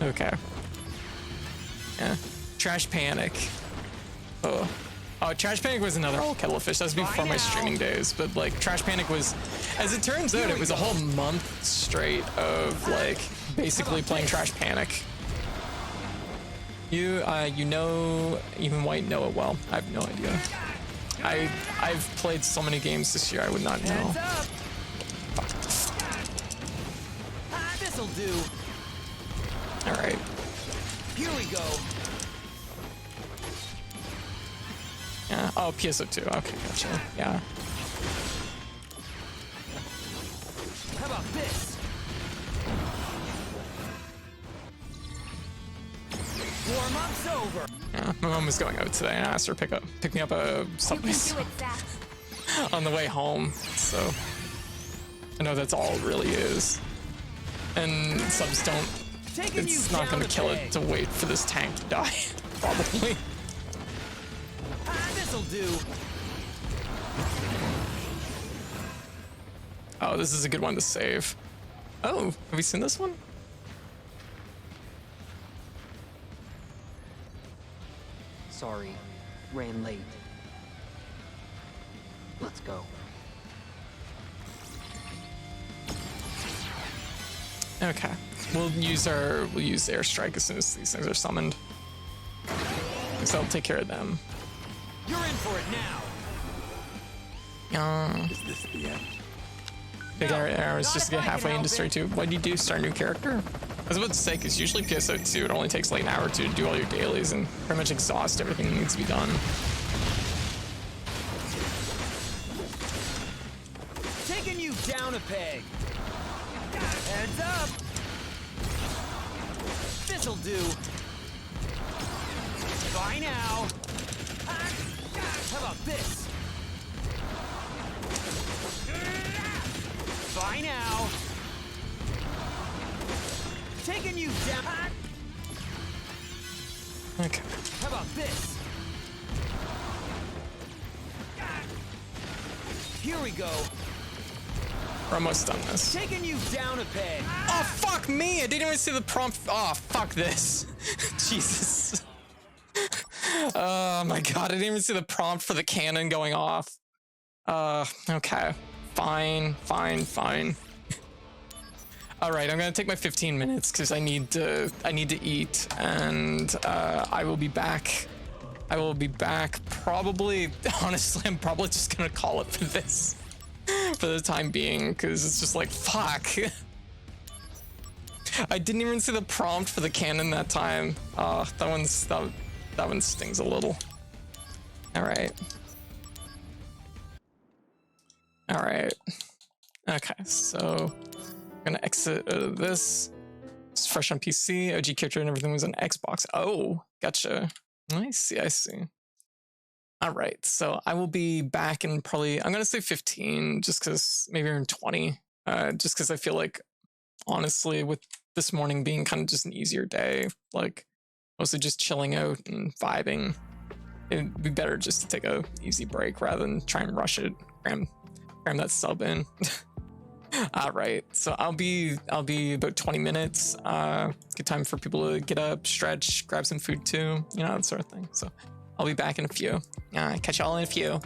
Speaker 1: Okay. Yeah. Trash Panic. Oh, Trash Panic was another whole kettle of fish. That was before my streaming days, but like Trash Panic was, as it turns out, it was a whole month straight of like basically playing Trash Panic. You know, even White know it well. I have no idea. I've played so many games this year, I would not know. Fuck.
Speaker 3: This'll do.
Speaker 1: All right.
Speaker 3: Here we go.
Speaker 1: Yeah. Oh, PSO2. Okay, gotcha. Yeah.
Speaker 3: How about this? Warm-up's over.
Speaker 1: Yeah. My mom was going out today, and I asked her to pick me up a Subway on the way home. So I know that's all it really is. And subs don't. It's not going to kill it to wait for this tank to die, probably.
Speaker 3: This'll do.
Speaker 1: Oh, this is a good one to save. Oh, have we seen this one?
Speaker 6: Sorry, ran late. Let's go.
Speaker 1: Okay, we'll use airstrike as soon as these things are summoned. So I'll take care of them.
Speaker 3: You're in for it now.
Speaker 4: Is this the end?
Speaker 1: Big arrows just to get halfway into story 2. What do you do? Start a new character? I was about to say, because usually PSO2, it only takes like an hour to do all your dailies and pretty much exhaust everything that needs to be done.
Speaker 3: Taking you down a peg. Heads up. This'll do. Bye now. How about this? Bye now. Taking you down.
Speaker 1: Okay.
Speaker 3: How about this? Here we go.
Speaker 1: We're almost done this.
Speaker 3: Taking you down a peg.
Speaker 1: Oh, fuck me! I didn't even see the prompt. Oh, fuck this. Jesus. Oh my god, I didn't even see the prompt for the cannon going off. Okay. Fine. Alright, I'm gonna take my 15 minutes because I need to eat, and I will be back. I will be back probably, honestly, I'm probably just gonna call it for this. For the time being, because it's just like, fuck. I didn't even see the prompt for the cannon that time. That one stings a little. Alright. Okay, so I'm gonna exit this. It's fresh on PC, OG character and everything was on Xbox. Oh, gotcha. I see. All right, so I will be back in probably, I'm gonna say 15, just because, maybe even 20, just because I feel like, honestly, with this morning being kind of just an easier day, like mostly just chilling out and vibing, it'd be better just to take a easy break rather than try and rush it, cram that sub in. All right, so I'll be about 20 minutes. Good time for people to get up, stretch, grab some food too, you know, that sort of thing. So I'll be back in a few. Catch y'all in a few.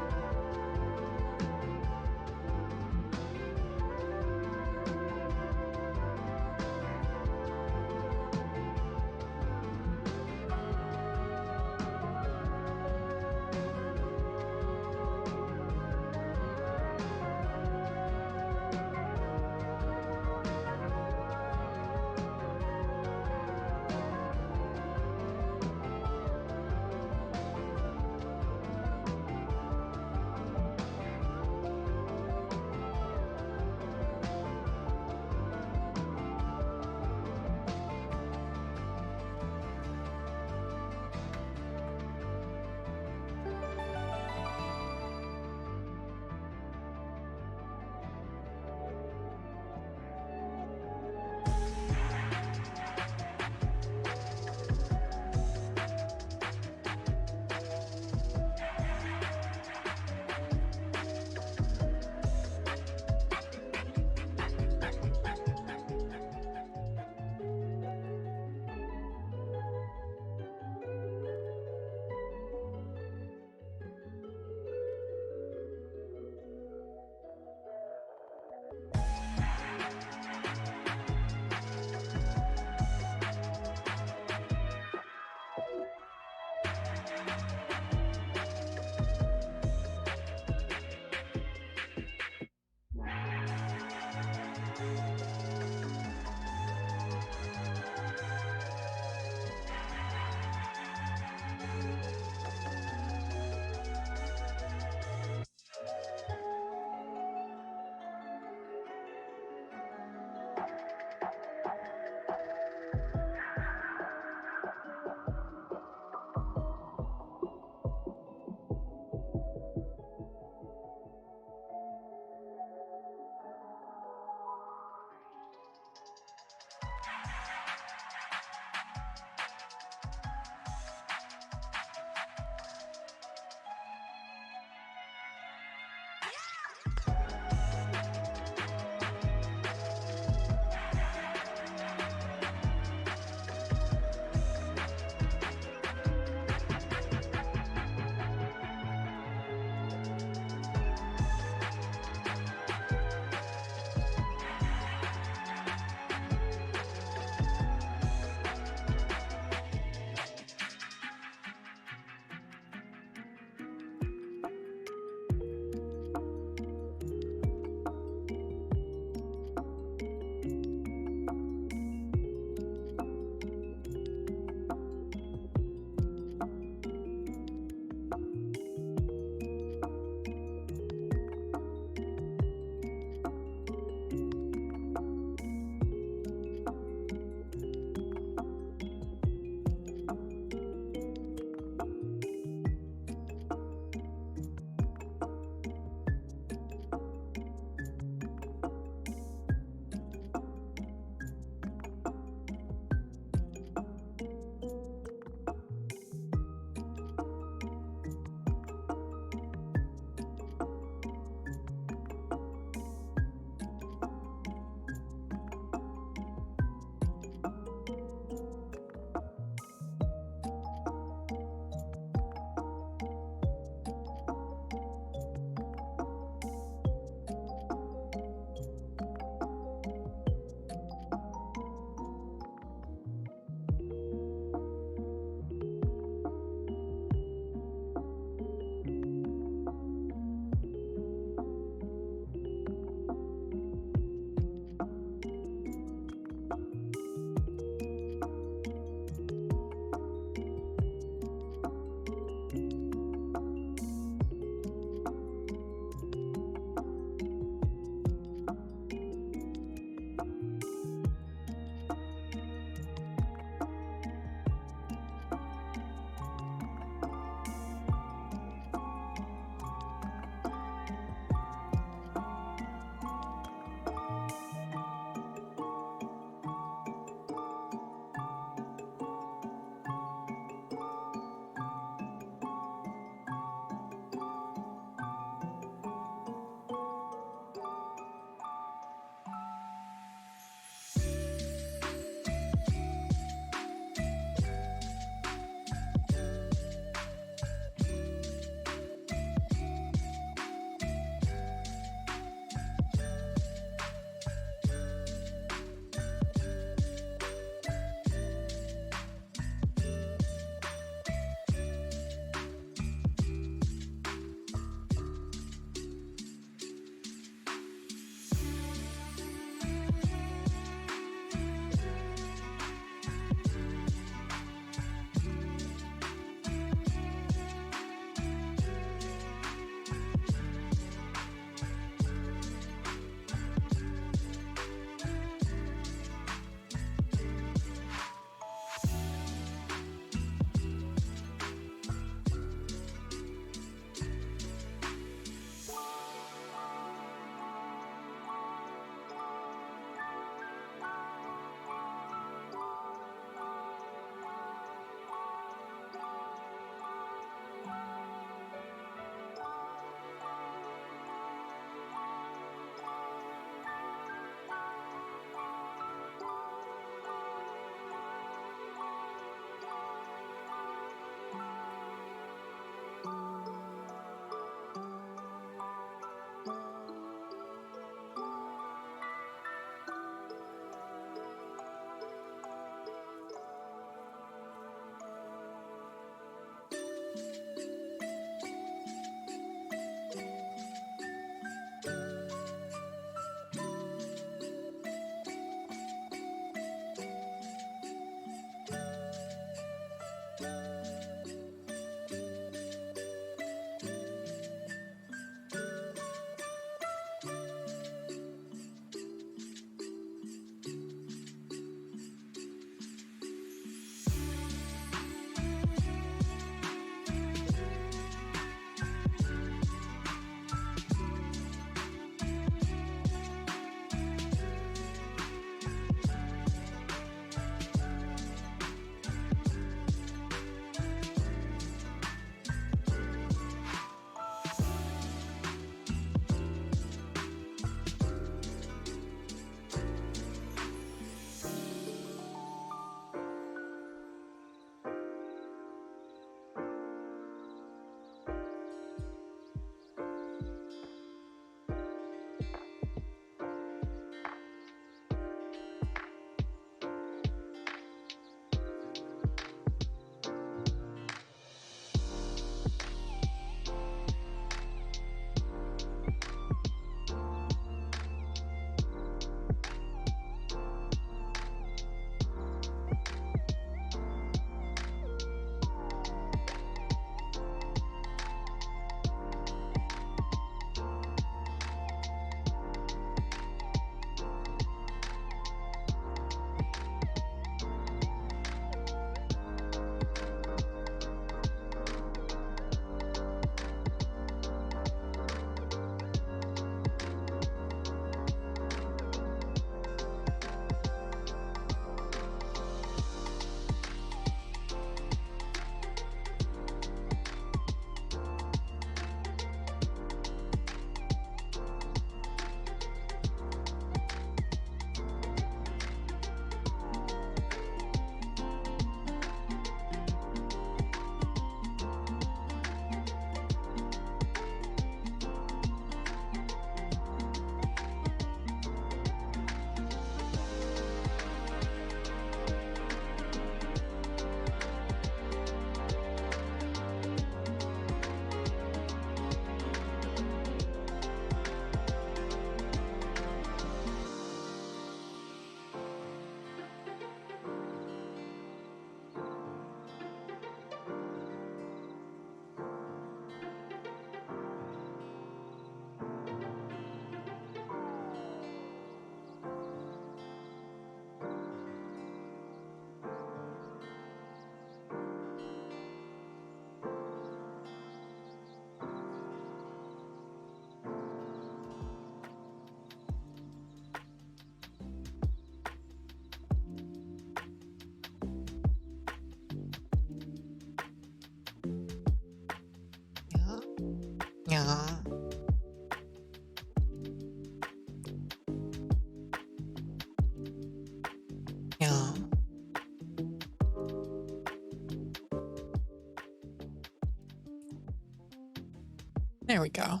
Speaker 1: There we go.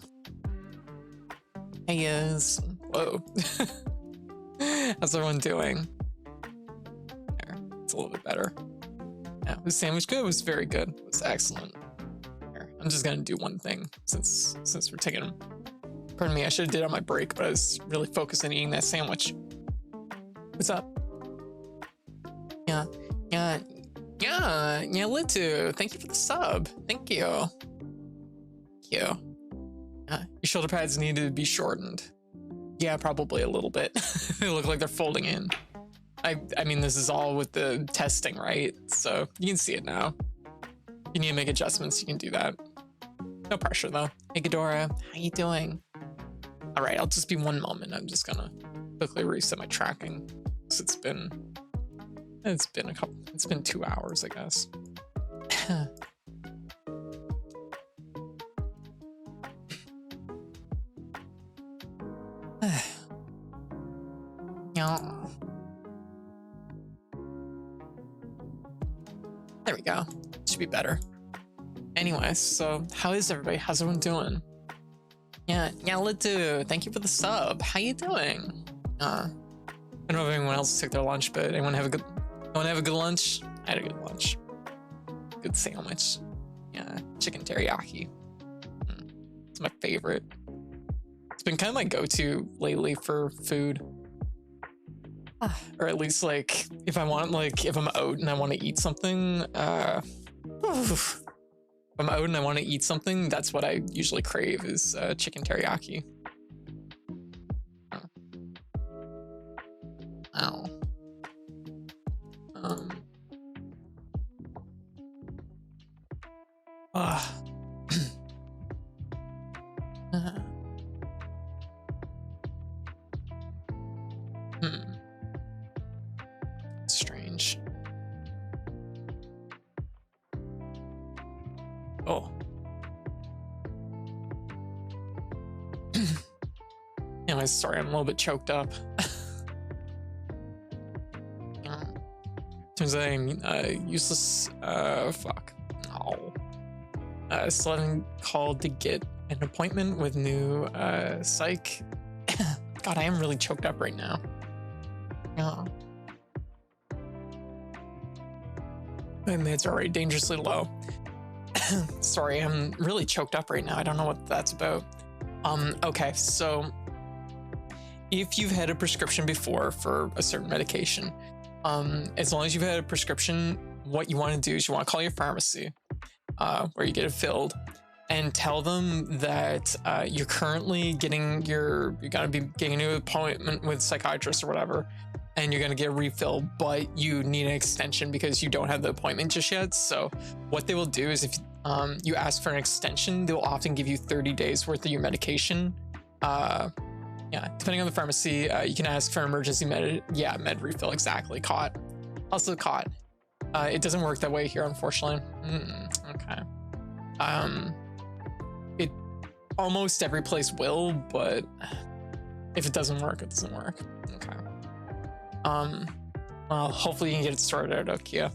Speaker 1: Hey guys. Whoa. How's everyone doing? There, it's a little bit better. Yeah, was sandwich good? It was very good. It was excellent. Here, I'm just gonna do one thing since we're taking. Pardon me, I should have did it on my break, but I was really focused on eating that sandwich. What's up? Yeah, Litu. Thank you for the sub. Thank you. Thank you. Your shoulder pads need to be shortened. Yeah, probably a little bit. They look like they're folding in. I mean, this is all with the testing, right? So you can see it now. You need to make adjustments, you can do that. No pressure though. Hey Ghidorah, how you doing? All right, I'll just be one moment. I'm just gonna quickly reset my tracking. It's been 2 hours, I guess. There we go. Should be better. Anyway, so how is everybody? How's everyone doing? Yeah, Litu, thank you for the sub. How you doing? I don't know if anyone else took their lunch, but anyone have a good lunch? I had a good lunch. Good sandwich. Yeah, chicken teriyaki. It's my favorite. It's been kind of my go-to lately for food. Or at least like if I'm out and I want to eat something, if I'm out and I want to eat something, that's what I usually crave is chicken teriyaki. Ow. Strange. Oh. Anyways, sorry, I'm a little bit choked up. Turns out I'm useless. Fuck. No. Still called to get an appointment with new psych. God, I am really choked up right now. Yeah. My meds are already dangerously low. Sorry, I'm really choked up right now. I don't know what that's about. Okay, so if you've had a prescription before for a certain medication, as long as you've had a prescription, what you want to do is you want to call your pharmacy, where you get it filled, and tell them that you're currently you're gonna be getting a new appointment with a psychiatrist or whatever, and you're gonna get a refill, but you need an extension because you don't have the appointment just yet. So what they will do is if you ask for an extension, they'll often give you 30 days worth of your medication. Yeah, depending on the pharmacy, you can ask for an emergency med refill. Exactly. Caught. Also caught. It doesn't work that way here, unfortunately. Okay. It almost every place will, but if it doesn't work, it doesn't work. Okay. Well, hopefully you can get it sorted out, Kia.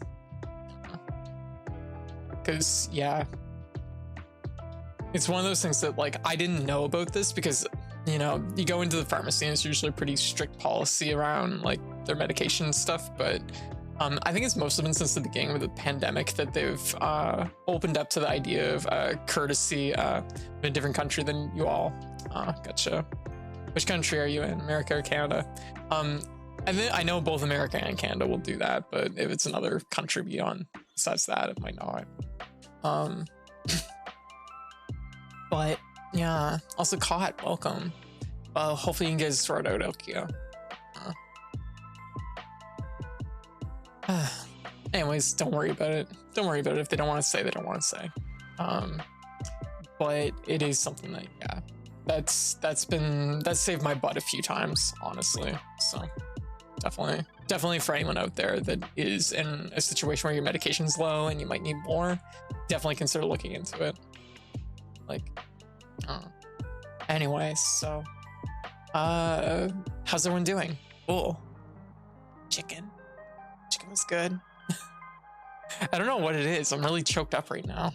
Speaker 1: Because yeah, it's one of those things that like I didn't know about this because you go into the pharmacy and it's usually a pretty strict policy around like their medication stuff, but I think it's mostly been since the beginning of the pandemic that they've opened up to the idea of courtesy in a different country than you all. Gotcha. Which country are you in, America or Canada? And then I know both America and Canada will do that, but if it's another country beyond besides that, it might not. But yeah, also caught. Welcome. Hopefully you can get it sorted out, Elkio. Anyways, don't worry about it. Don't worry about it. If they don't want to say, they don't want to say. But it is something that that's saved my butt a few times, honestly. So definitely for anyone out there that is in a situation where your medication's low and you might need more, definitely consider looking into it. Like, anyways, so how's everyone doing? Cool. Chicken was good. I don't know what it is. I'm really choked up right now.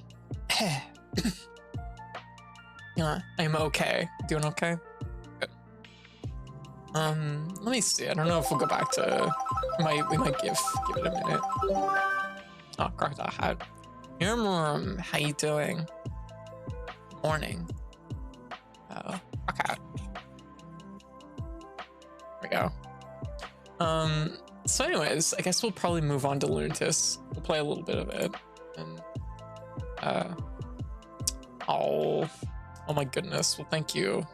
Speaker 1: Yeah, I'm okay. Doing okay? Good. Let me see. I don't know if we'll go back to... We might give it a minute. Oh, crocodile hat. How you doing? Morning. Oh, okay. There we go. So anyways, I guess we'll probably move on to Lunatus. We'll play a little bit of it. And, oh my goodness. Well, thank you.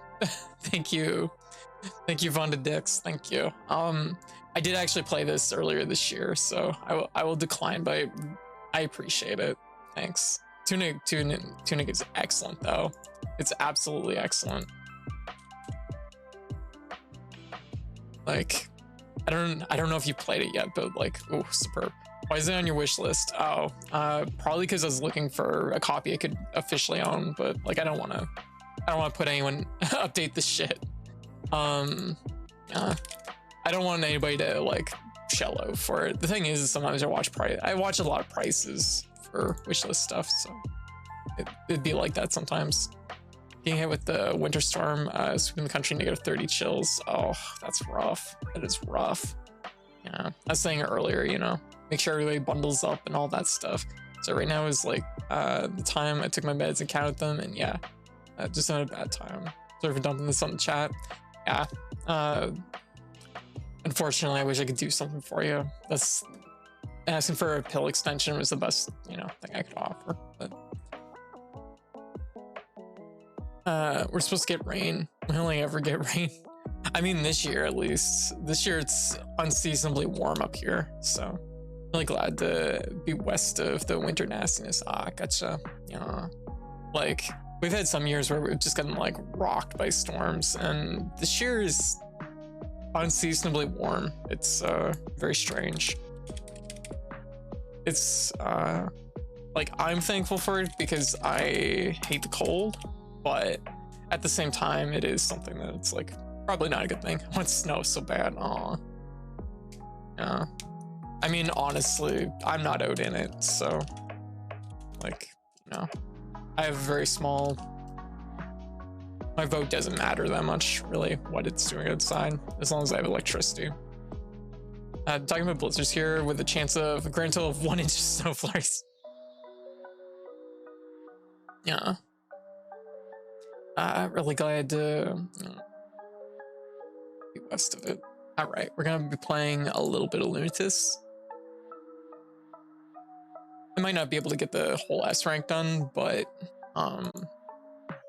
Speaker 1: Thank you. Thank you, Vonda Dix. Thank you. I did actually play this earlier this year, so I will decline, but I appreciate it. Thanks. Tunic is excellent though. It's absolutely excellent. Like, I don't know if you played it yet, but like, oh, superb. Why is it on your wish list? Oh, probably because I was looking for a copy I could officially own, but like I don't want to put anyone update this shit. I don't want anybody to like shell out for it. The thing is, sometimes I watch a lot of prices for wishlist stuff, so it'd be like that sometimes. Getting hit with the winter storm, sweeping the country, -30 chills. Oh, that's rough. That is rough. Yeah, I was saying earlier, you know, make sure everybody bundles up and all that stuff. So right now is like the time I took my meds and counted them, and yeah, just not a bad time. Sorry for dumping this on the chat. Yeah. Unfortunately, I wish I could do something for you. That's asking for a pill extension was the best, you know, thing I could offer. But we're supposed to get rain. We only ever get rain. I mean, this year at least. This year it's unseasonably warm up here, so really glad to be west of the winter nastiness. Ah, gotcha. Yeah, like we've had some years where we've just gotten like rocked by storms, and this year is unseasonably warm. It's very strange. It's like I'm thankful for it because I hate the cold, but at the same time it is something that it's like probably not a good thing. I want snow so bad. Aw. Yeah. I mean, honestly, I'm not out in it, so like, you know, I have a very small, my vote doesn't matter that much, really, what it's doing outside, as long as I have electricity. Talking about blizzards here with a chance of a grand total of 1 inch of snow flurries. Yeah. Really glad to be west of it. All right, we're gonna be playing a little bit of Lunatus. I might not be able to get the whole S rank done, but